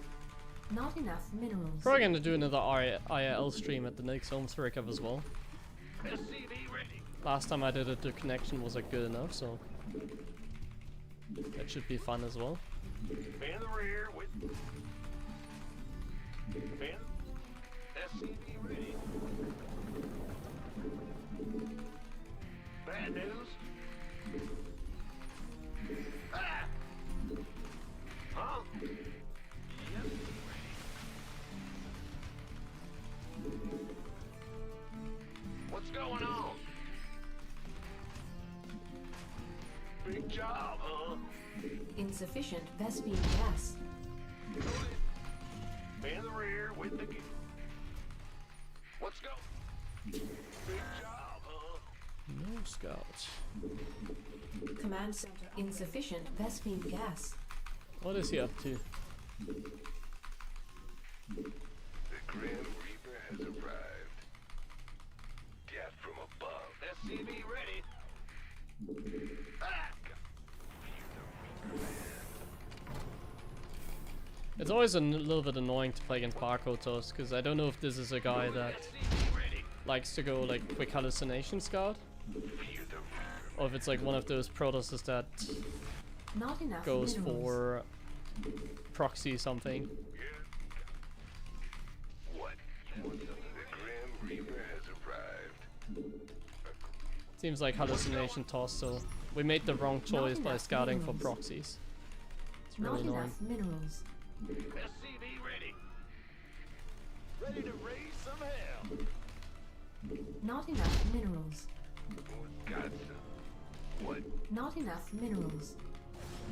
Not enough minerals. Probably gonna do another IRL stream at the next Homes Recap as well. SCV ready. Last time I did it, the connection was like good enough, so that should be fun as well. In the rear with. Fin. SCV ready. Bad news. Ah! Huh? Yep. What's going on? Big job, huh? Insufficient Vespine gas. In the rear with the gear. Let's go. Big job, huh? No scouts. Command center. Insufficient Vespine gas. What is he up to? The Grim Reaper has arrived. Death from above. SCV ready. Ah! It's always a little bit annoying to play against Barcode Toast because I don't know if this is a guy that SCV ready. likes to go like quick hallucination scout, or if it's like one of those Protosses that Not enough goes minerals. for proxy something. What? The Grim Reaper has arrived. Seems like hallucination toss, so we made the wrong choice by enough scouting for minerals. proxies. It's Not really annoying. enough minerals. SCV ready. Ready to raise some hell. Not enough minerals. Got some. What? Not enough minerals.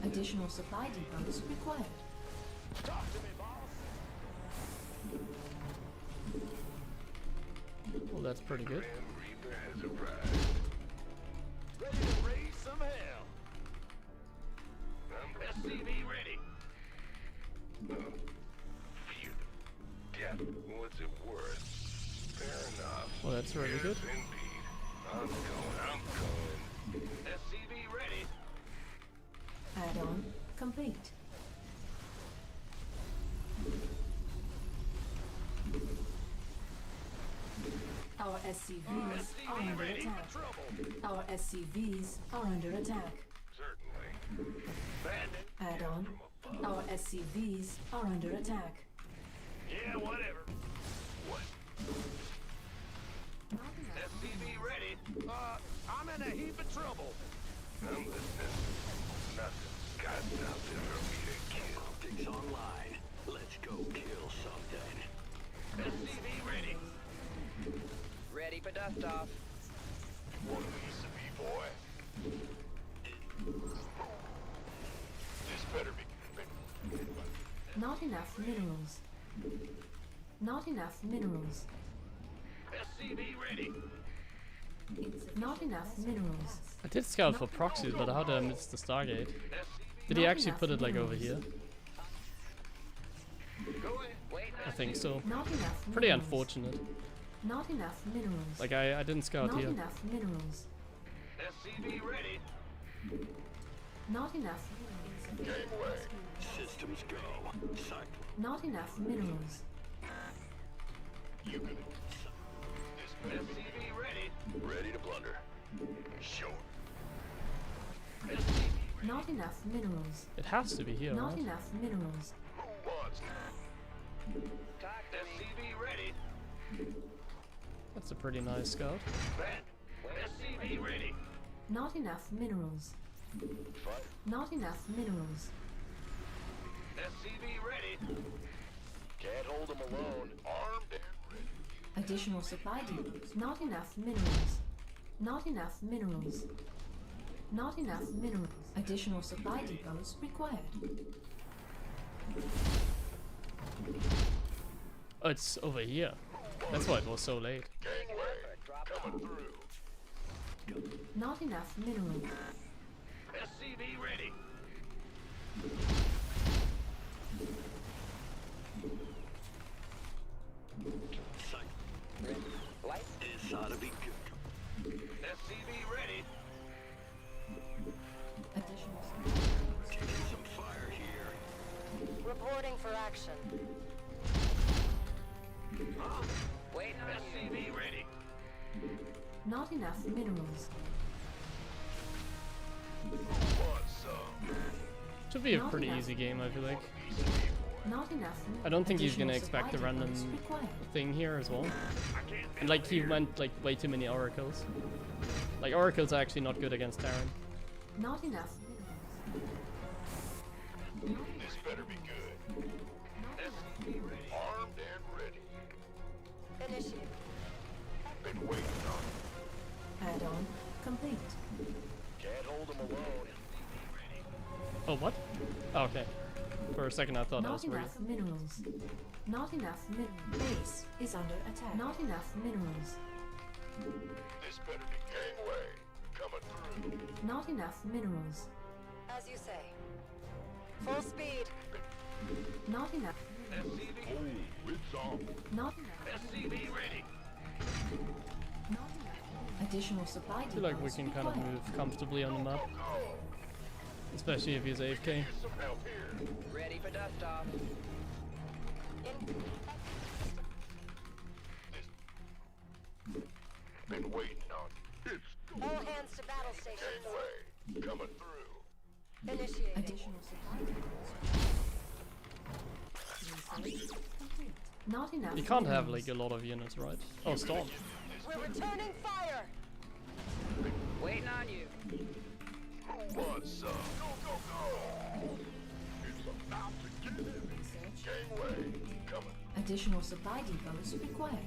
Additional supply depots required. Talk to me, boss. Well, that's pretty good. Grim Reaper has arrived. Ready to raise some hell. I'm SCV ready. Phew. Death. What's it worth? Fair enough. Well, that's really good. Yes, indeed. I'm going. SCV ready. Add-on complete. Our SCVs are SCV under ready attack. for trouble. Our SCVs are under attack. Certainly. Bad news. Add-on. Our SCVs are under attack. Yeah, whatever. What? SCV ready. I'm in a heap of trouble. I'm listening. Nothing's got nothing for me to kill. Optics online. Let's go kill something. SCV ready. Ready for dust off. Want a piece of me, boy? This better be. Not enough minerals. Not enough minerals. SCV ready. Not enough minerals. I did scout for proxies, but how did I miss the Stargate? SCV. Did he Not actually enough put it like over minerals. here? Go ahead. Wait, I think so. Not enough Pretty minerals. unfortunate. Not enough minerals. Like I didn't scout Not here. enough minerals. SCV ready. Not enough. Systems go. Cycle. Not enough minerals. You can. This better be. SCV ready. Ready to plunder. Show. SCV Not enough minerals. It has to be here, Not right? enough minerals. Who wants? talk to me. SCV ready. That's a pretty nice scout. Bad. SCV ready. Not enough minerals. Fire. Not enough minerals. SCV ready. Can't hold them alone. Armed and ready. Additional supply depots. Not enough minerals. Not enough minerals. Not enough minerals. Additional supply depots required. Oh, it's over here. That's why it was so late. Gangway. Drop Coming off. through. Not enough minerals. SCV ready. Cycle. Light. This ought to be good. SCV ready. Additional supply. Taking some fire here. Reporting for action. Waiting on you. SCV ready. Not enough minerals. What's up? Should be a Not pretty enough. easy game, I feel like. Not enough. I don't think he's gonna additional expect a supply random depots required. thing here as well. I can't And like he went like way too many oracles. Like oracles are actually not good against Terran. Not enough minerals. This better be good. SCV ready. Armed and ready. Initiate. Been waiting on. Add-on complete. Can't hold them alone. Oh, what? Oh, okay. For a second I thought that Not was weird. enough minerals. Not enough minerals. Base is under attack. Not enough minerals. This better be gangway. Coming through. Not enough minerals. As you say. Full speed. Not enough. SCV. Oh, it's on. Not enough. SCV ready. Not enough. Additional supply I feel like we depots can kind of required. move comfortably on the map. Especially if he's AFK. Use some help here. Ready for dust off. Been waiting on. It's All hands to battle stations. gangway. Coming through. Initiating. Additional supply depots. Complete. Not enough. You can't have minerals. like a lot of units, right? Oh, Storm. We're returning fire. Waiting on you. Who wants some? Go, go, go! It's about to get heavy. Research. Gangway. Coming. Additional supply depots required.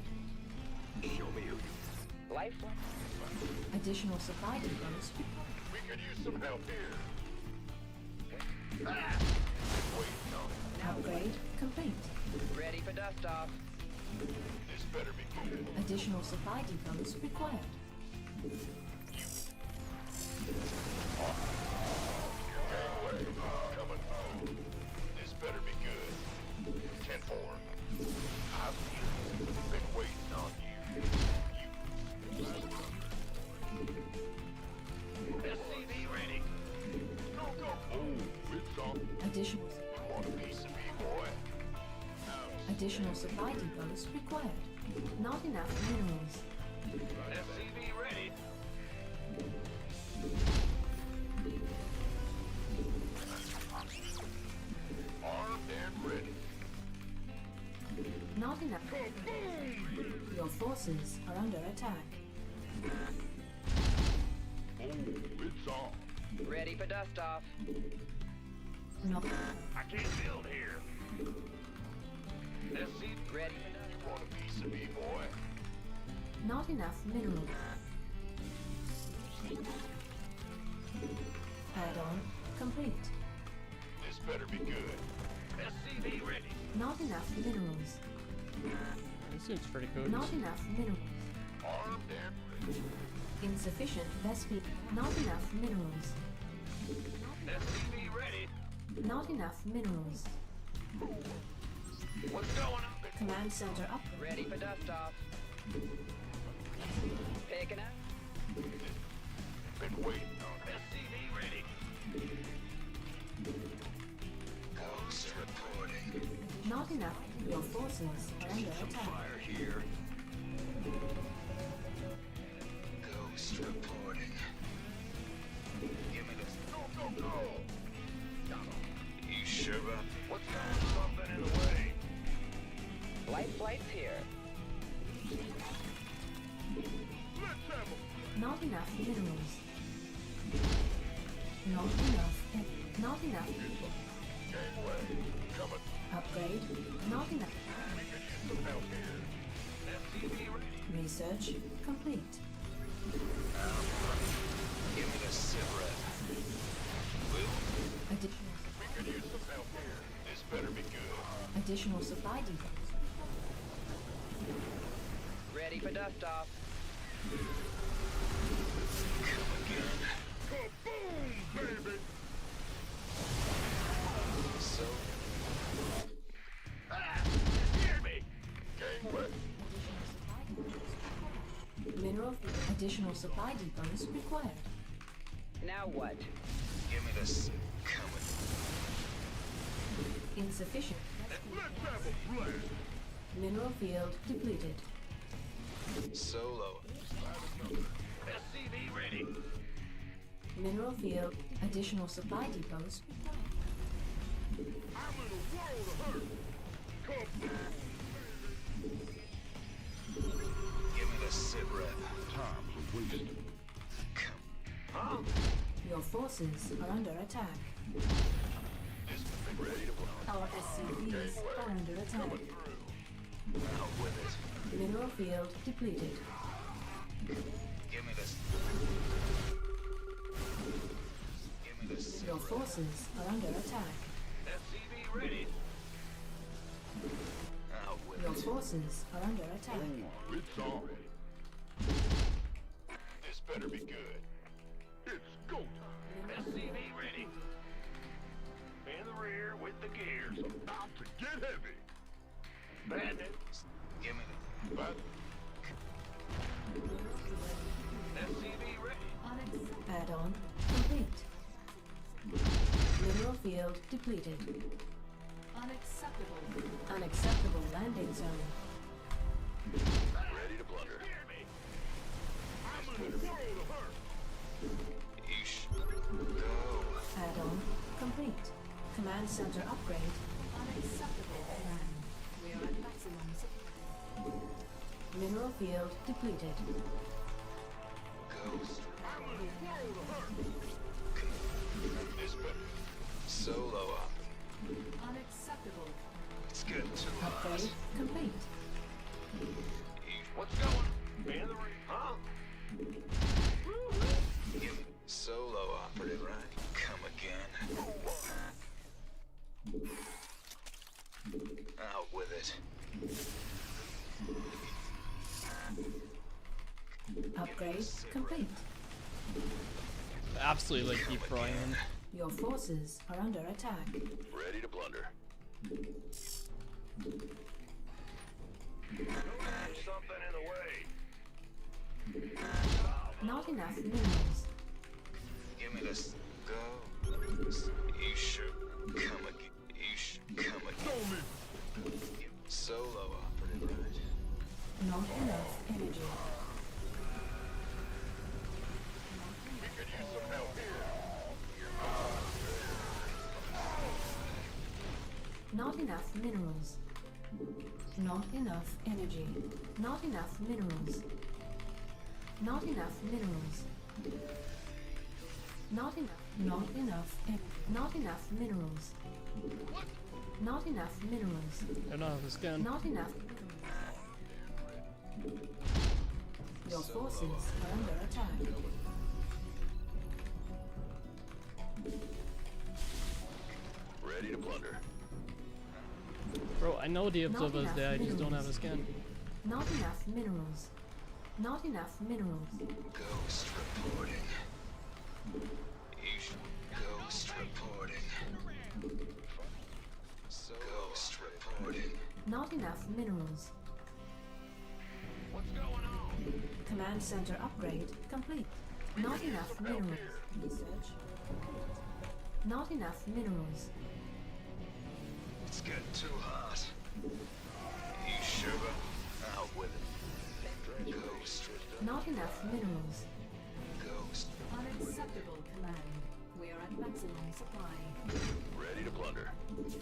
Show me who you. Lifeline. Additional supply depots required. We could use some help here. Ah! Waiting on. Upgrade complete. Ready for dust off. This better be good. Additional supply depots required. Gangway. Coming through. This better be good. 10-4. I've been waiting on you. SCV ready. Go, go. Oh, it's on. Additional Want a piece of me, boy? additional supply depots required. Not enough minerals. SCV ready. Armed and ready. Not enough. Your forces are under attack. Oh, it's on. Ready for dust off. Not, I can't build here. SCV Ready for dust. Want a piece of me, boy? not enough minerals. Add-on complete. This better be good. SCV ready. Not enough minerals. This seems pretty good. Not enough minerals. Armed and ready. Insufficient Vespi. Not enough minerals. SCV ready. Not enough minerals. What's going on? Command center up. Ready for dust off. Picking up. Been waiting on. SCV ready. Ghost reporting. Not enough. Your forces are under attack. Fire here. Ghost reporting. Give me this. Go, go, go! You sure about What's going something in the way? Light flight's here. Let's have 'em. Not enough minerals. Not enough. Not enough. Gangway. Coming. Upgrade. Not enough. We could use some help here. SCV ready. Research complete. Give me the cigarette. Additional, We could use some help here. This better be good. additional supply depots. Ready for dust off. Kaboom, baby! So, Hear me. Gangway. Mineral. Additional supply depots required. Now what? give me this. Coming. Insufficient. Let's have a blast. Mineral field depleted. Solo. SCV ready. Mineral field. Additional supply depots. I'm in a world of hurt. Come. Give me the sit rep. Time for wasting. Huh? Your forces are under attack. Ready to blow. Our SCVs are under attack. Out with it. Mineral field depleted. Give me this. Give me this. Your forces are under attack. SCV ready. Out with Your it. forces are under attack. It's on. This better be good. It's go time. SCV ready. In the rear with the gears. About to get heavy. Bandit. Give me the. But SCV ready. Add-on complete. Mineral field depleted. Unacceptable. Unacceptable landing zone. ready to blunder. Hear me. I'm in a world of hurt. Eesh. Go. Add-on complete. Command center upgrade. Unacceptable command. We are at maximum supply. Mineral field depleted. Ghost. I'm in a world of hurt. This better. Solo up. Unacceptable. It's getting too hot. Upgrade complete. Eesh. What's going? In the rear. Huh? Give me solo operative, right? Come again. Out with it. Upgrade complete. Absolutely like keep frying him. Your forces are under attack. Ready to blunder. Something in the way. Not enough minerals. Give me this. Go. Eesh. Come again. Eesh. Come again. Solo operative, right? Not enough energy. We could use some help here. Not enough minerals. Not enough energy. Not enough minerals. Not enough minerals. Not enough. Not enough. Not enough minerals. Not enough minerals. I don't have a scan. Not enough. Your forces are under attack. Ready to blunder. Bro, I know the observer's enough there, I just don't have a minerals. scan. Not enough minerals. Not enough minerals. Ghost reporting. Eesh. Ghost reporting. Ghost reporting. Not enough minerals. What's going on? Command center upgrade complete. Not enough minerals. Research. Not enough minerals. It's getting too hot. You sugar. Out with it. Ghost. Not enough minerals. Ghost. Unacceptable command. We are at maximum supply. Ready to blunder. Move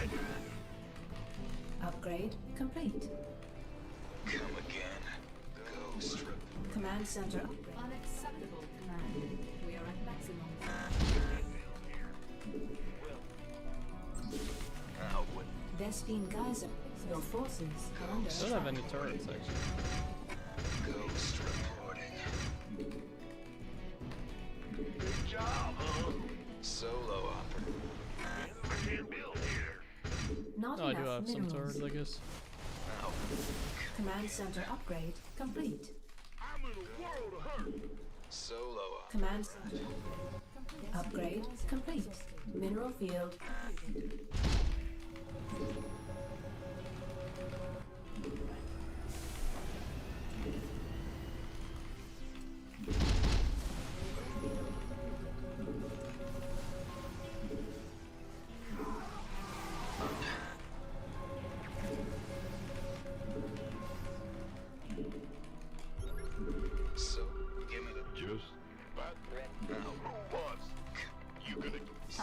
it. Upgrade complete. Come again. Ghost. Command center upgrade. Unacceptable command. We are at maximum. Out with Vespine Geyser. Your forces are under I don't have attack. any turrets actually. Ghost reporting. Good job, huh? Solo operative. We can't build here. Not No, I do enough have some minerals. turrets, I guess. Out. Command center upgrade complete. I'm in a world of hurt. Solo op. Command center upgrade complete. Mineral field.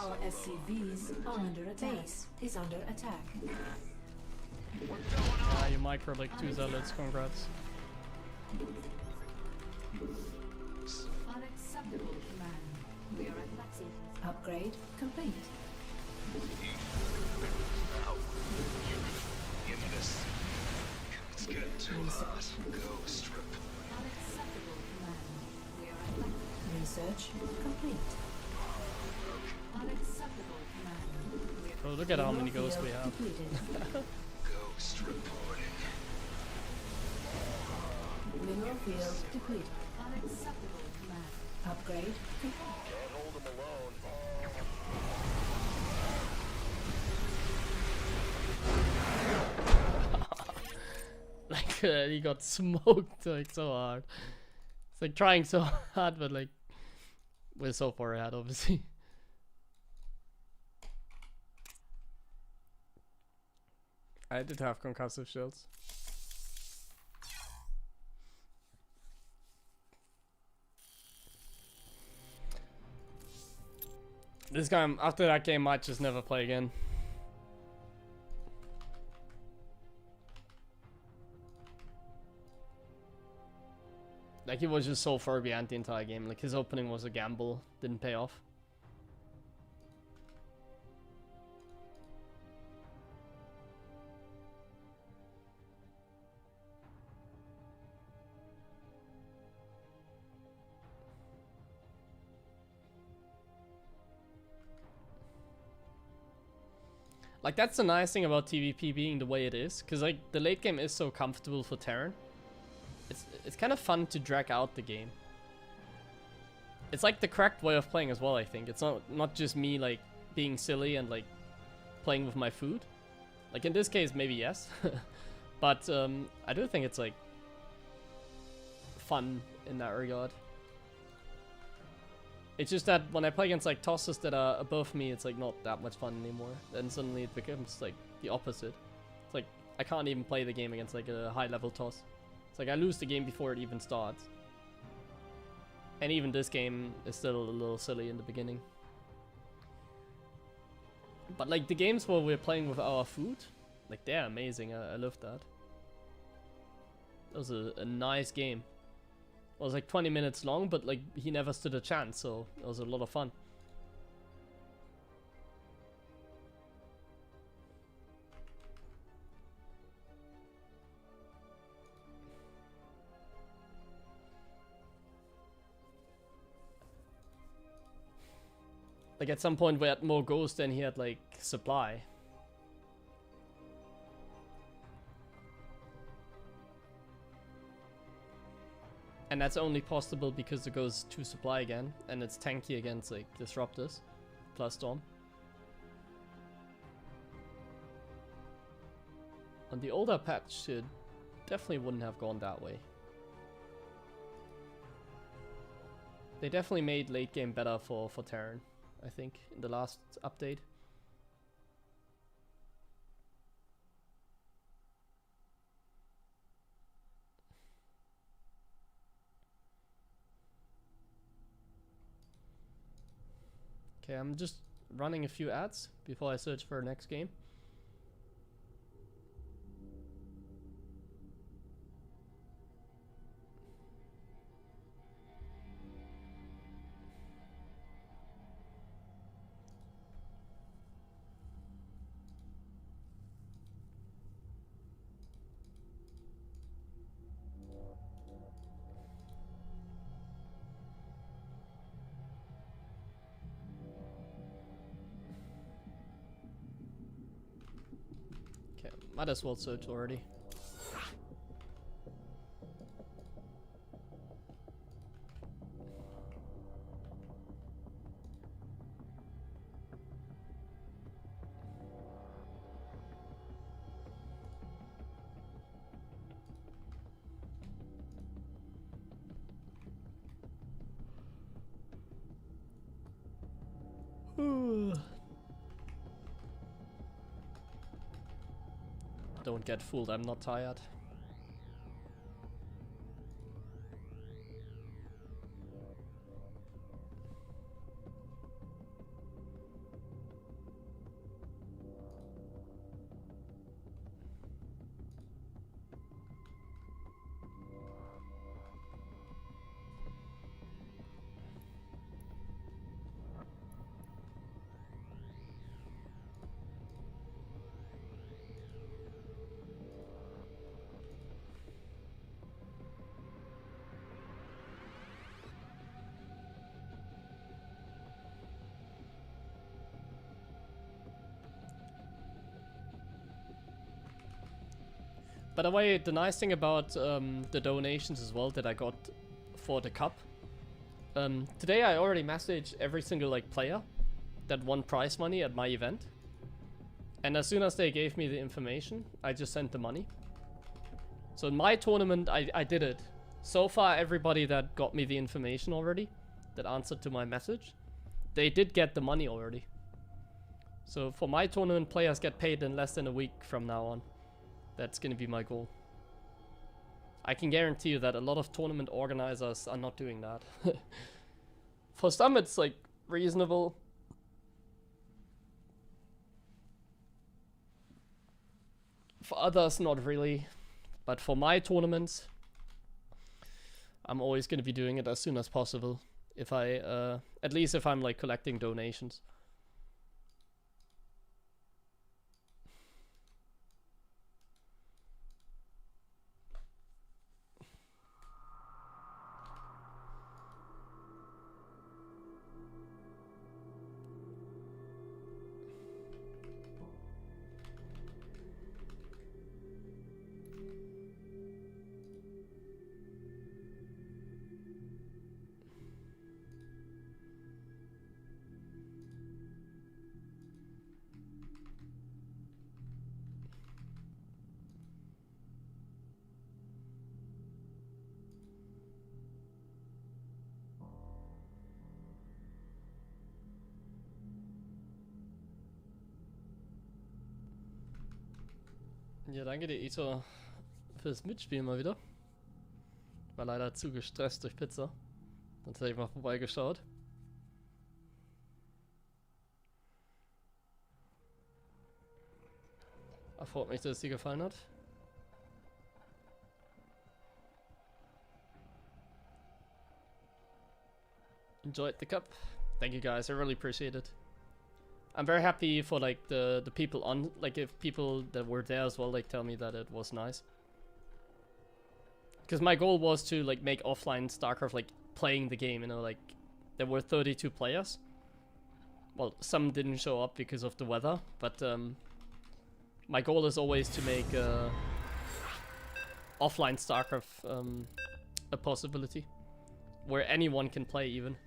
Our SCVs are under attack. Base is under attack. Yeah, you micro like 2 zealots, congrats. Unacceptable command. We are at Lexi. Upgrade complete. Let's get to us. Go strip. Unacceptable command. We are at Lexi. Research complete. Unacceptable command. Oh, look at how many ghosts we have. Ghost reporting. Mineral field depleted. Unacceptable command. Upgrade complete. Can't hold them alone. Like he got smoked like so hard. It's like trying so hard, but like we're so far ahead, obviously. I did have concussive shields. This guy, after that game, might just never play again. Like, he was just so far behind the entire game. Like, his opening was a gamble, didn't pay off. Like, that's the nice thing about TVP being the way it is, because like the late game is so comfortable for Terran. It's kind of fun to drag out the game. It's like the correct way of playing as well, I think. It's not just me like being silly and like playing with my food. Like in this case, maybe yes, but I do think it's like fun in that regard. It's just that when I play against like tosses that are above me, it's like not that much fun anymore. Then suddenly it becomes like the opposite. It's like I can't even play the game against like a high level toss. It's like I lose the game before it even starts. And even this game is still a little silly in the beginning. But like the games where we're playing with our food, like they're amazing. I love that. That was a nice game. It was like 20 minutes long, but like he never stood a chance, so it was a lot of fun. Like at some point we had more ghosts than he had like supply. And that's only possible because it goes to supply again, and it's tanky against like disruptors plus storm. On the older patch, it definitely wouldn't have gone that way. They definitely made late game better for Terran, I think, in the last update. Okay, I'm just running a few ads before I search for the next game. Might as well search already. Don't get fooled, I'm not tired. By the way, the nice thing about the donations as well that I got for the cup. Today I already messaged every single like player that won prize money at my event. And as soon as they gave me the information, I just sent the money. So in my tournament, I did it. So far, everybody that got me the information already, that answered to my message, they did get the money already. So for my tournament, players get paid in less than a week from now on. That's gonna be my goal. I can guarantee you that a lot of tournament organizers are not doing that. For some, it's like reasonable. For others, not really. But for my tournaments, I'm always going to be doing it as soon as possible. If I, at least if I'm like collecting donations. Ja, danke dir, Ito, fürs Mitspielen mal wieder. War leider zu gestresst durch Pizza. Sonst hätte ich mal vorbeigeschaut. Freut mich, dass es dir gefallen hat. Enjoyed the cup. Thank you guys, I really appreciate it. I'm very happy for like the people on, like if people that were there as well like tell me that it was nice. Because my goal was to like make offline StarCraft like playing the game, you know, like there were 32 players. Well, some didn't show up because of the weather, but my goal is always to make offline StarCraft a possibility where anyone can play even.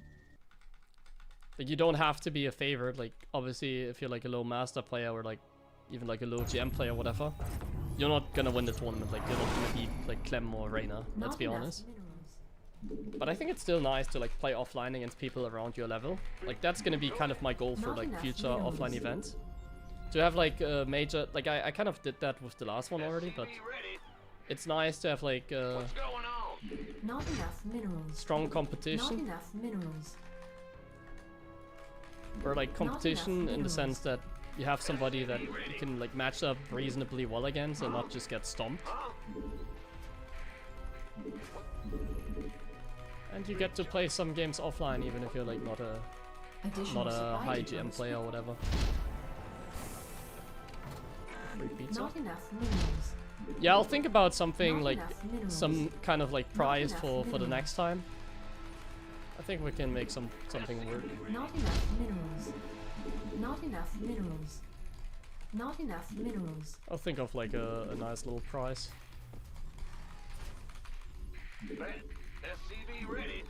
Like, you don't have to be a favorite. Like, obviously, if you're like a low master player or like even like a low GM player or whatever, you're not gonna win the tournament. Like, you're not gonna beat like Clem or Reyna, let's be honest. But I think it's still nice to like play offline against people around your level. Like, that's gonna be kind of my goal for like future offline events. To have like a major, like I kind of did that with the last one already, but it's nice to have like Not enough minerals. strong competition. Not enough minerals. Or like competition in the sense that you have somebody that you can like match up reasonably well against and not just get stomped. And you get to play some games offline even if you're like not a high GM player or whatever. Free pizza. Not enough minerals. Yeah, I'll think about something Not like enough minerals. some kind of like prize enough for the minerals. next time. I think we can make something work. Not enough minerals. Not enough minerals. Not enough minerals. I'll think of like a nice little prize. SCV ready.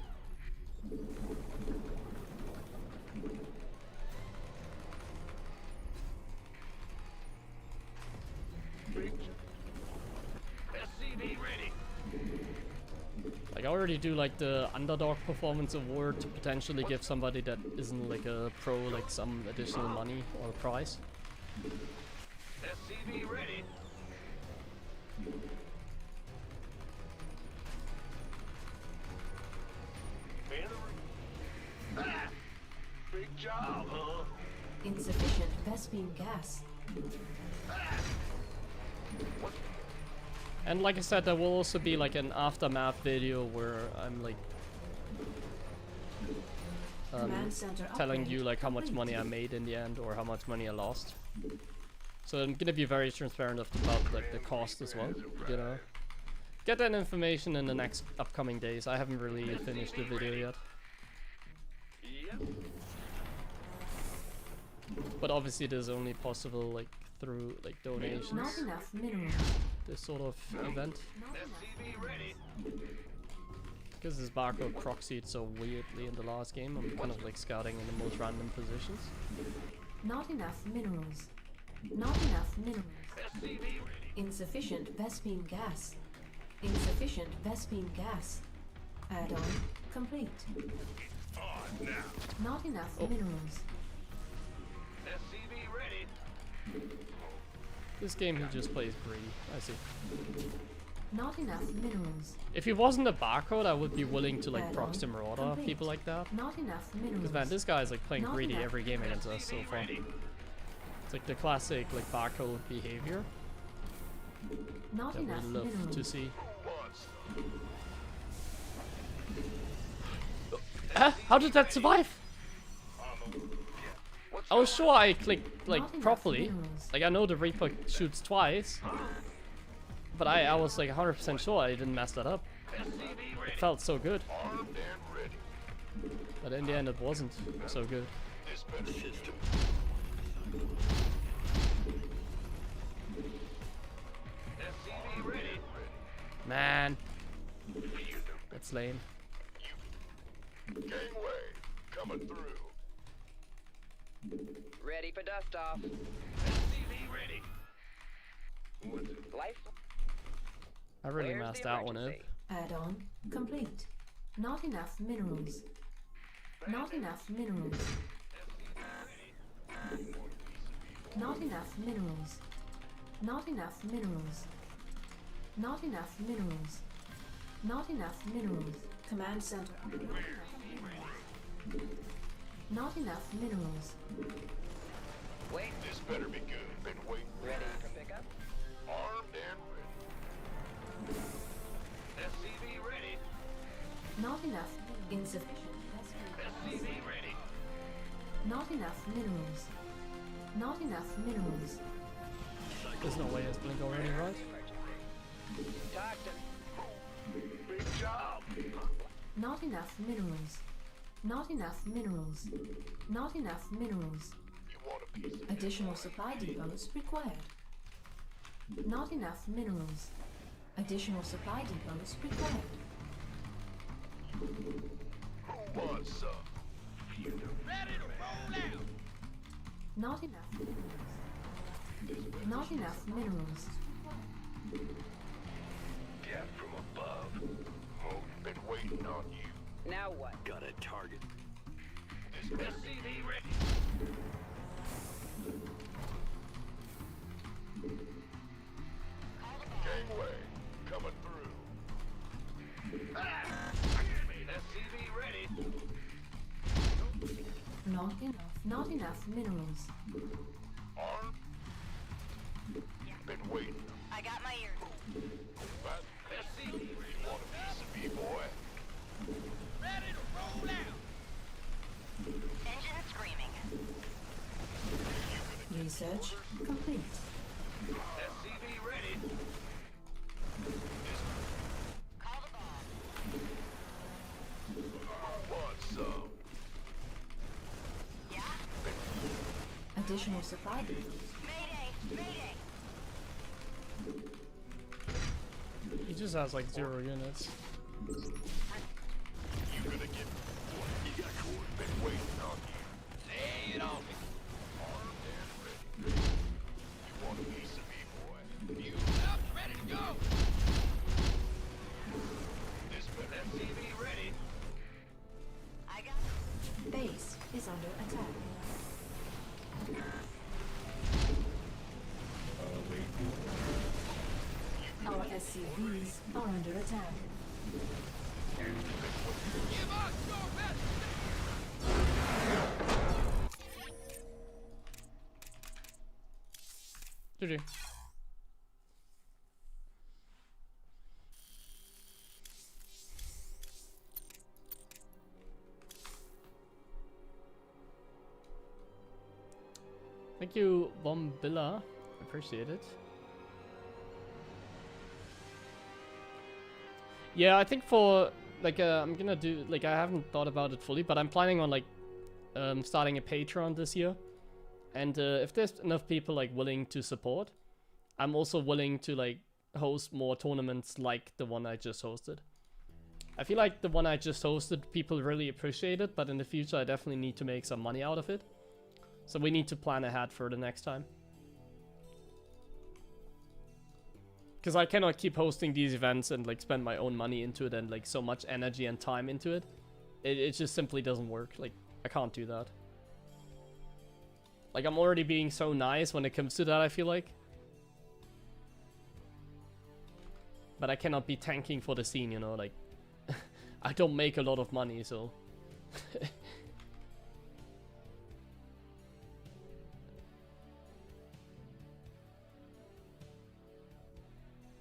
SCV ready. Like, I already do like the underdog performance award to potentially give somebody that isn't like a pro like some additional money or prize. SCV ready. Ah, big job, huh? Insufficient Vespene gas. And like I said, there will also be like an aftermath video where I'm like Command center telling upgrade you like how much complete. money I made in the end or how much money I lost. So I'm gonna be very transparent about like the cost as well. You know, get that information in the next upcoming days. I haven't really finished the video yet. Yep. But obviously it is only possible like through like Not donations. enough minerals. this sort of event. SCV ready. Because this barcode proxied so weirdly in the last game, I'm kind of like scouting in the most random positions. Not enough minerals. Not enough minerals. SCV ready. Insufficient Vespine gas. Insufficient Vespine gas. Add-on complete. On now. Not enough Oh. minerals. SCV ready. This game he just plays greedy. I see. Not enough minerals. If he wasn't a barcode, I would be willing to like Add-on proxy marauder complete. people like that. Not enough minerals. Because man, this guy is like playing Not greedy enough. every game against us so far. It's like the classic like barcode behavior Not that we enough love minerals. to see. Who wants some? How did that survive? On the What's I was sure I clicked like Not enough properly. minerals. Like I know the Reaper shoots twice, but I was like 100% sure I didn't mess that up. SCV ready. It felt so good, Armed and ready. but in the end it wasn't so good. Dispatch System. SCV ready. Man, that's lame. gangway coming through. Ready for dust off. SCV ready. Life. I really Where's messed the that one up. emergency? Add-on complete. Not enough minerals. Not enough minerals. Not enough minerals. Not enough minerals. Not enough minerals. Not enough minerals. Command center. Not enough minerals. Wait. This better be good. Been waiting. Ready for pickup? Armed and ready. SCV ready. Not enough. Insufficient. SCV ready. Not enough minerals. Not enough minerals. There's no way it's blink already, right? Talk to Big job. Not enough minerals. Not enough minerals. Not enough minerals. You want a piece of Additional supply depots required. Not enough minerals. Additional supply depots required. who wants some? Not enough minerals. Not enough minerals. Death from above. Oh, been waiting on you. Now what? Got a target. SCV ready. Gangway coming through. SCV ready. Not enough. Not enough minerals. Armed. Been waiting. I got my ears. But SCV ready. you want a piece of me, boy? Engine screaming. Research complete. SCV ready. Call the bomb. Who wants some? Yeah? Additional supply depots. Mayday! Mayday! He just has like 0 units. You gonna get what you got caught? Been waiting on you. Lay it on me. Armed and ready. You want a piece of me, boy? You up, ready to go. This better SCV ready. I got Base is under attack. Waiting. Our SCVs are under attack. GG. Thank you, Bombilla. Appreciate it. Yeah, I think for like I'm gonna do like I haven't thought about it fully, but I'm planning on like starting a Patreon this year, and if there's enough people like willing to support, I'm also willing to like host more tournaments like the one I just hosted. I feel like the one I just hosted, people really appreciate it, but in the future I definitely need to make some money out of it. So we need to plan ahead for the next time. Because I cannot keep hosting these events and like spend my own money into it and like so much energy and time into it. It just simply doesn't work. Like, I can't do that. Like, I'm already being so nice when it comes to that, I feel like. But I cannot be tanking for the scene, you know, like... I don't make a lot of money, so...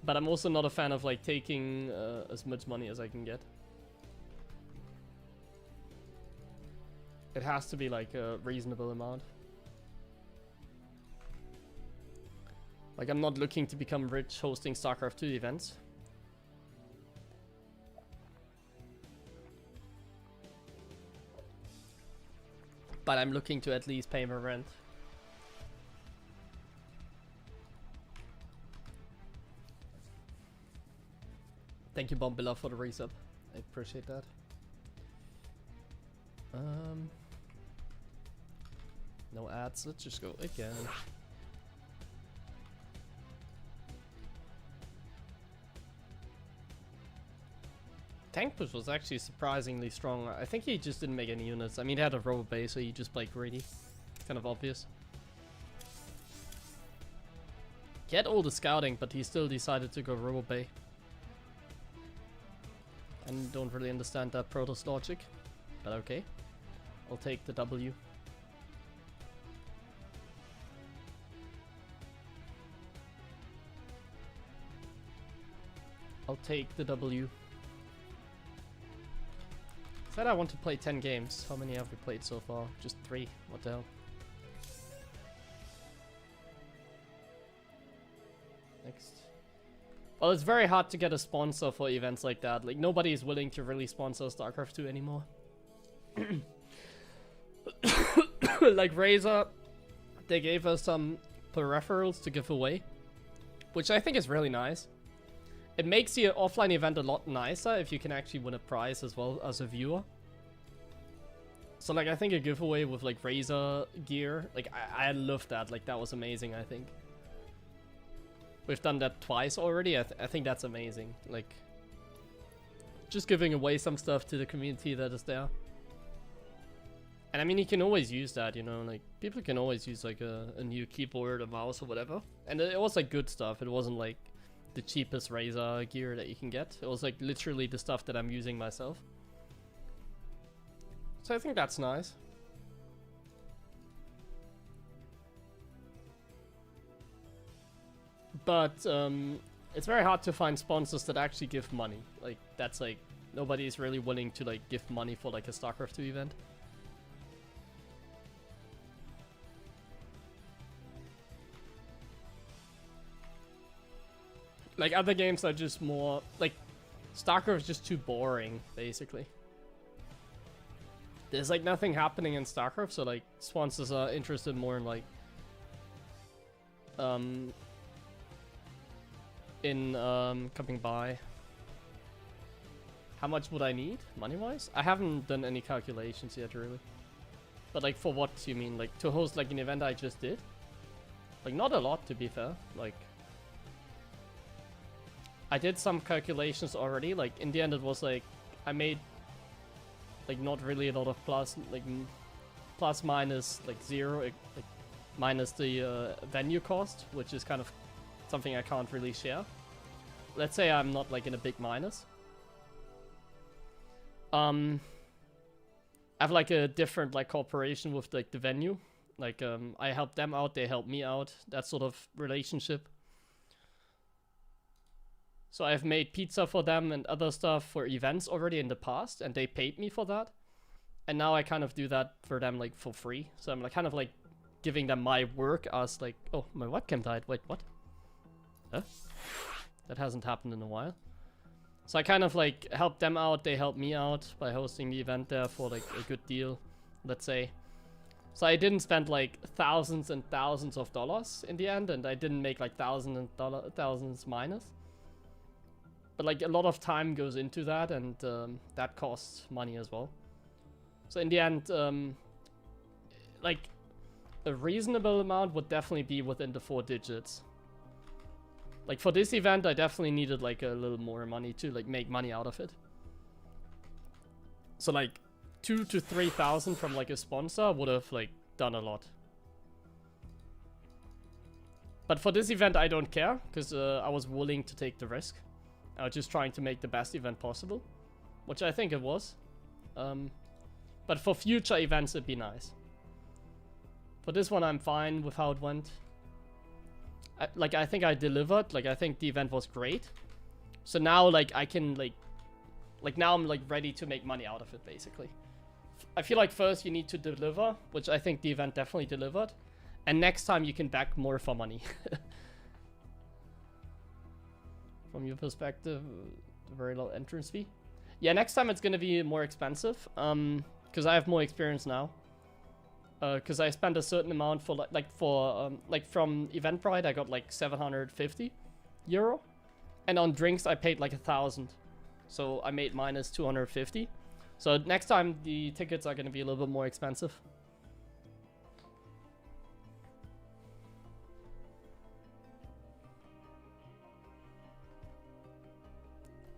But I'm also not a fan of, like, taking as much money as I can get. It has to be, like, a reasonable amount. Like, I'm not looking to become rich hosting StarCraft 2 events. But I'm looking to at least pay my rent. Thank you, Bombilla, for the resub. I appreciate that. No ads, let's just go again. Tank push was actually surprisingly strong. I think he just didn't make any units. I mean, he had a robo base, so he just played greedy. Kind of obvious. He had all the scouting, but he still decided to go robo bay. I don't really understand that Protoss logic, but okay. I'll take the W. I'll take the W. Said I want to play 10 games. How many have we played so far? Just 3. What the hell? Next. Well, it's very hard to get a sponsor for events like that. Like, nobody is willing to really sponsor StarCraft 2 anymore. Like Razer, they gave us some peripherals to give away, which I think is really nice. It makes the offline event a lot nicer if you can actually win a prize as well as a viewer. So like, I think a giveaway with like Razer gear, like I love that. Like, that was amazing, I think. We've done that twice already. I think that's amazing. Like, just giving away some stuff to the community that is there. And I mean, you can always use that, you know, like, people can always use like a new keyboard, a mouse or whatever. And it was like good stuff. It wasn't like the cheapest Razer gear that you can get. It was like literally the stuff that I'm using myself. So I think that's nice. But it's very hard to find sponsors that actually give money. Like, that's like, nobody is really willing to like give money for like a StarCraft 2 event. Like, other games are just more, like, StarCraft is just too boring, basically. There's, like, nothing happening in StarCraft, so, like, sponsors are interested more in, like, coming by. How much would I need, money-wise? I haven't done any calculations yet, really. But, like, for what you mean? Like, to host, like, an event I just did? Like, not a lot, to be fair. Like, I did some calculations already. Like, in the end, it was like, I made like not really a lot of plus minus like 0, like minus the venue cost, which is kind of something I can't really share. Let's say I'm not like in a big minus. I have like a different like cooperation with like the venue. Like I help them out, they help me out. That sort of relationship. So I've made pizza for them and other stuff for events already in the past, and they paid me for that. And now I kind of do that for them like for free. So I'm like kind of like giving them my work as like, oh, my webcam died. Wait, what? Huh? That hasn't happened in a while. So I kind of like help them out, they help me out by hosting the event there for like a good deal, let's say. So I didn't spend like thousands and thousands of dollars in the end, and I didn't make like thousands minus. But like a lot of time goes into that, and that costs money as well. So in the end, like a reasonable amount would definitely be within the 4 digits. Like for this event, I definitely needed like a little more money to like make money out of it. So like 2,000 to 3,000 from like a sponsor would have like done a lot. But for this event, I don't care, because I was willing to take the risk. I was just trying to make the best event possible, which I think it was. But for future events, it'd be nice. For this one, I'm fine with how it went. I think I delivered. Like, I think the event was great. So now, like, I can, like now I'm, like, ready to make money out of it, basically. I feel like first you need to deliver, which I think the event definitely delivered. And next time you can back more for money. From your perspective, the very low entrance fee. Yeah, next time it's gonna be more expensive. Because I have more experience now. Because I spent a certain amount for like from Eventbrite I got like 750 euro, and on drinks I paid like 1,000, so I made minus 250. So next time the tickets are gonna be a little bit more expensive.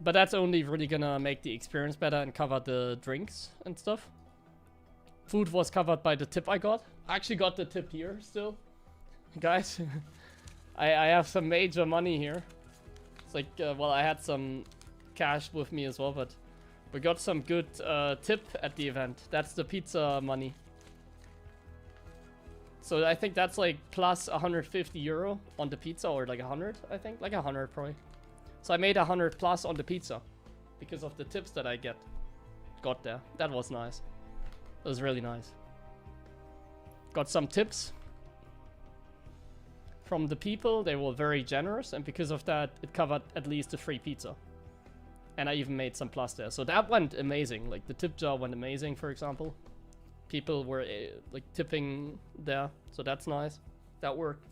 But that's only really gonna make the experience better and cover the drinks and stuff. Food was covered by the tip I got. I actually got the tip here still. Guys, I have some major money here. It's like, well, I had some cash with me as well, but we got some good tip at the event. That's the pizza money. So I think that's like plus 150 euro on the pizza, or like 100, I think. Like 100 probably. So I made 100 plus on the pizza because of the tips that I got there. That was nice. It was really nice. Got some tips from the people. They were very generous, and because of that, it covered at least a free pizza. And I even made some plus there. So that went amazing. Like the tip jar went amazing, for example. People were like tipping there, so that's nice. That worked.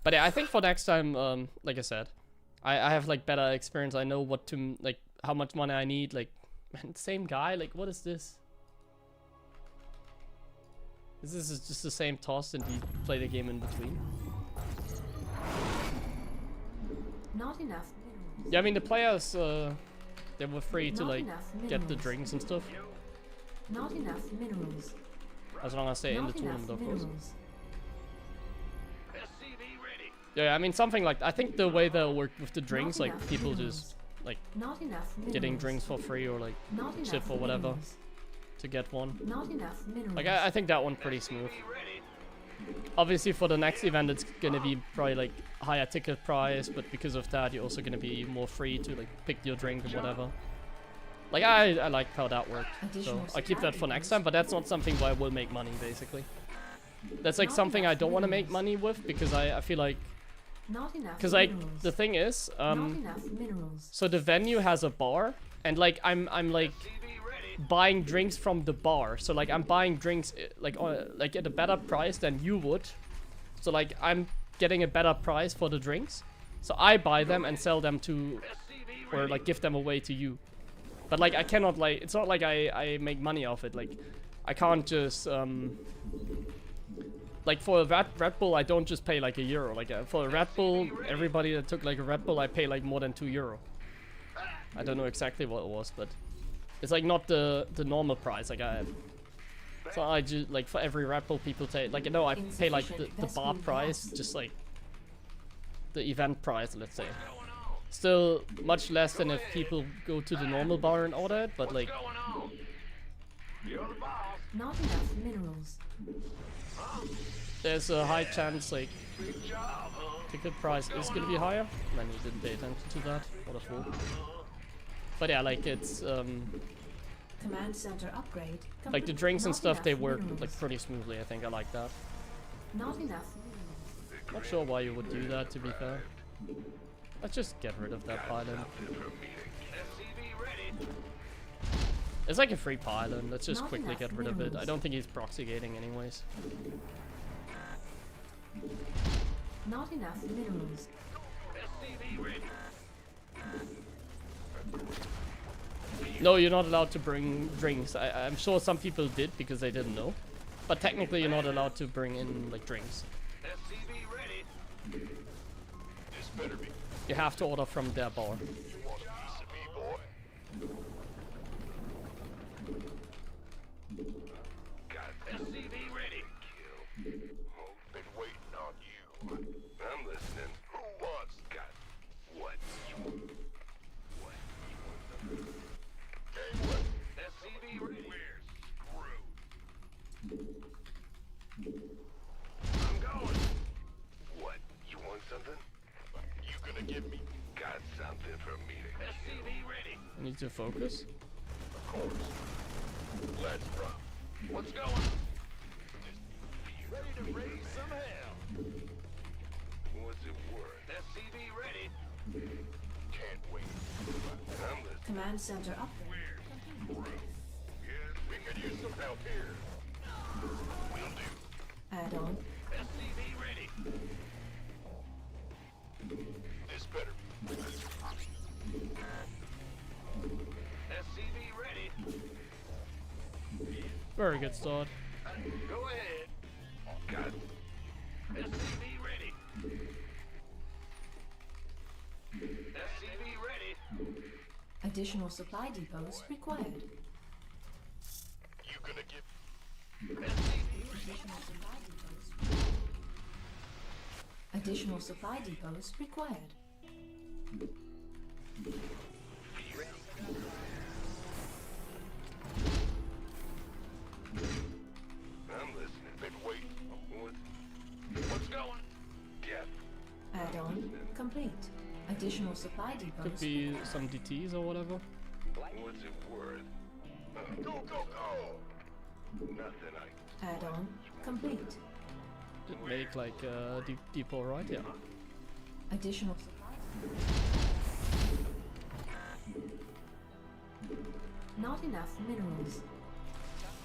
But yeah, I think for next time, like I said, I have like better experience. I know what to, like, how much money I need. Like, man, same guy. Like, what is this? This is just the same toss, and you play the game in between. Not enough. Yeah, I mean the players, they were free to like get the drinks and stuff. Not enough minerals. As long as they're in the Not enough tournament, of course. minerals. Yeah, I mean something like, I think the way they'll work with the drinks, like enough people minerals. just like Not enough getting minerals. drinks for free, or like Not enough tip or whatever minerals. to get one. Not enough minerals. Like I think that went pretty smooth. Obviously for the next event it's gonna be probably like higher ticket price, but because of that you're also gonna be more free to like pick your drink or whatever. Like I like how that worked, so I keep that for next time, but that's not something where I will make money basically. That's like something I don't want to make money with, because I feel like, Not enough because like minerals. the thing is, Not enough minerals. so the venue has a bar, and like I'm like buying drinks from the bar. So like I'm buying drinks like at a better price than you would. So like I'm getting a better price for the drinks. So I buy them and sell them to, or like give them away to you. But like I cannot, like, it's not like I make money off it. Like I can't just like for a Red Bull I don't just pay like €1. Like for a Red Bull, everybody that took like a Red Bull I pay like more than €2. I don't know exactly what it was, but it's like not the normal price. Like so I just like for every Red Bull people take, like, no, I pay like the bar price, just like the event price, let's say. Still much less than if people go to the normal bar and order it, but like Not enough minerals. there's a high chance like ticket price is gonna be higher. Man, you didn't pay attention to that. What a fool. But yeah, like it's Command center upgrade. like the complete. drinks and Not stuff, enough they work minerals. like pretty smoothly. I think I like that. Not enough minerals. Not sure why you would do that, to be fair. Let's just get rid of that pylon. It's like a free pylon. Let's just Not quickly enough get rid of it. I minerals. don't think he's proxy gating anyways. Not enough minerals. SCV ready. No, you're not allowed to bring drinks. I'm sure some people did because they didn't know. But technically you're not allowed to bring in like drinks. SCV ready. This better be. You have to order from their bar. You want a piece of me, boy? Got SCV ready. Kill. Oh, been waiting on you. I'm listening. Who wants? Got what? You want? What? You want? Game what? SCV ready. We're screwed. I'm going. What? You want something? You gonna give me? Got something for me to kill. SCV ready. I need to focus. Of course. Let's rock. What's going? Ready to raise some hell. What's it worth? SCV ready. Can't wait. I'm listening. Command center up. Yeah, we could use some help here. Will do. Add-on. SCV ready. This better. SCV ready. Very good start. Go ahead. Got it. SCV ready. SCV ready. Additional supply depots required. You gonna give SCV Additional supply depots. Additional supply depots required. I'm listening. Been waiting. What's going? Yeah. Add-on complete. Additional supply Could depots. be some DTs or whatever. What's it worth? Go, go, go! Nothing I... Add-on complete. Did make like a depot, right? Yeah. Additional supply. Not enough minerals.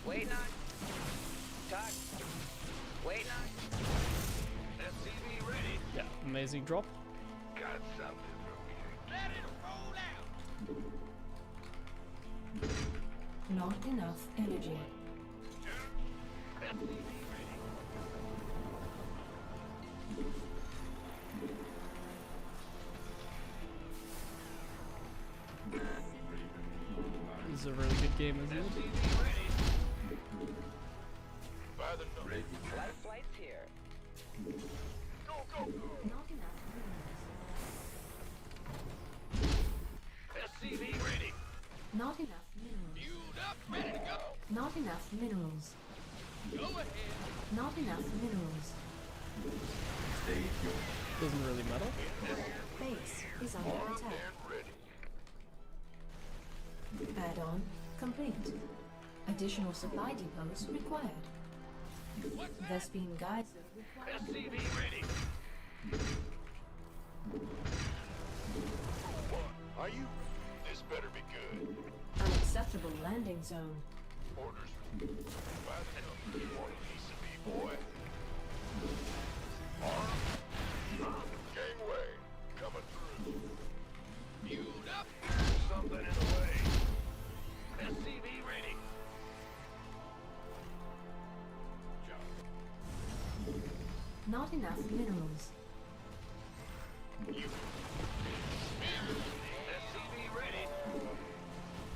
Waiting on. Talk. Waiting on. SCV ready. Yeah, amazing drop. Got something for me. Let it roll out! Not enough energy. SCV ready. This is a really good game, isn't it? SCV ready. By the number. Ready. Life flight's here. Go, go, go! Not enough minerals. SCV ready. Not enough minerals. Fueled up, ready to go. Not enough minerals. Go ahead. Not enough minerals. State your Doesn't really matter. Base is under attack. And ready. Add-on complete. Additional supply depots required. Vespine geyser required. SCV ready. What? Are you? This better be good. Unacceptable landing zone. Orders. By the number. You want a piece of me, boy? Arm. Gangway. Coming through. Fueled up. Something in the way. SCV ready. Not enough minerals. You. SCV ready.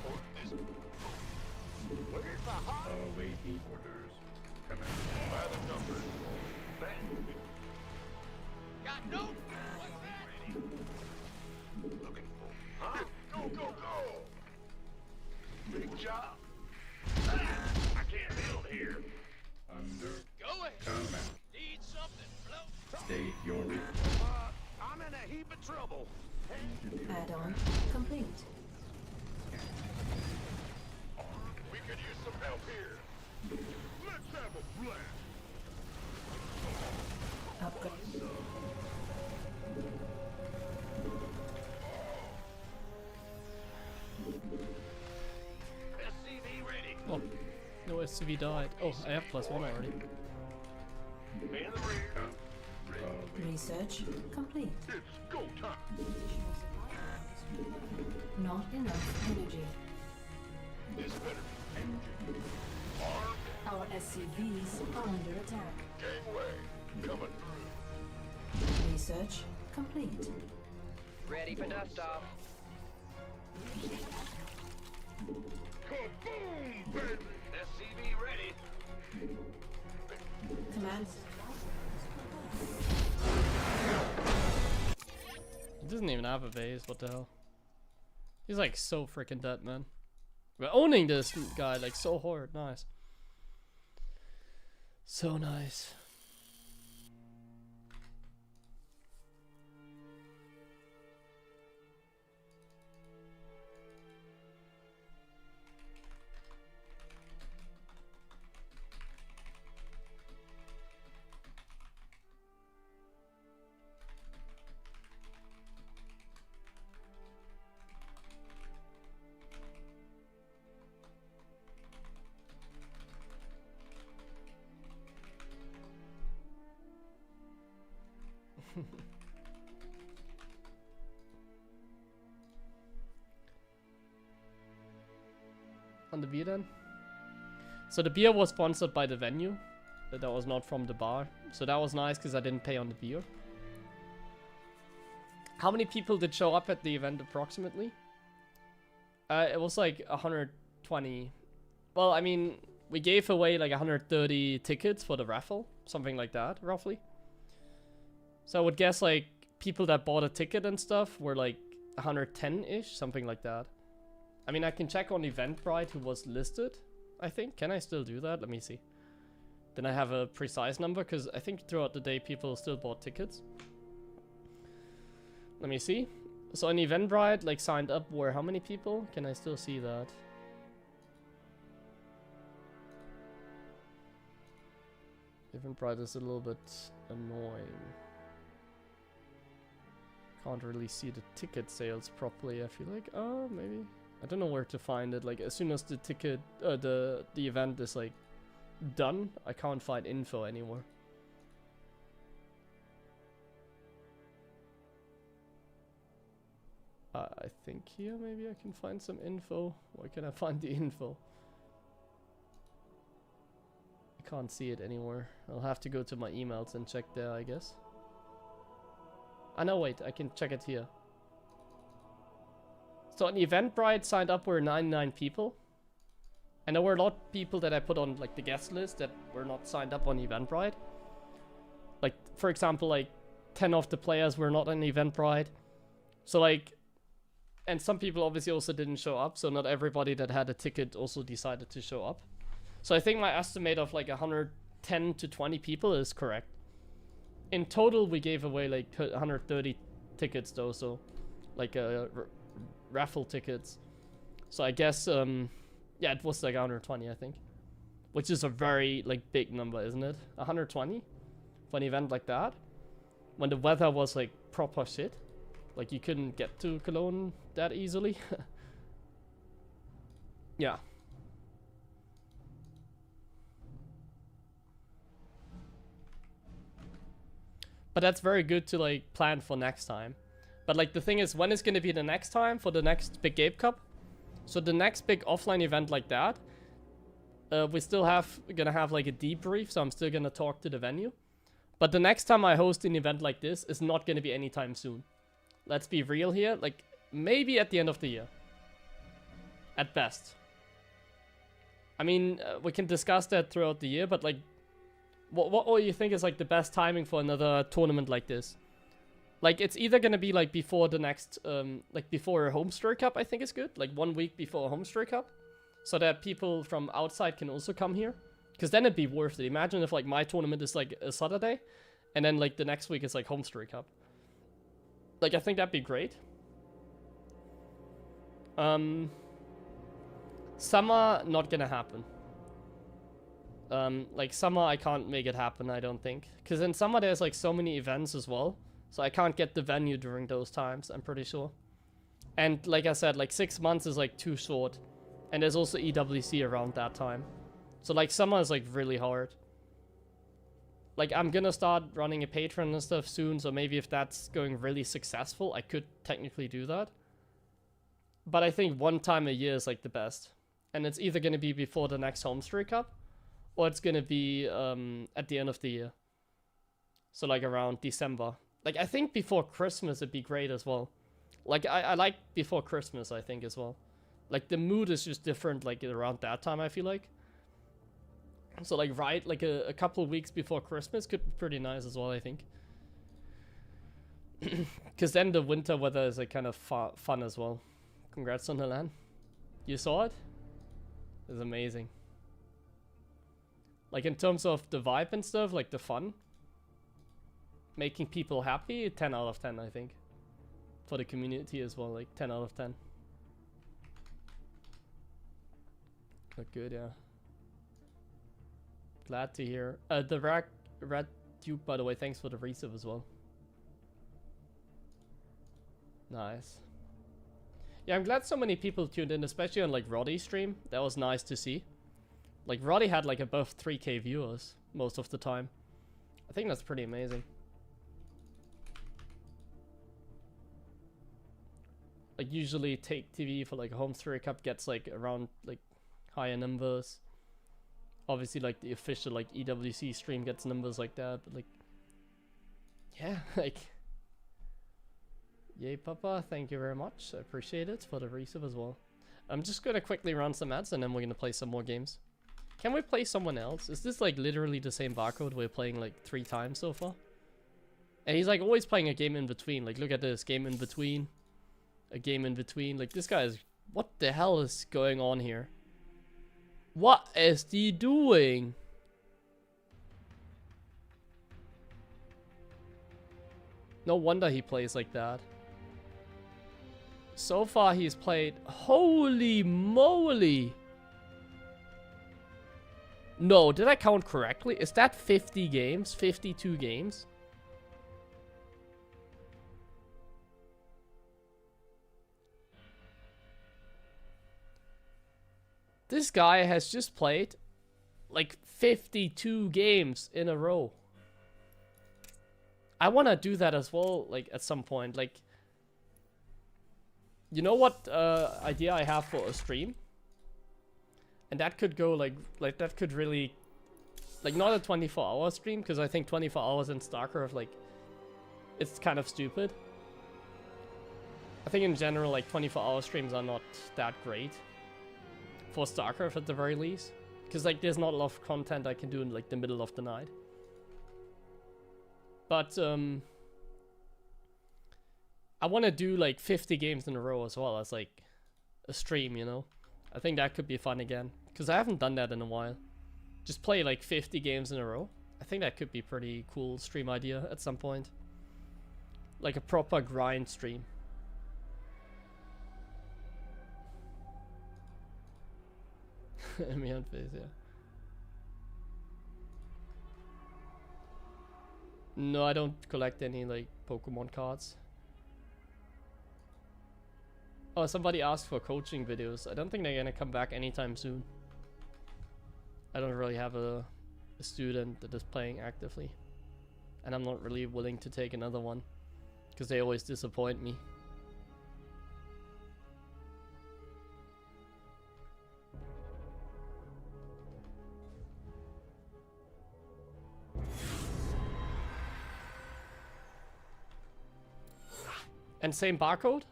Or this. Where's the hot? awaiting orders. Command. By the numbers. Got no. What's that? Looking for. Huh? Go, go, go! Big job. I can't build here. Under Go ahead. command. Need something. Float. State your request. I'm in a heap of trouble. Add-on complete. We could use some help here. Let's have a blast. Upgrade. SCV ready. Oh, no SCV died. Oh, I have +1 already. Man in the rear. Research complete. It's go time. Additional supply depots. Not enough energy. This better be Engine. armed. Our SCVs are under attack. Gangway coming through. Research complete. Ready for dust off. Kaboom, baby! SCV ready. Command. He doesn't even have a base, what the hell? He's like so freaking dead, man. We're owning this guy like so hard, nice. So nice. On the beer then? So the beer was sponsored by the venue. That was not from the bar. So that was nice because I didn't pay on the beer. How many people did show up at the event approximately? It was like 120. Well, I mean, we gave away like 130 tickets for the raffle. Something like that, roughly. So I would guess like people that bought a ticket and stuff were like 110-ish, something like that. I mean, I can check on Eventbrite who was listed, I think. Can I still do that? Let me see. Then I have a precise number, because I think throughout the day people still bought tickets. Let me see. So on Eventbrite, like signed up were how many people? Can I still see that? Eventbrite is a little bit annoying. Can't really see the ticket sales properly, I feel like. Oh, maybe. I don't know where to find it. Like, as soon as the ticket, the event is like done, I can't find info anymore. I think here maybe I can find some info. Where can I find the info? I can't see it anywhere. I'll have to go to my emails and check there, I guess. Ah, no, wait, I can check it here. So on Eventbrite, signed up were 99 people. And there were a lot of people that I put on like the guest list that were not signed up on Eventbrite. Like, for example, like 10 of the players were not on Eventbrite. So like, and some people obviously also didn't show up. So not everybody that had a ticket also decided to show up. So I think my estimate of like 110 to 20 people is correct. In total, we gave away like 130 tickets though. So like raffle tickets. So I guess, yeah, it was like 120, I think. Which is a very, like, big number, isn't it? 120 for an event like that. When the weather was, like, proper shit. Like, you couldn't get to Cologne that easily. Yeah. But that's very good to, like, plan for next time. But, like, the thing is, when is going to be the next time for the next Big Gabe Cup? So the next big offline event like that, we still gonna have like a debrief, so I'm still gonna talk to the venue. But the next time I host an event like this is not gonna be anytime soon. Let's be real here, like maybe at the end of the year. At best. I mean, we can discuss that throughout the year, but like, what do you think is like the best timing for another tournament like this? Like, it's either gonna be like before the next, like before a home story cup, I think is good. Like 1 week before a home story cup. So that people from outside can also come here. Because then it'd be worth it. Imagine if like my tournament is like a Saturday. And then like the next week is like home story cup. Like, I think that'd be great. Summer, not gonna happen. Like summer, I can't make it happen, I don't think. Because in summer there's like so many events as well. So I can't get the venue during those times, I'm pretty sure. And like I said, like 6 months is like too short. And there's also EWC around that time. So like summer is like really hard. Like, I'm gonna start running a Patreon and stuff soon, so maybe if that's going really successful, I could technically do that. But I think one time a year is, like, the best. And it's either gonna be before the next Home Story Cup, or it's gonna be at the end of the year. So, like, around December. Like, I think before Christmas it'd be great as well. Like, I like before Christmas, I think, as well. Like, the mood is just different, like, around that time, I feel like. So, like, right, like, a couple of weeks before Christmas could be pretty nice as well, I think. Because then the winter weather is, like, kind of fun as well. Congrats on Helen. You saw it? It's amazing. Like, in terms of the vibe and stuff, like, the fun. Making people happy, 10 out of 10, I think. For the community as well, like, 10 out of 10. Look good, yeah. Glad to hear. The Red Duke, by the way, thanks for the resub as well. Nice. Yeah, I'm glad so many people tuned in, especially on, like, Roddy's stream. That was nice to see. Like, Roddy had, like, above 3K viewers most of the time. I think that's pretty amazing. Like, usually Take TV for, like, a Home Story Cup gets, like, around, like, higher numbers. Obviously, like, the official, like, EWC stream gets numbers like that, but, like, yeah, like, yay, Papa, thank you very much. I appreciate it for the resub as well. I'm just gonna quickly run some ads, and then we're gonna play some more games. Can we play someone else? Is this, like, literally the same barcode we're playing, like, 3 times so far? And he's, like, always playing a game in between. Like, look at this, game in between. A game in between. Like, this guy is... What the hell is going on here? What is he doing? No wonder he plays like that. So far he's played... Holy moly! No, did I count correctly? Is that 50 games? 52 games? This guy has just played like 52 games in a row. I want to do that as well, like, at some point. Like, you know what idea I have for a stream? And that could go, like that could really... Like, not a 24-hour stream, because I think 24 hours in StarCraft, like, it's kind of stupid. I think in general, like, 24-hour streams are not that great. For StarCraft at the very least. Because, like, there's not a lot of content I can do in, like, the middle of the night. But, I want to do, like, 50 games in a row as well as, like, a stream, you know? I think that could be fun again. Because I haven't done that in a while. Just play, like, 50 games in a row. I think that could be pretty cool stream idea at some point. Like a proper grind stream. Me on face, yeah. No, I don't collect any, like, Pokemon cards. Oh, somebody asked for coaching videos. I don't think they're gonna come back anytime soon. I don't really have a student that is playing actively. And I'm not really willing to take another one. Because they always disappoint me. And same barcode?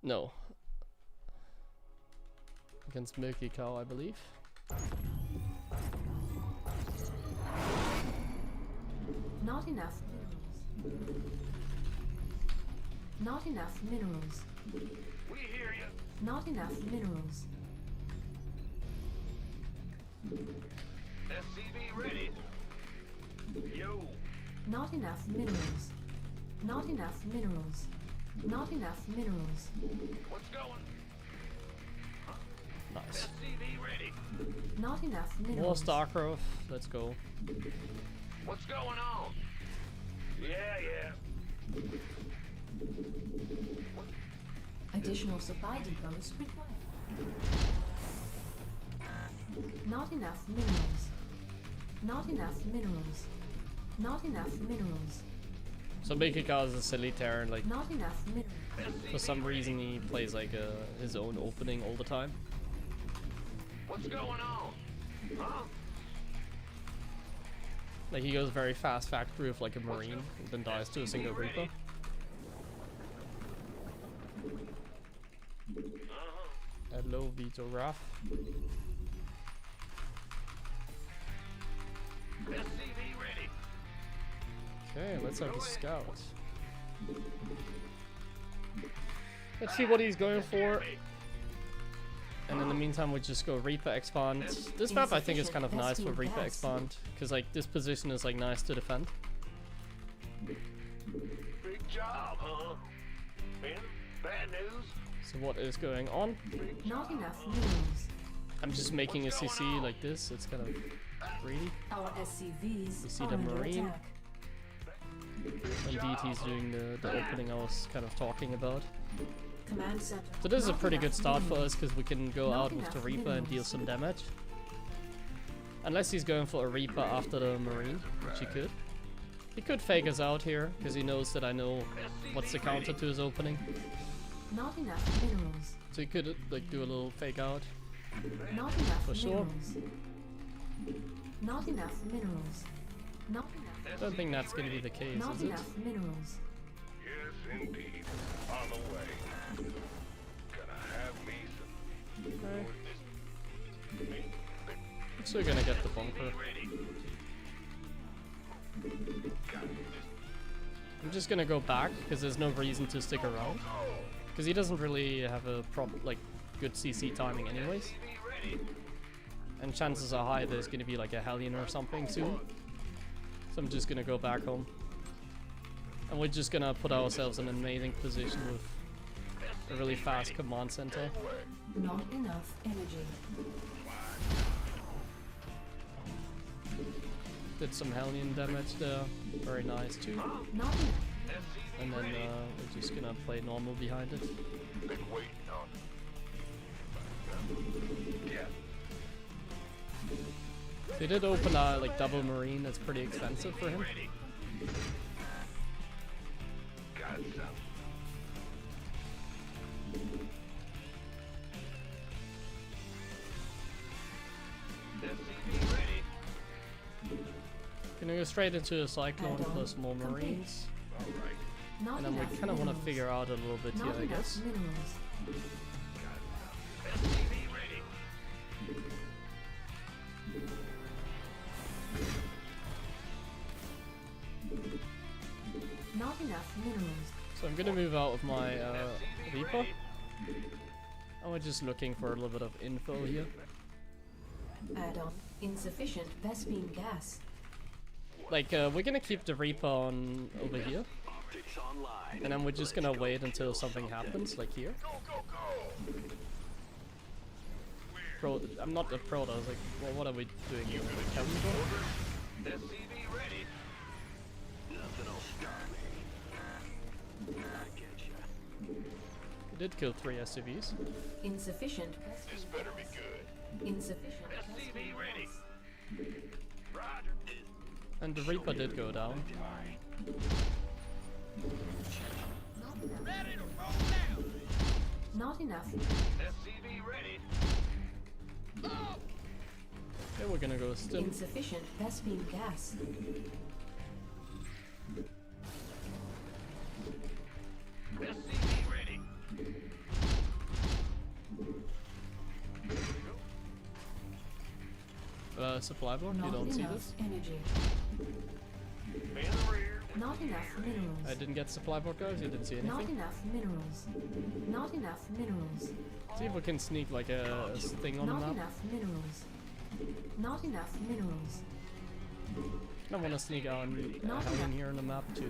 No. Against Milky Cow, I believe. Not enough minerals. Not enough minerals. We hear you. Not enough minerals. SCV ready. Yo. Not enough minerals. Not enough minerals. Not enough minerals. What's going? Nice. SCV ready. Not enough More minerals. StarCraft. Let's go. What's going on? Yeah. Additional supply depots required. Not enough minerals. Not enough minerals. Not enough minerals. So Mikika is a silly Terran, like Not enough minerals. for some reason he plays like his own opening all the time. What's going on? Huh? Like he goes very fast factory with like a Marine and then dies to a single Reaper. Hello Vito Raff. SCV ready. Okay, let's have a scout. Let's see what he's going for. And in the meantime, we just go Reaper expand. This map I think is kind of nice for Reaper expand, because like this position is like nice to defend. Big job, huh? Ben, bad news? So what is going on? Not enough minerals. I'm just making a CC like this. It's kind of greedy. Our SCVs You see are the under Marine? attack. Indeed, he's doing the opening I was kind of talking about. Command center. So this is a Not pretty enough good start for minerals. us, because we can go Not out with the enough Reaper and deal minerals. some damage. Unless he's going for a Reaper after the Marine, which he could. He could fake us out here, because he knows that I know what's the counter to his opening. Not enough minerals. So he could like do a little fake out. Not enough For sure. minerals. Not enough minerals. Not I enough. don't think that's gonna be the case, Not is it? enough minerals. Yes, indeed. On the way. Gonna have me some. Okay. This. I'm still gonna get the bunker. I'm just gonna go back, because there's no reason to stick around. Because he doesn't really have a like good CC timing anyways. And chances are high there's gonna be like a Hellion or something soon. So I'm just gonna go back home. And we're just gonna put ourselves in an amazing position with a really fast command center. Not enough energy. Did some Hellion damage there. Very nice too. Not enough. And then we're just gonna play normal behind it. Been waiting on. Yeah. They did open like double Marine, that's pretty expensive for him. Got some. SCV ready. Gonna go straight into a Cyclone plus more Marines. All right. Not And then we enough kind of want to minerals. figure out a little bit here, Not I enough guess. minerals. SCV ready. Not enough minerals. So I'm gonna move out of my Reaper. And we're just looking for a little bit of info here. Add-on. Insufficient Vespine gas. Like, we're gonna keep the Reaper on over here. Optics online. And then we're just gonna wait until something happens, like here. Go, go, go. I'm not a pro, I was like, well, what are we doing here? Like, can we go? SCV ready. Nothing will stop me. I get ya. We did kill 3 SCVs. Insufficient This Vespine better be good. Insufficient SCV Vespine ready. gas. Roger. And the Reaper did go down. Ready to roll down. Not enough. SCV ready. Okay, we're gonna go still. Insufficient Vespine gas. SCV ready. Supply block, you Not don't see enough this? energy. In the rear. Not enough minerals. I didn't get supply block, guys, you didn't see Not anything? enough minerals. Not enough minerals. See if we can sneak like a thing on the Not map. enough minerals. Not enough minerals. I want to sneak out and Not Hellion enough. here on the map to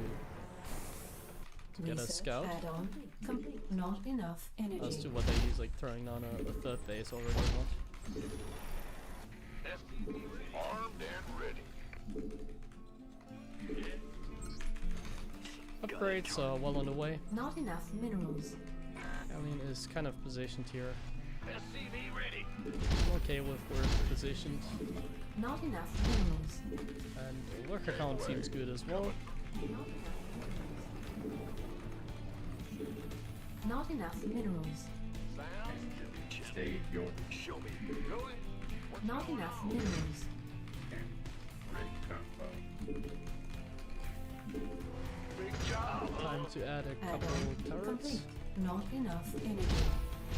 get a Research scout. Add-on complete. Not enough energy. As to what they use, like throwing down a third base already or not. SCV ready. Armed and ready. Upgrades are well on the way. Not enough minerals. Hellion is kind of positioned here. SCV ready. I'm okay with where it's positioned. Not enough minerals. And the worker count seems good as well. Not enough minerals. State your Show me. Not enough minerals. rig combo. Big job. Time to add a couple Add-on turrets. complete. Not enough energy.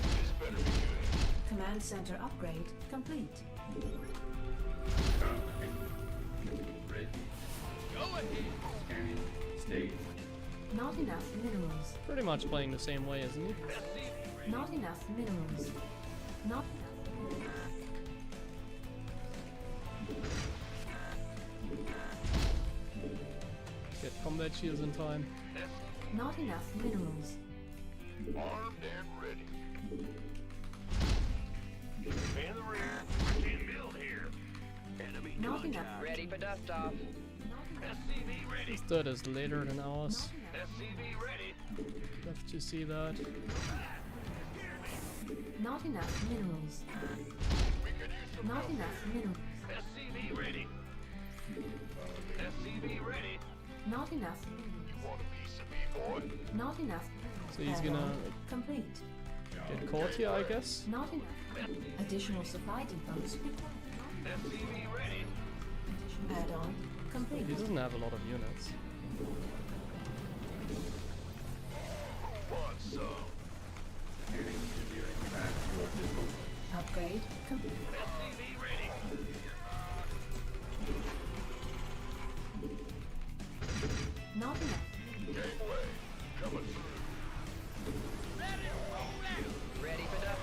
This better be good. Command center upgrade complete. Ready. Go ahead. Scanning. State. Not enough minerals. Pretty much playing the same way, isn't he? Not enough minerals. Not Get combat shields in time. not enough minerals. Armed and ready. In the rear. Can't build here. Enemy Not contact. enough. Ready for dust off. SCV ready. This dirt is later than ours. SCV ready. Love to see that. Not enough minerals. We could use some Not help enough here. minerals. SCV ready. SCV ready. Not enough. You want a piece of me, boy? Not enough. So he's Add-on gonna complete. get caught here, I guess. Not enough. Additional supply depots required. SCV ready. Add-on complete. He doesn't have a lot of units. Want some? Scanning. Steering back your distance. Upgrade complete. SCV ready. Not enough. Gangway. Coming through. Ready for dust.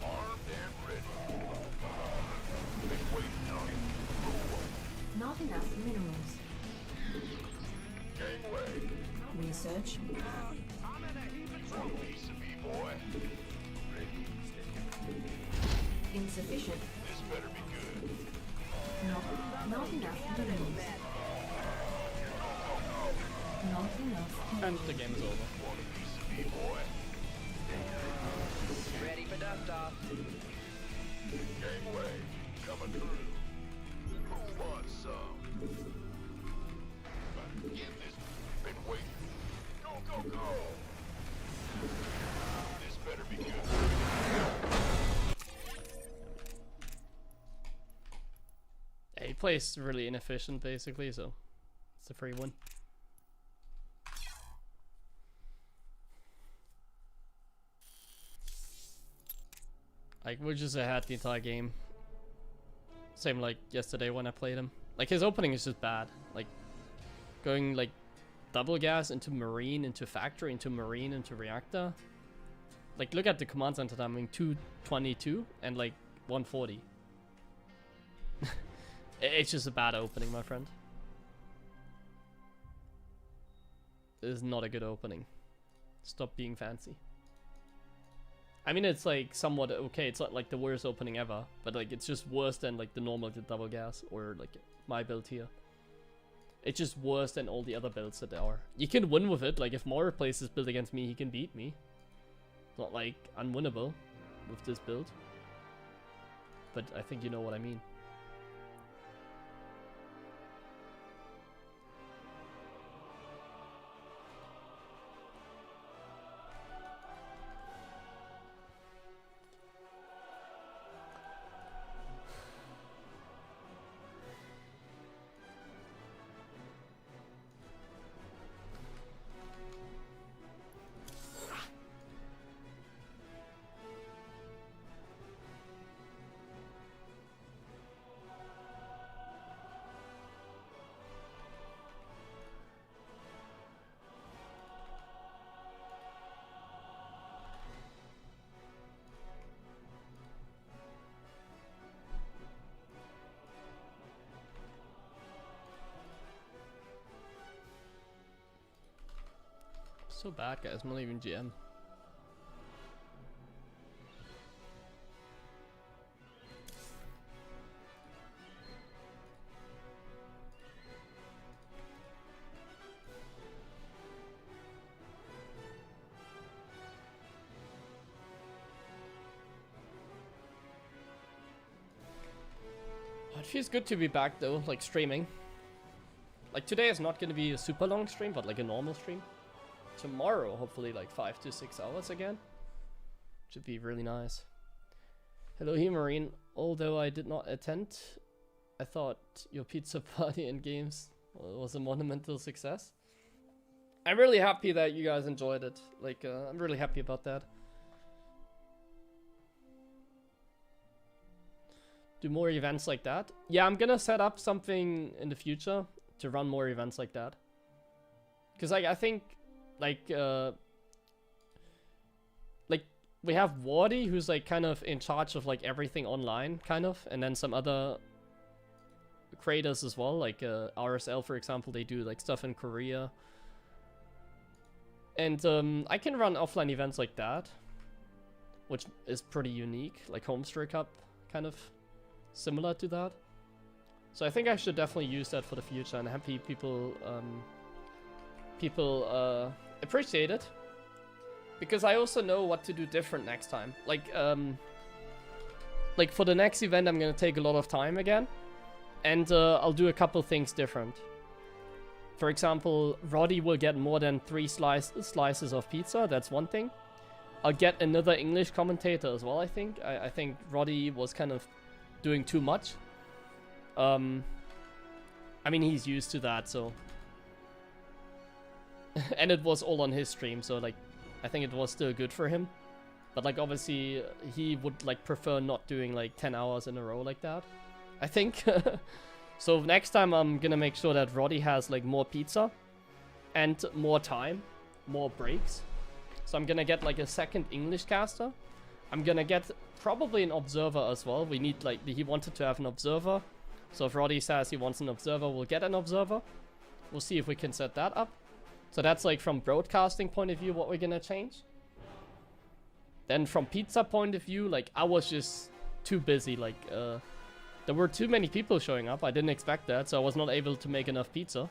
Armed and ready. Been waiting on it. Not enough minerals. Gangway. Research. Want a piece of me, boy? Ready. Steady. Insufficient. This better be good. Not enough minerals. Not enough. And the game is over. Want a piece of me, boy? Ready for dust off. Gangway. Coming through. Who wants some? Better get this. Been waiting. Go, go, go. This better be good. Yeah, he plays really inefficient basically, so it's a free win. Like, we're just ahead the entire game. Same like yesterday when I played him. Like, his opening is just bad. Like, going like double gas into marine, into factory, into marine, into reactor. Like, look at the command center timing, 222 and like 140. It's just a bad opening, my friend. It is not a good opening. Stop being fancy. I mean, it's like somewhat okay. It's not like the worst opening ever, but like it's just worse than like the normal double gas or like my build here. It's just worse than all the other builds that there are. You can win with it. Like if Maurer plays this build against me, he can beat me. It's not like unwinnable with this build. But I think you know what I mean. So bad, guys. I'm not even GM. It feels good to be back though, like streaming. Like today is not gonna be a super long stream, but like a normal stream. Tomorrow, hopefully like 5 to 6 hours again. Should be really nice. Hello HeroMarine. Although I did not attend, I thought your pizza party and games was a monumental success. I'm really happy that you guys enjoyed it. Like, I'm really happy about that. Do more events like that? Yeah, I'm gonna set up something in the future to run more events like that. Because like, I think, like we have Wardy, who's like kind of in charge of like everything online, kind of, and then some other creators as well, like RSL for example, they do like stuff in Korea. And I can run offline events like that, which is pretty unique, like Homestar Cup, kind of similar to that. So I think I should definitely use that for the future, and happy people appreciate it. Because I also know what to do different next time. Like for the next event, I'm gonna take a lot of time again, and I'll do a couple things different. For example, Roddy will get more than 3 slices of pizza. That's one thing. I'll get another English commentator as well. I think. I think Roddy was kind of doing too much. I mean, he's used to that, so. And it was all on his stream, so like. I think it was still good for him, but like obviously he would like prefer not doing like 10 hours in a row like that, I think. So next time I'm gonna make sure that Roddy has like more pizza and more time, more breaks. So I'm gonna get like a second English caster. I'm gonna get probably an observer as well. We need like, he wanted to have an observer. So if Roddy says he wants an observer, we'll get an observer. We'll see if we can set that up. So that's like from broadcasting point of view what we're gonna change. Then from pizza point of view, like I was just too busy. Like there were too many people showing up. I didn't expect that, so I was not able to make enough pizza.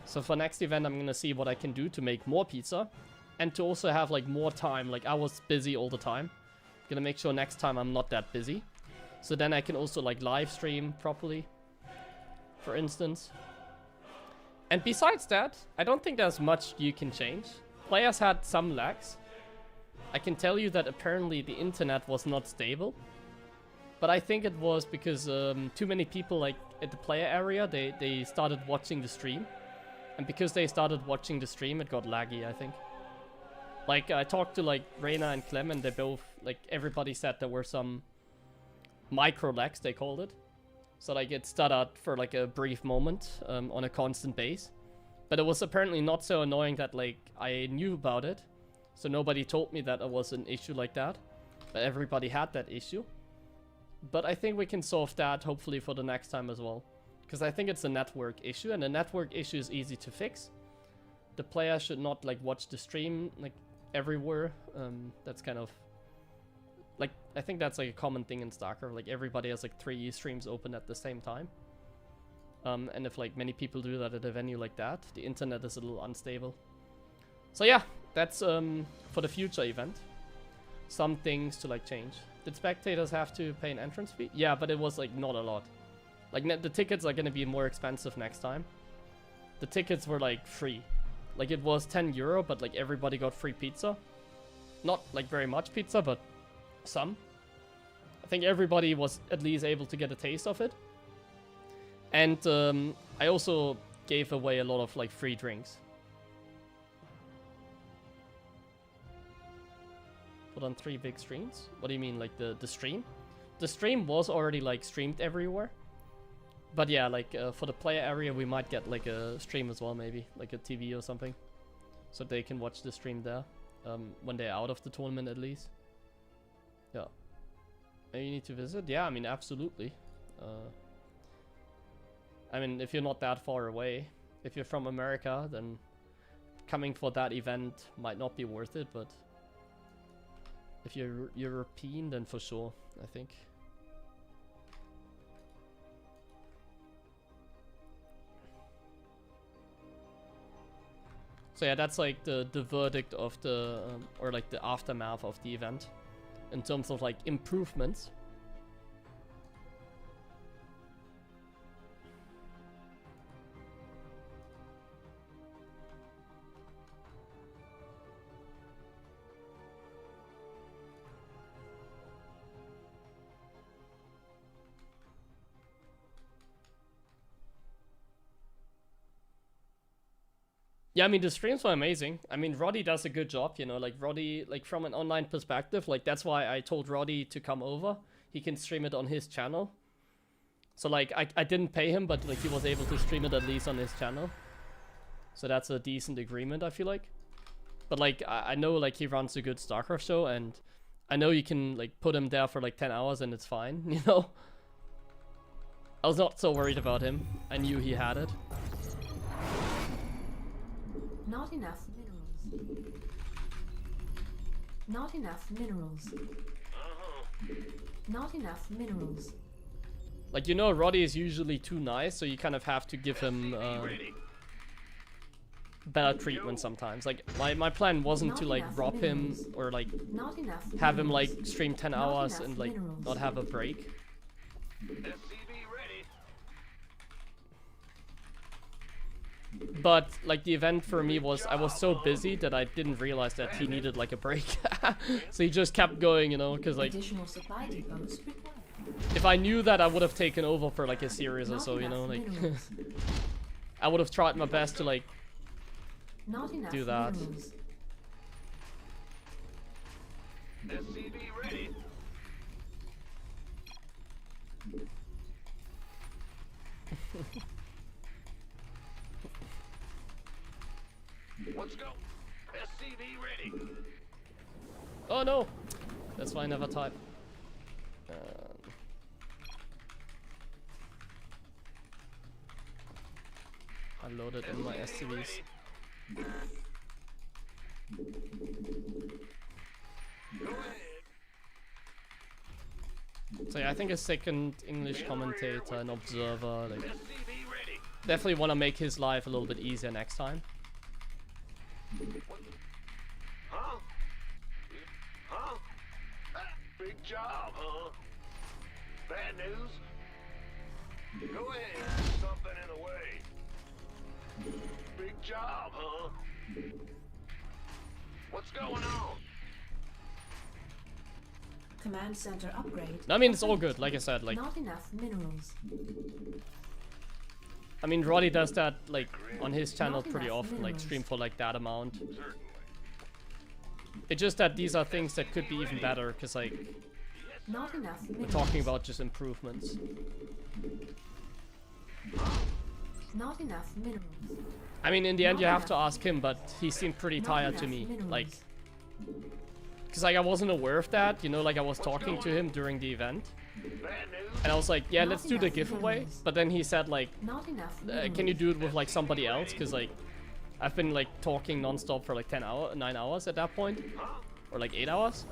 So for next event, I'm gonna see what I can do to make more pizza, and to also have like more time. Like I was busy all the time. Gonna make sure next time I'm not that busy. So then I can also like live stream properly, for instance. And besides that, I don't think there's much you can change. Players had some lags. I can tell you that apparently the internet was not stable. But I think it was because too many people like at the player area, they started watching the stream. And because they started watching the stream, it got laggy, I think. Like I talked to like Reina and Clem, and they both, like everybody said there were some micro lags, they called it. So like it stuttered for like a brief moment on a constant base. But it was apparently not so annoying that like I knew about it. So nobody told me that it was an issue like that. But everybody had that issue. But I think we can solve that hopefully for the next time as well. Because I think it's a network issue, and a network issue is easy to fix. The player should not like watch the stream like everywhere. That's kind of like, I think that's like a common thing in StarCraft. Like everybody has like 3 streams open at the same time. And if like many people do that at a venue like that, the internet is a little unstable. So yeah, that's for the future event. Some things to like change. Did spectators have to pay an entrance fee? Yeah, but it was like not a lot. Like the tickets are gonna be more expensive next time. The tickets were like free. Like it was €10, but like everybody got free pizza. Not like very much pizza, but some. I think everybody was at least able to get a taste of it. And I also gave away a lot of like free drinks. Put on 3 big streams? What do you mean, like the stream? The stream was already like streamed everywhere. But yeah, like for the player area we might get like a stream as well, maybe. Like a TV or something. So they can watch the stream there. When they're out of the tournament at least. Yeah. And you need to visit? Yeah, I mean, absolutely. I mean, if you're not that far away. If you're from America, then coming for that event might not be worth it, but if you're European, then for sure, I think. So yeah, that's like the verdict of the, or like the aftermath of the event. In terms of like improvements. Yeah, I mean, the streams were amazing. I mean, Roddy does a good job, you know, like Roddy, like from an online perspective, like that's why I told Roddy to come over. He can stream it on his channel. So like, I didn't pay him, but like he was able to stream it at least on his channel. So that's a decent agreement, I feel like. But like, I know like he runs a good StarCraft show, and I know you can like put him there for like 10 hours and it's fine, you know? I was not so worried about him. I knew he had it. Not enough minerals. Not enough minerals. Not enough minerals. Like, you know, Roddy is usually too nice, so you kind of have to give him better treatment sometimes. Like, my plan wasn't to like rob him or like Not enough have him minerals. like stream 10 Not hours enough and like minerals. not have a break. But like the event for me was, I was so busy that I didn't realize that he needed like a break. So he just kept going, you know, because like Additional supply depots required. if I knew that, I would have taken over for like a series or Not so, you know, enough like minerals. I would have tried my best to like Not enough do that. minerals. SCV ready. Let's go. SCV ready. Oh no! That's why I never type. I loaded in my SCVs. Go ahead. So yeah, I think a second English commentator, an observer, like SCV ready. definitely want to make his life a little bit easier next time. Huh? Huh? Big job, huh? Bad news? Go ahead. Something in the way. Big job, huh? What's going on? Command center upgrade. I mean, it's all good, like I said, like, Not enough minerals. I mean, Roddy does that, like, on his channel Not pretty enough often, like, minerals. stream for, like, that amount. It's just that these are things that could be even better, because, like, Not enough we're minerals. talking about just improvements. Not enough minerals. I mean, in the end, Not you have to enough. ask him, but he seemed pretty Not tired to enough me, minerals. like, because, like, I wasn't aware of that, you know, like, I was talking to him during the event, Bad news? and I was like, yeah, Not let's do the enough giveaway, minerals. but then he said, like, Not enough can minerals. you do it with, like, somebody else, because, like, I've been, like, talking non-stop for, like, 9 hours at that point, or, like, 8 hours,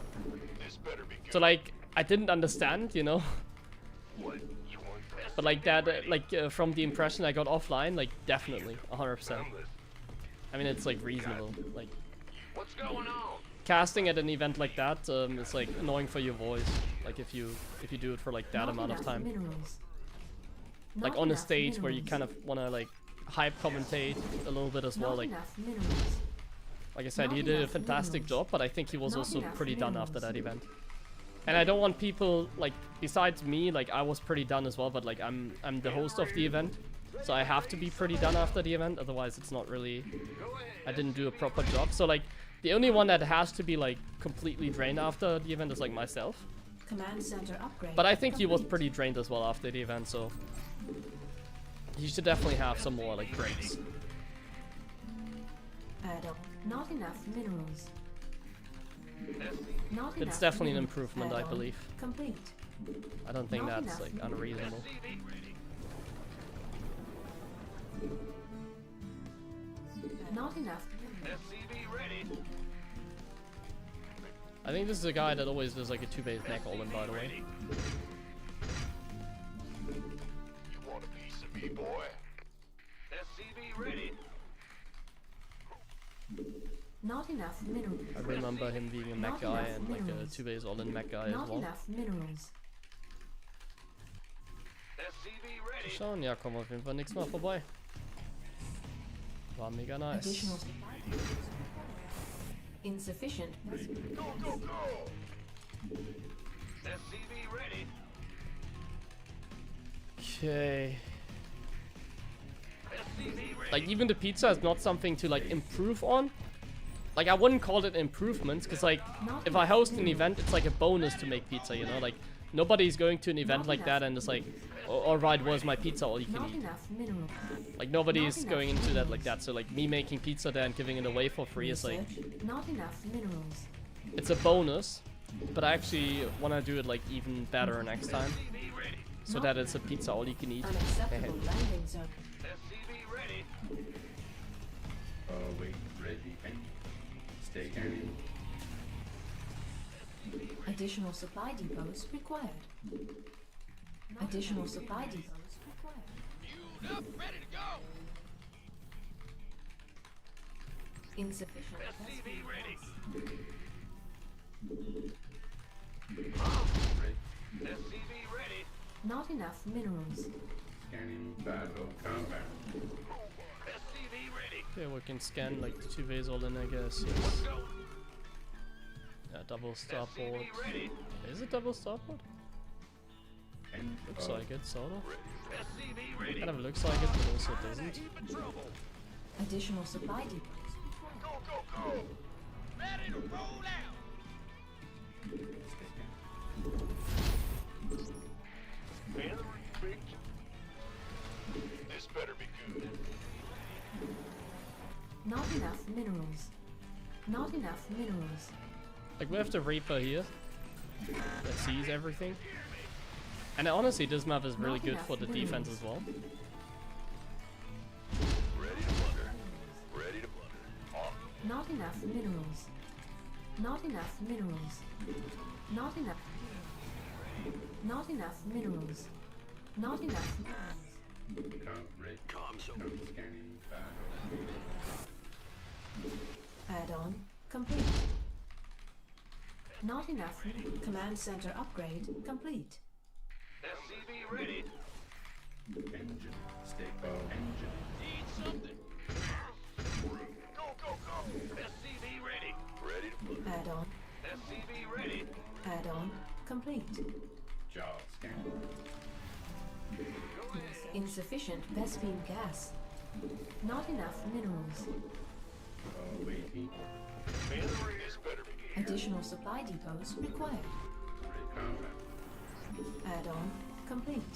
This better be good. so, like, I didn't understand, you know, What? You want that? but, like, that, from the impression I got offline, like, definitely, 100%. I mean, it's, like, reasonable, like, What's going on? casting at an event like that, is, like, annoying for your voice, like, if you do it for, like, that Not amount of enough time. Minerals. Like, Not on a enough stage where you minerals. kind of want to, like, hype commentate a little bit as well, Not like, enough minerals. like I said, Not he did a enough fantastic minerals. job, but I think he was Not also enough pretty done after minerals. that event. And I don't want people, like, besides me, like, I was pretty done as well, but, like, I'm the host of the event, so I have to be pretty done after the event, otherwise it's not really, I didn't do a proper job. So, like, the only one that has to be, like, completely drained after the event is, like, myself. Command center upgrade. But I think he was complete. pretty drained as well after the event, so he should definitely have some more, like, breaks. Add-on. Not enough minerals. Not It's enough definitely an minerals. improvement, I Add-on believe. Complete. I don't think Not that's, enough like, minerals. unreasonable. Not enough minerals. SCV ready. I think this is a guy that always does, like, a 2-base neck all-in, by the way. You want a piece of me, boy? SCV ready. Not enough minerals. I remember him being a mech Not guy enough and, like, a minerals. 2-base all-in mech guy as Not well. enough minerals. SCV ready. Schauen, ja, kommen auf jeden Fall nächstes Mal vorbei. War mega nice. Additional supply depots. Insufficient. Go, go, go! SCV ready. Okay. Like, even the pizza is not something to, like, improve on. Like, I wouldn't call it improvements, because, like, if I host an event, it's like a bonus to make pizza, you know? Like, nobody's going to an event like that and it's like, alright, where's my pizza, all you can eat. Like, nobody's going into that like that, so, like, me making pizza there and giving it away for free is, like... Not enough minerals. It's a bonus, but I actually want to do it, like, even better next time. So that it's a pizza all you can eat. Unacceptable landing zone. Wait, ready, and stay carrying. Additional supply depots required. Additional supply depots required. Fueled up, ready to go. Insufficient. SCV ready. SCV ready. Not enough minerals. Scanning battle combat. SCV ready. Okay, we can scan, like, the 2 bays all in, I guess. Yes. Go. Yeah, double starboard. SCV ready. Is it double starboard? And Looks like it, sort of. SCV ready. Kind of looks like it, but also doesn't. Heap of trouble. Additional supply depots required. Go, go, go. Ready to roll out. This better be good. Not enough minerals. Not enough minerals. Like, we have the Reaper here that sees everything. And honestly, this map is really good for the defense as well. Ready to blunder. Ready to blunder. Not enough minerals. Not enough minerals. Not enough. Not enough minerals. Not enough minerals. Comms over. Scanning battle. Add-on complete. Not enough. Command center upgrade complete. SCV ready. Engine. Stay engine. Need something. Go, go, go. SCV ready. Ready to blunder. Add-on. SCV ready. Add-on complete. Jaw scan. Insufficient Vespine gas. Not enough minerals. Waiting. This better be good. Additional supply depots required. Combat. Add-on complete.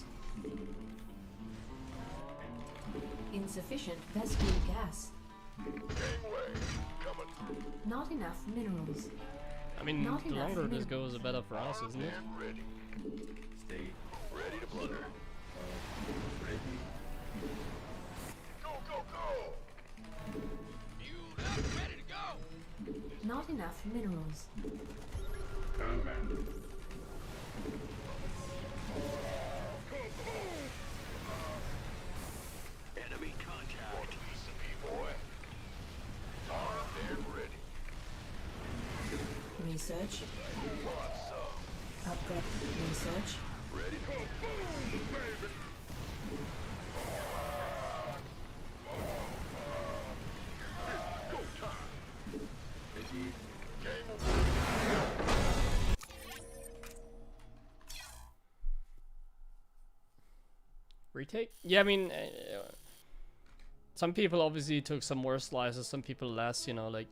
Insufficient Vespine gas. Gangway. Coming through. Not enough minerals. I mean, Not the enough longer this minerals. goes, the better for us, isn't it? And ready. Stay Ready to blunder. ready. Go, go, go. Fueled up, ready to go. Not enough minerals. Combat. Enemy contact. Want a piece of me, boy? Armed and ready. Research. Want some? Upgrade. Research. Ready to go. Baby. Go time. Ready. Game Retake? Yeah, I mean, some people obviously took some more slices, some people less, you know, like...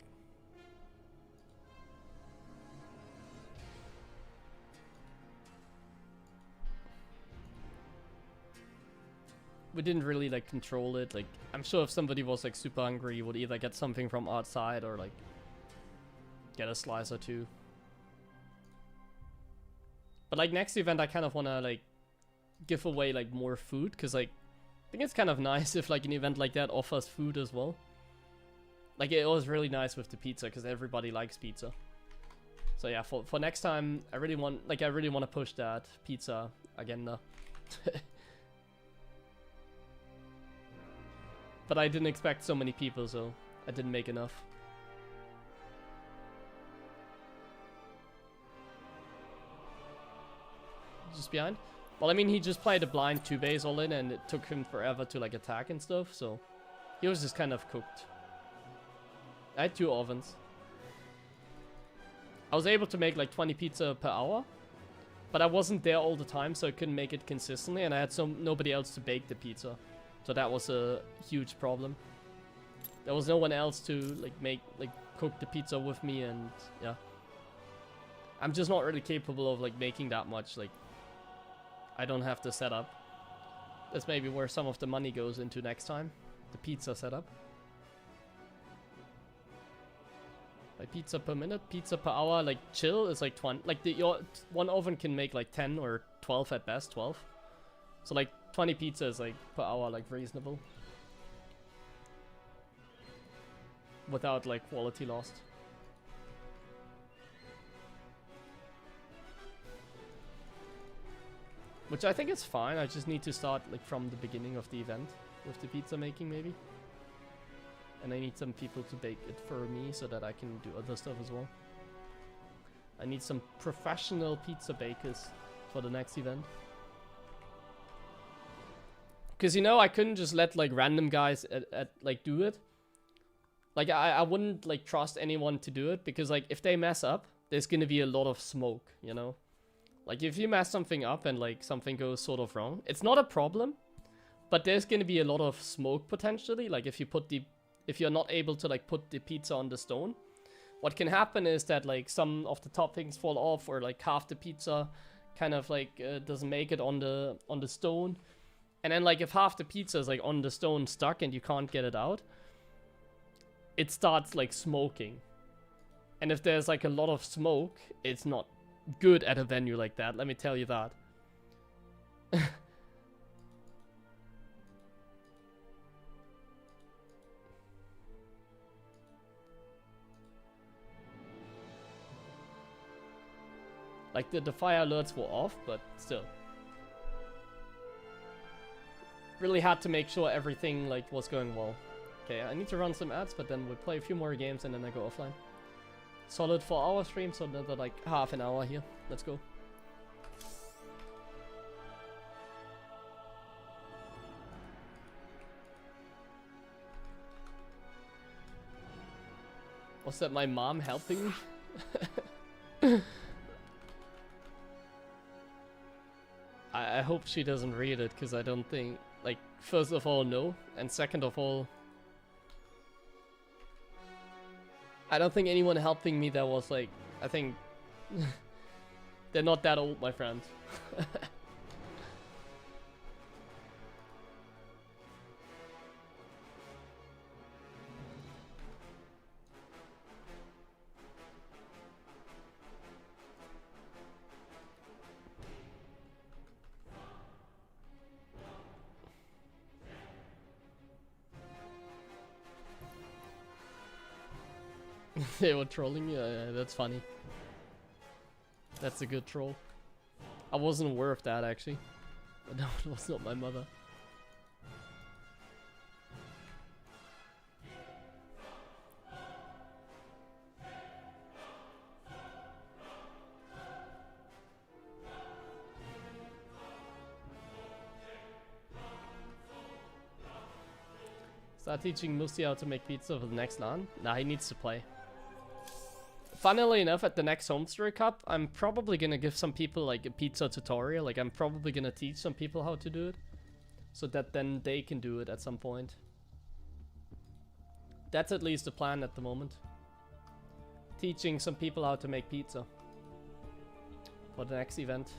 We didn't really, like, control it. Like, I'm sure if somebody was, like, super hungry, would either get something from outside or, like, get a slice or two. But, like, next event, I kind of want to, like, give away, like, more food, because, like, I think it's kind of nice if, like, an event like that offers food as well. Like, it was really nice with the pizza, because everybody likes pizza. So, yeah, for next time, I really want to push that pizza agenda. But I didn't expect so many people, so I didn't make enough. Just behind? Well, I mean, he just played a blind 2 base all in, and it took him forever to, like, attack and stuff, so he was just kind of cooked. I had 2 ovens. I was able to make, like, 20 pizza per hour, but I wasn't there all the time, so I couldn't make it consistently, and I had nobody else to bake the pizza. So that was a huge problem. There was no one else to like cook the pizza with me, and yeah. I'm just not really capable of like making that much. Like, I don't have the setup. That's maybe where some of the money goes into next time. The pizza setup. Like pizza per minute, pizza per hour, like chill is like 20. Like your one oven can make like 10 or 12 at best, 12. So like 20 pizzas like per hour, like reasonable. Without like quality lost. Which I think is fine. I just need to start like from the beginning of the event with the pizza making maybe. And I need some people to bake it for me so that I can do other stuff as well. I need some professional pizza bakers for the next event. Because, you know, I couldn't just let like random guys like do it. Like I wouldn't like trust anyone to do it, because like if they mess up, there's gonna be a lot of smoke, you know? Like if you mess something up and like something goes sort of wrong, it's not a problem, but there's gonna be a lot of smoke potentially. Like if you're not able to like put the pizza on the stone, what can happen is that like some of the toppings fall off, or like half the pizza kind of like doesn't make it on the stone. And then like if half the pizza is like on the stone stuck and you can't get it out, it starts like smoking. And if there's like a lot of smoke, it's not good at a venue like that, let me tell you that. Like the fire alerts were off, but still. Really had to make sure everything like was going well. Okay, I need to run some ads, but then we'll play a few more games and then I go offline. Solid 4-hour stream, so another like half an hour here. Let's go. Was that my mom helping me? I hope she doesn't read it, because I don't think, like, first of all, no, and second of all, I don't think anyone helping me that was like, I think, they're not that old, my friend. They were trolling you? Yeah, that's funny. That's a good troll. I wasn't aware of that, actually. But no, it was not my mother. Start teaching Musti how to make pizza for the next LAN? Nah, he needs to play. Funnily enough, at the next Homestory Cup, I'm probably gonna give some people like a pizza tutorial. Like, I'm probably gonna teach some people how to do it, so that then they can do it at some point. That's at least the plan at the moment. Teaching some people how to make pizza for the next event.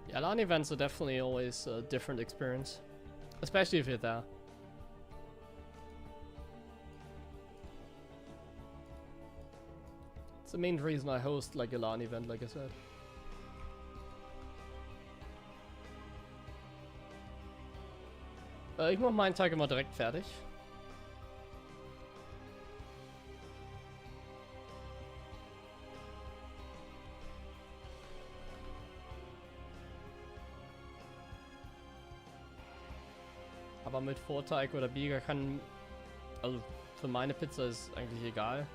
Yeah, LAN events are definitely always a different experience, especially if you're there. It's the main reason I host like a LAN event, like I said. Ich mach meinen Tag immer direkt fertig. Aber mit Vorteig oder Bieger kann, also für meine Pizza ist eigentlich egal.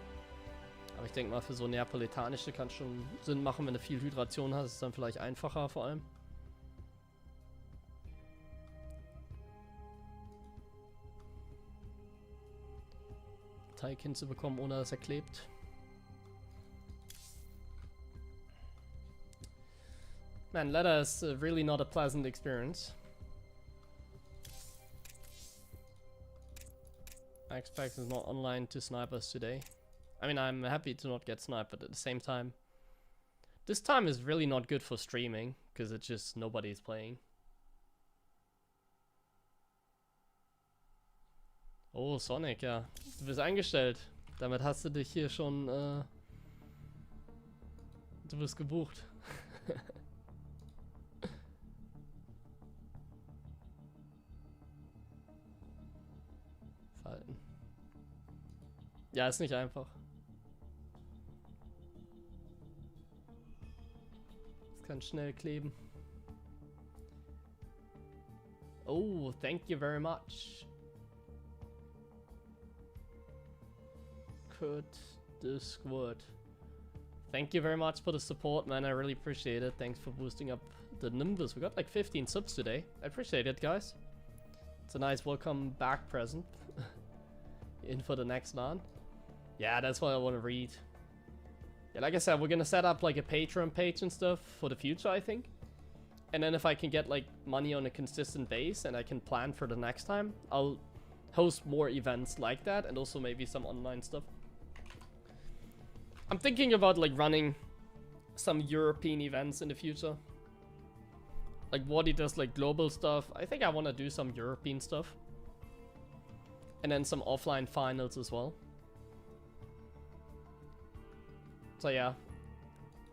Aber ich denke mal, für so neapolitanische kann es schon Sinn machen, wenn du viel Hydration hast, ist es dann vielleicht einfacher vor allem. Teig hinzubekommen, ohne dass er klebt. Man, leather is really not a pleasant experience. I expect it's not online to snipe us today. I mean, I'm happy to not get sniped, but at the same time, this time is really not good for streaming, because it's just nobody's playing. Oh, Sonic, ja. Du bist eingestellt. Damit hast du dich hier schon, du bist gebucht. Verhalten. Ja, ist nicht einfach. Es kann schnell kleben. Oh, thank you very much. Kurt the Squad. Thank you very much for the support, man. I really appreciate it. Thanks for boosting up the numbers. We got like 15 subs today. I appreciate it, guys. It's a nice welcome back present. In for the next LAN. Yeah, that's what I want to read. Yeah, like I said, we're gonna set up like a Patreon page and stuff for the future, I think. And then if I can get like money on a consistent base and I can plan for the next time, I'll host more events like that and also maybe some online stuff. I'm thinking about like running some European events in the future. Like Wadi does like global stuff. I think I want to do some European stuff. And then some offline finals as well. So yeah.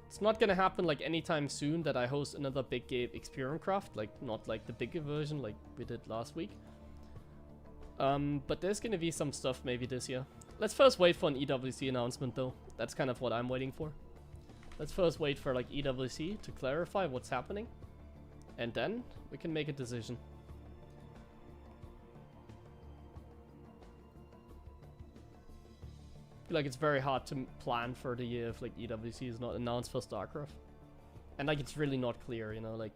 It's not gonna happen like anytime soon that I host another big game Experience, like not like the bigger version like we did last week. But there's gonna be some stuff maybe this year. Let's first wait for an EWC announcement though. That's kind of what I'm waiting for. Let's first wait for like EWC to clarify what's happening. And then we can make a decision. I feel like it's very hard to plan for the year if like EWC is not announced for StarCraft. And like it's really not clear, you know, like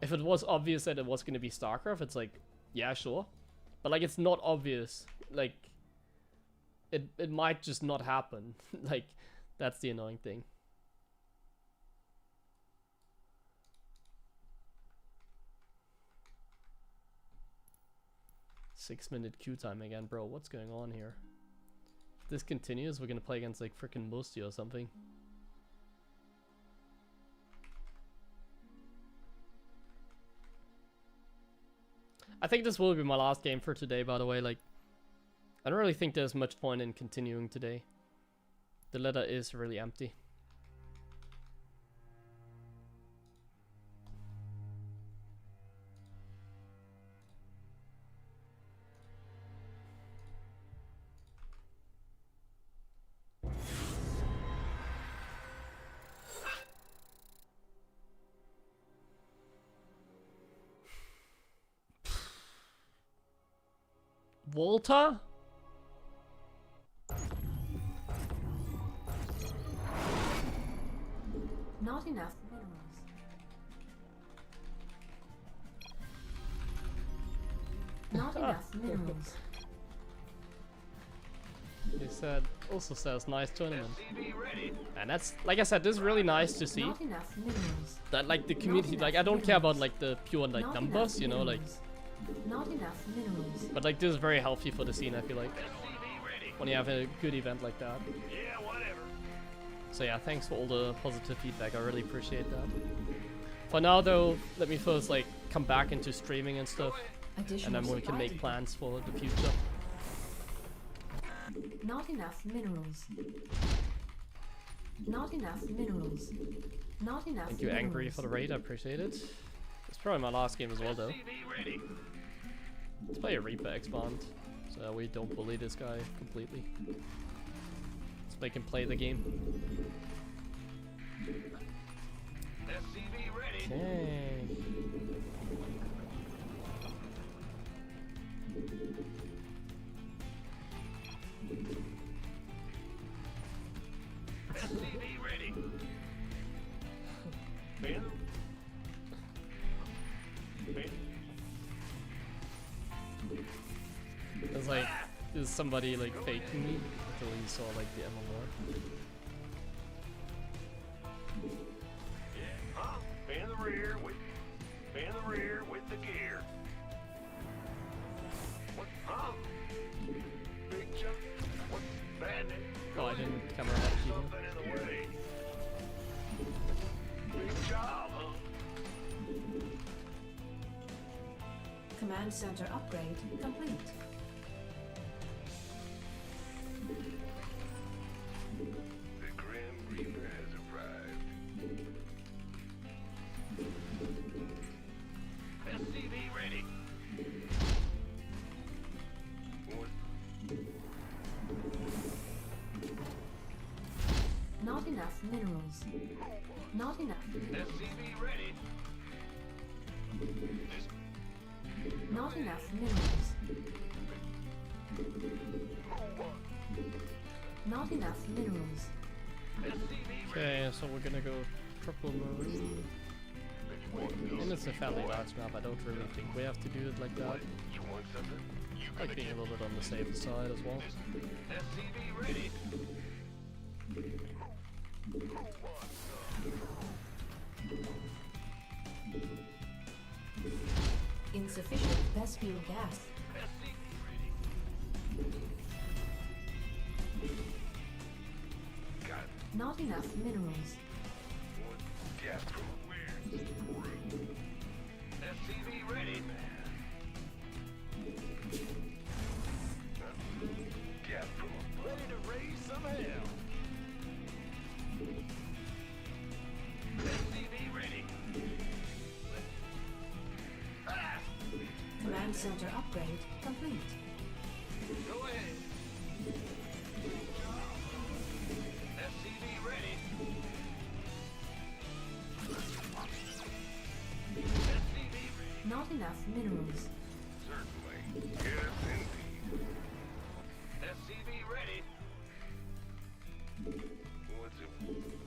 if it was obvious that it was gonna be StarCraft, it's like, yeah, sure. But like it's not obvious. Like it might just not happen. Like that's the annoying thing. Six-minute queue time again, bro. What's going on here? If this continues, we're gonna play against like freaking Musti or something. I think this will be my last game for today, by the way. Like, I don't really think there's much point in continuing today. The letter is really empty. Walter? Not enough minerals. Not enough minerals. He said, also says nice tournament. And that's, like I said, this is really nice to see. Not enough minerals. That like the community, like I don't care about like the pure like Not numbers, enough you know, like. minerals. Not enough minerals. But like this is very healthy for the scene, I feel like. When you have a good event like that. Yeah, whatever. So yeah, thanks for all the positive feedback, I really appreciate that. For now though, let me first like come back into streaming and stuff. And then we can make plans for the future. Not enough minerals. Not enough minerals. Not enough Thank you, minerals. Angry, for the raid, I appreciate it. It's probably my last game as well though. Let's play a Reaper expand, so that we don't bully this guy completely. Let's make him play the game. SCV ready. Okay. was like, is somebody like faking me until he saw like the MMR. Huh? In the rear with the gear. What? Huh? Big jump. What? Bandit. Oh, I didn't camera up either. Something in the way. Big job, huh? Command center upgrade complete. The Grim Reaper has arrived. SCV ready. What? Not enough minerals. Not enough. SCV ready. This Not enough minerals. Not enough minerals. SCV Okay, so we're gonna go triple marine. And it's a fairly large map, I don't really think we have to do it like that. You want something? You I like being a little bit on the safer side as well. SCV ready. Insufficient Vespine gas. Not enough minerals. Gas from where? SCV ready. Gas from ready to raise some hell. SCV ready. Command center upgrade complete. Go ahead. SCV ready. SCV ready. Not enough minerals. Certainly. Yes, indeed. SCV ready. What's it?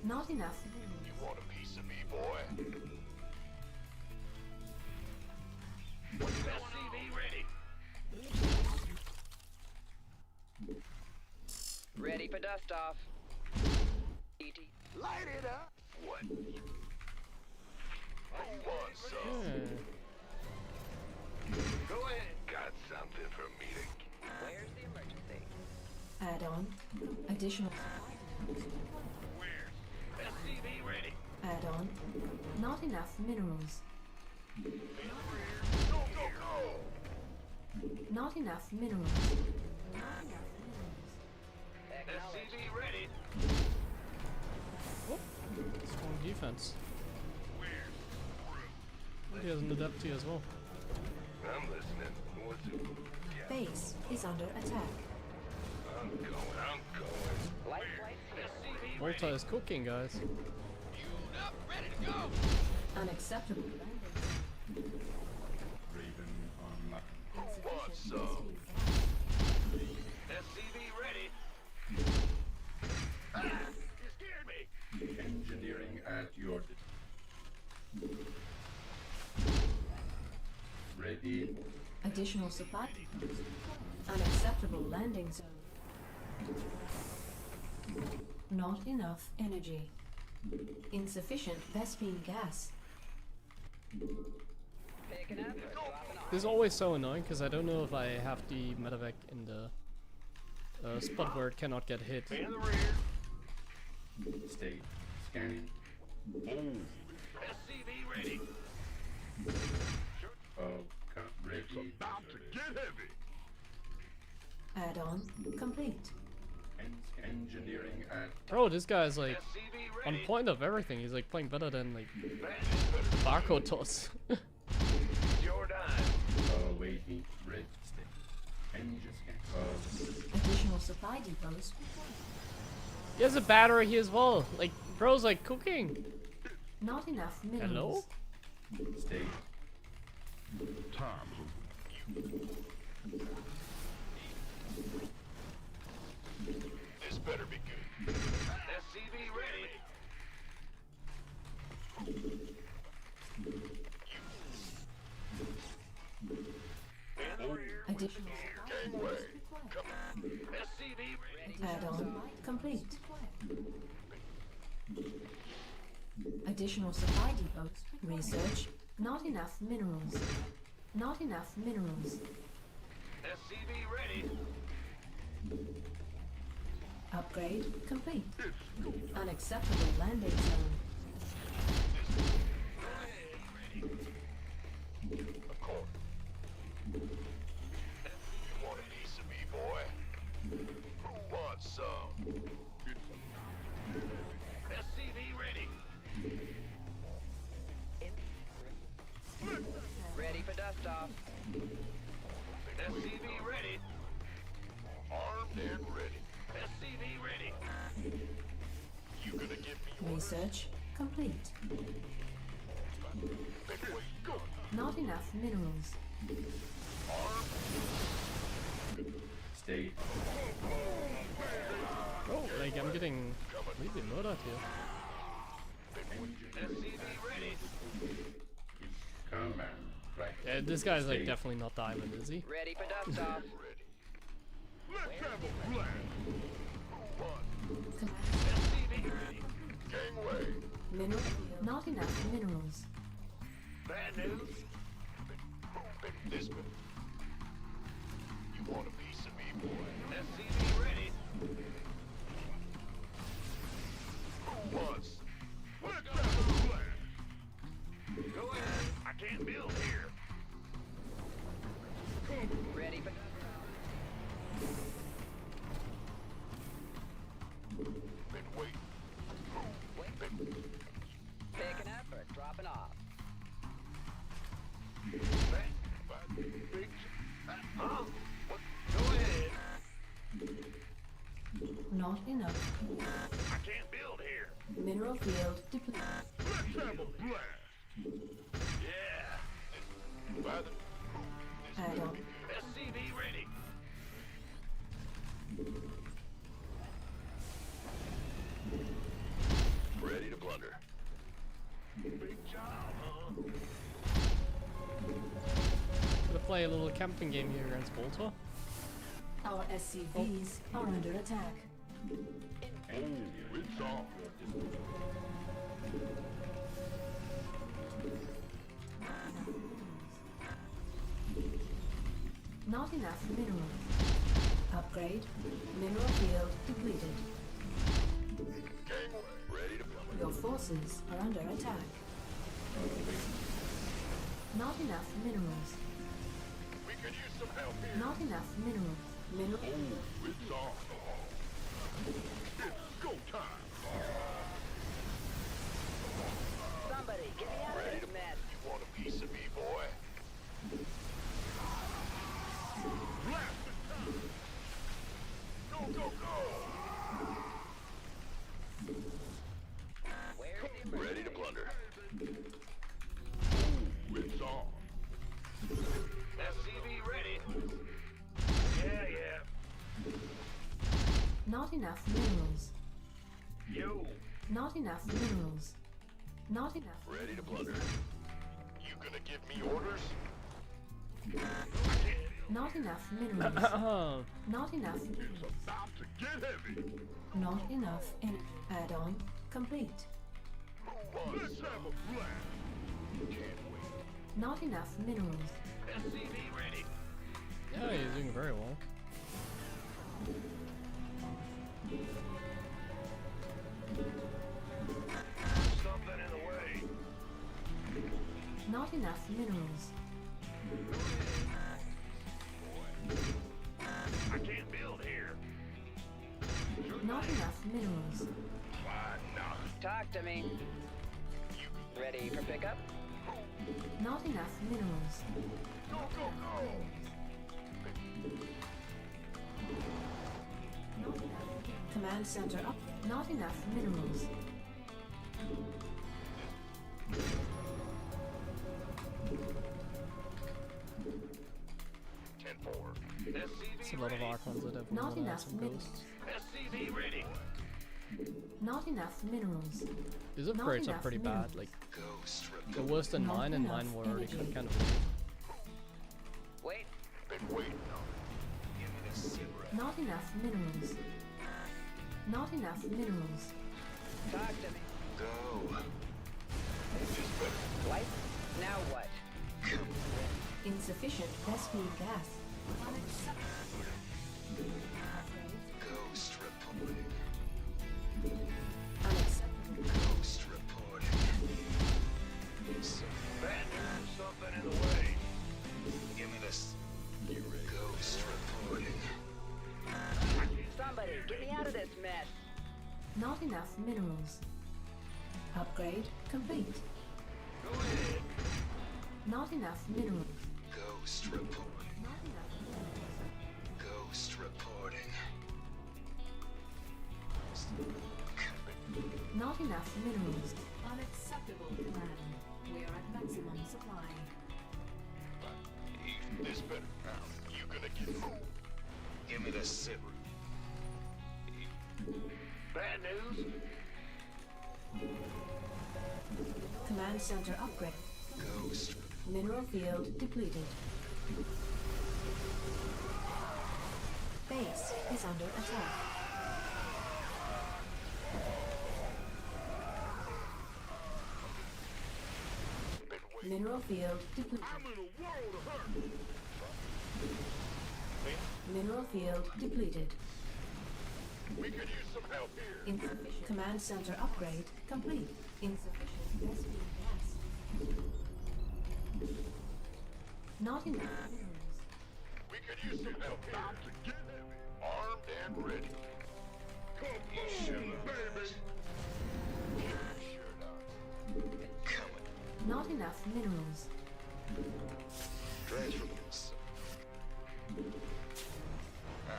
Not enough You minerals. want a piece of me, boy? SCV ready. Ready for dust off. ET. Light it up. What? Who wants some? Go ahead. Got something for me to... Where's the emergency? Add-on. Additional. Where? SCV ready. Add-on. Not enough minerals. Go, go, go. Not enough minerals. SCV ready. Strong defense. Where's He has an adaptee as well. I'm listening. What's it? Yeah, Base is under attack. I'm going. Light flight here. SCV Volta ready. is cooking, guys. Fueled up, ready to go. Unacceptable landing. Raven online. Who wants some? SCV ready. Ah, you scared me. Engineering at your ready. Additional supply. Unacceptable landing zone. Not enough energy. Insufficient Vespine gas. Picking up or dropping off. This is always so annoying because I don't know if I have the medevac in the spot where it cannot get hit. In the rear. State scanning. SCV ready. Oh, ready. About to get heavy. Add-on complete. Engineering at Bro, this guy's like SCV on ready. point of everything. He's like playing better than like Bandit better barcode toss. It's your dime. waiting. Red state. Engine scan. Additional supply depots. He has a battery here as well. Like, bro's like cooking. Not enough minerals. Hello? State. This better be good. SCV ready. In the rear. Additional supply. Gangway. Come on. SCV ready. Add-on complete. Additional supply depots. Research. Not enough minerals. Not enough minerals. SCV ready. Upgrade complete. Unacceptable landing zone. Of course. You want a piece of me, boy? Who wants some? SCV ready. Ready for dust off. SCV ready. Armed and ready. SCV ready. You gonna give me Research complete. Not enough minerals. Stay. Oh, like I'm getting really murdered here. SCV ready. Command. Right. Yeah, this guy's like definitely not diamond, is he? Ready for dust off. Ready. Let's have a blast. Who wants? Command. SCV ready. Gangway. Mineral. Not enough minerals. Bad news. This one. You want a piece of me, boy? SCV ready. Who wants? Let's have a blast. Go ahead. I can't build here. Ready for dust Been waiting. Picking up or dropping off. Huh? What? Go ahead. Not enough. I can't build here. Mineral field depleted. Let's have a blast. Yeah. By the Add-on. SCV ready. Ready to plunder. Big job, huh? Gonna play a little camping game here against Boltor. Our SCVs are under attack. Oh, it's on. Not enough minerals. Upgrade. Mineral field depleted. Gangway. Ready to plunder. Your forces are under attack. Not enough minerals. We could use some help here. Not enough minerals. Mineral. Oh, it's on. It's go time. Somebody, get me out of Ready this to mess. You want a piece of me, boy? Blast it. Go, go, go. Where's the Ready to plunder. Oh, it's on. SCV ready. Yeah, yeah. Not enough minerals. Yo. Not enough minerals. Not enough. Ready to plunder. You gonna give me orders? Not enough minerals. Not enough. It's about to get heavy. Not enough. Add-on complete. Let's have a blast. Can't wait. Not enough minerals. SCV ready. Yeah, he's doing very well. Something in the way. Not enough minerals. I can't build here. Not enough minerals. Why not? Talk to me. Ready for pickup? Not enough minerals. Go, go, go. Not enough. Command center up. Not enough minerals. It's a lot of Archons that have Not one enough some minerals. ghosts. SCV ready. Not enough minerals. These Not upgrades are enough pretty minerals. bad. Like they're worse than Not mine, and enough mine were already energy. kind of late. Wait. Been waiting on Not enough minerals. Not enough minerals. Talk to me. Go. What? Now what? Insufficient Vespine gas. Ghost reporting. Unacceptable. Ghost reporting. Some bad news, something in the way. Give me this. Ghost reporting. Somebody, get me out of this mess. Not enough minerals. Upgrade complete. Go ahead. Not enough minerals. Ghost reporting. Not enough minerals. Ghost reporting. Not enough minerals. Unacceptable command. We are at maximum supply. This better. Now, you gonna get moved. Give me the silver. Bad news? Command center upgrade. Ghost. Mineral field depleted. Base is under attack. Mineral field depleted. I'm in a world of hurt. Mineral field depleted. We could use some help here. Insufficient. Command center upgrade complete. Insufficient Vespine gas. Not enough minerals. We could use some help here. About to get heavy. Armed and ready. Come on, baby. Sure not. Coming. Not enough minerals. Transfer this.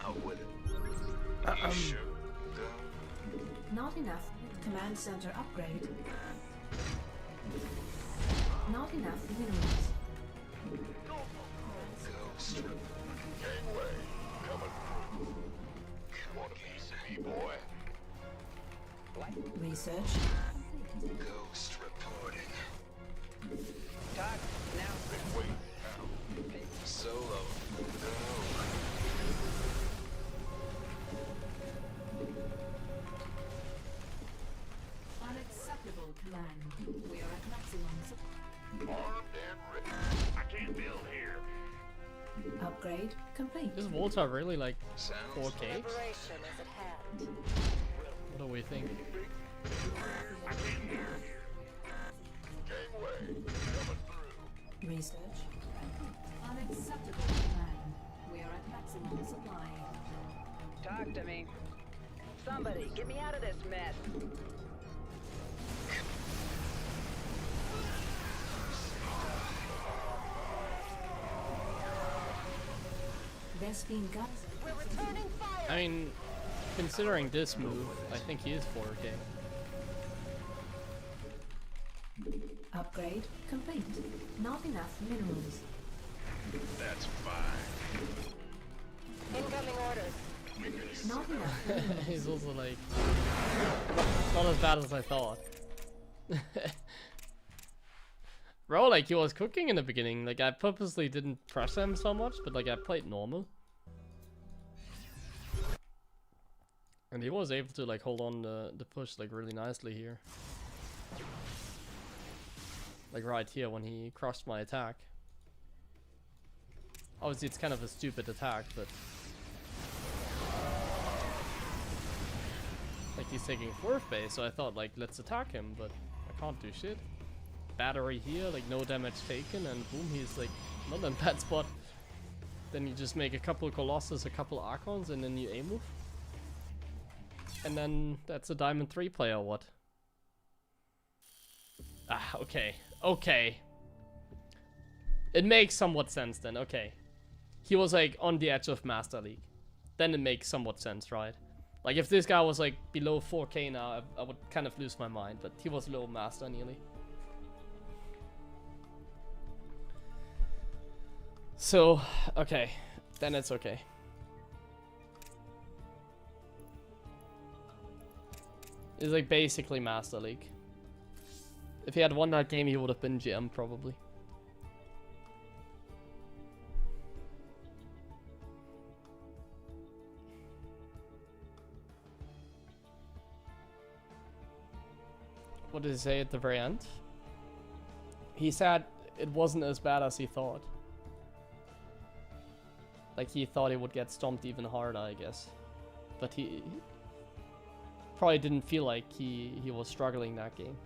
Out with it. Sure. Go. Not enough. Command center upgrade. Not enough minerals. Ghost. Gangway. Coming through. Want a piece of me, boy? Research. Ghost reporting. Talk now. Been waiting now. Solo. Go. Unacceptable command. We are at maximum supply. Armed and ready. I can't build here. Upgrade complete. Is Volta really like Sounds 4K? Liberation is at hand. What do we think? I can't hear here. Gangway. Coming through. Research. Unacceptable command. We are at maximum supply. Talk to me. Somebody, get me out of this mess. Vespine guns. We're returning fire. I mean, considering this move, I think he is 4K. Upgrade complete. Not enough minerals. That's fine. Incoming orders. Not enough minerals. He's also like not as bad as I thought. Bro, like he was cooking in the beginning. Like I purposely didn't press him so much, but like I played normal. And he was able to like hold on the push like really nicely here. Like right here when he crushed my attack. Obviously it's kind of a stupid attack, but like he's taking 4th base, so I thought like let's attack him, but I can't do shit. Battery here, like no damage taken, and boom, he's like not in bad spot. Then you just make a couple of Colossus, a couple Archons, and then you A-move. And then that's a Diamond 3 player, what? Ah, okay. Okay. It makes somewhat sense then, okay. He was like on the edge of Master League. Then it makes somewhat sense, right? Like if this guy was like below 4K now, I would kind of lose my mind, but he was low Master nearly. So, okay. Then it's okay. It's like basically Master League. If he had won that game, he would have been GM probably. What did he say at the very end? He said it wasn't as bad as he thought. Like he thought he would get stomped even harder, I guess. But he probably didn't feel like he was struggling that game.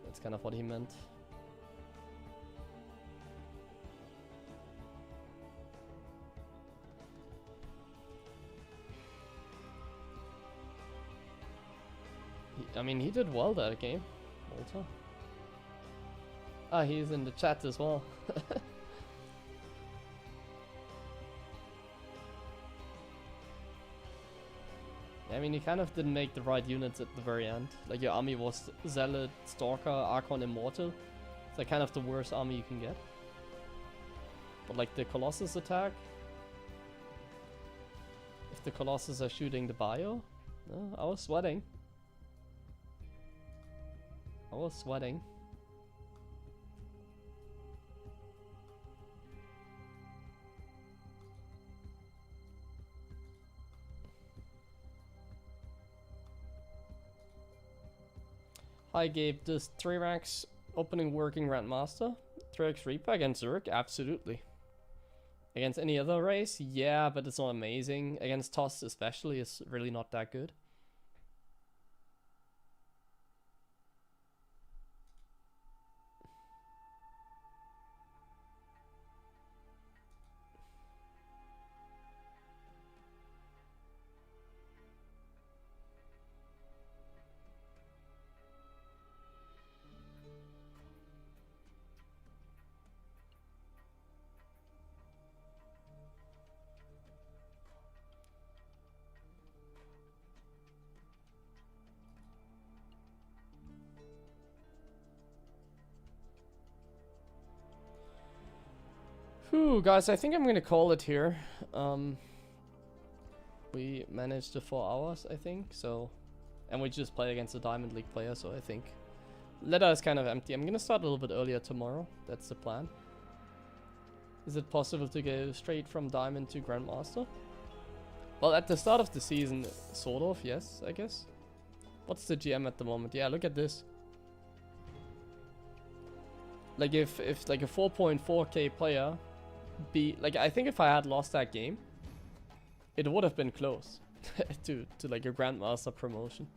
That's kind of what he meant. I mean, he did well that game. Also. Ah, he's in the chat as well. I mean, he kind of didn't make the right units at the very end. Like, your army was Zealot, Stalker, Archon, Immortal. It's like kind of the worst army you can get. But like the Colossus attack, if the Colossus are shooting the bio, no, I was sweating. I was sweating. Hi Gabe, does 3 ranks opening working Grandmaster? 3x Reaper against Zerg? Absolutely. Against any other race? Yeah, but it's not amazing. Against Toss especially, it's really not that good. Whew, guys, I think I'm gonna call it here. We managed the 4 hours, I think, so... And we just play against a Diamond League player, so I think... Ladder is kind of empty. I'm gonna start a little bit earlier tomorrow. That's the plan. Is it possible to go straight from Diamond to Grandmaster? Well, at the start of the season, sort of, yes, I guess. What's the GM at the moment? Yeah, look at this. Like, if like a 4.4k player... Like, I think if I had lost that game, it would have been close to like a Grandmaster promotion.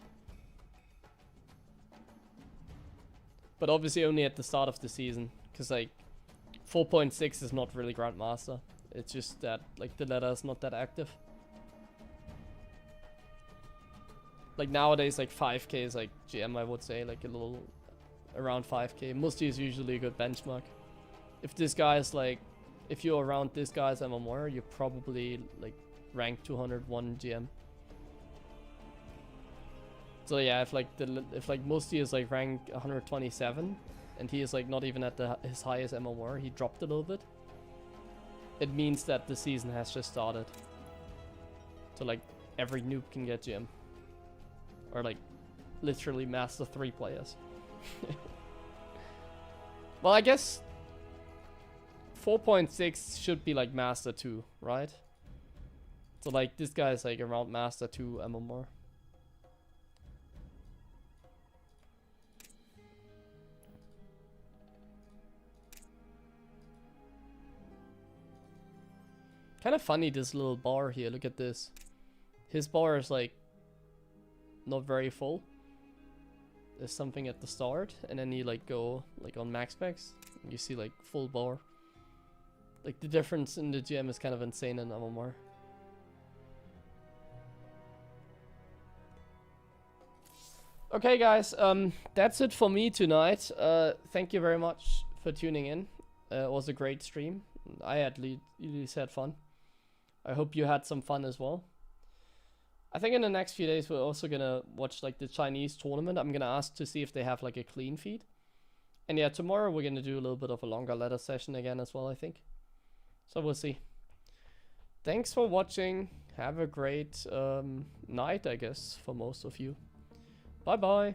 But obviously only at the start of the season, because like 4.6 is not really Grandmaster. It's just that like the ladder is not that active. Like nowadays, like 5k is like GM, I would say, like a little around 5k. Musty is usually a good benchmark. If this guy is like, if you're around this guy's MMR, you're probably like rank 201 GM. So yeah, if like Musty is like rank 127 and he is like not even at his highest MMR, he dropped a little bit. It means that the season has just started. So like every noob can get GM. Or like literally master 3 players. Well, I guess 4.6 should be like Master 2, right? So like this guy is like around Master 2 MMR. Kind of funny, this little bar here, look at this. His bar is like not very full. There's something at the start and then you like go like on max specs, you see like full bar. Like the difference in the GM is kind of insane in MMR. Okay guys, that's it for me tonight. Thank you very much for tuning in. It was a great stream. I at least had fun. I hope you had some fun as well. I think in the next few days we're also gonna watch like the Chinese tournament. I'm gonna ask to see if they have like a clean feed. And yeah, tomorrow we're gonna do a little bit of a longer ladder session again as well, I think. So we'll see. Thanks for watching. Have a great night, I guess, for most of you. Bye bye.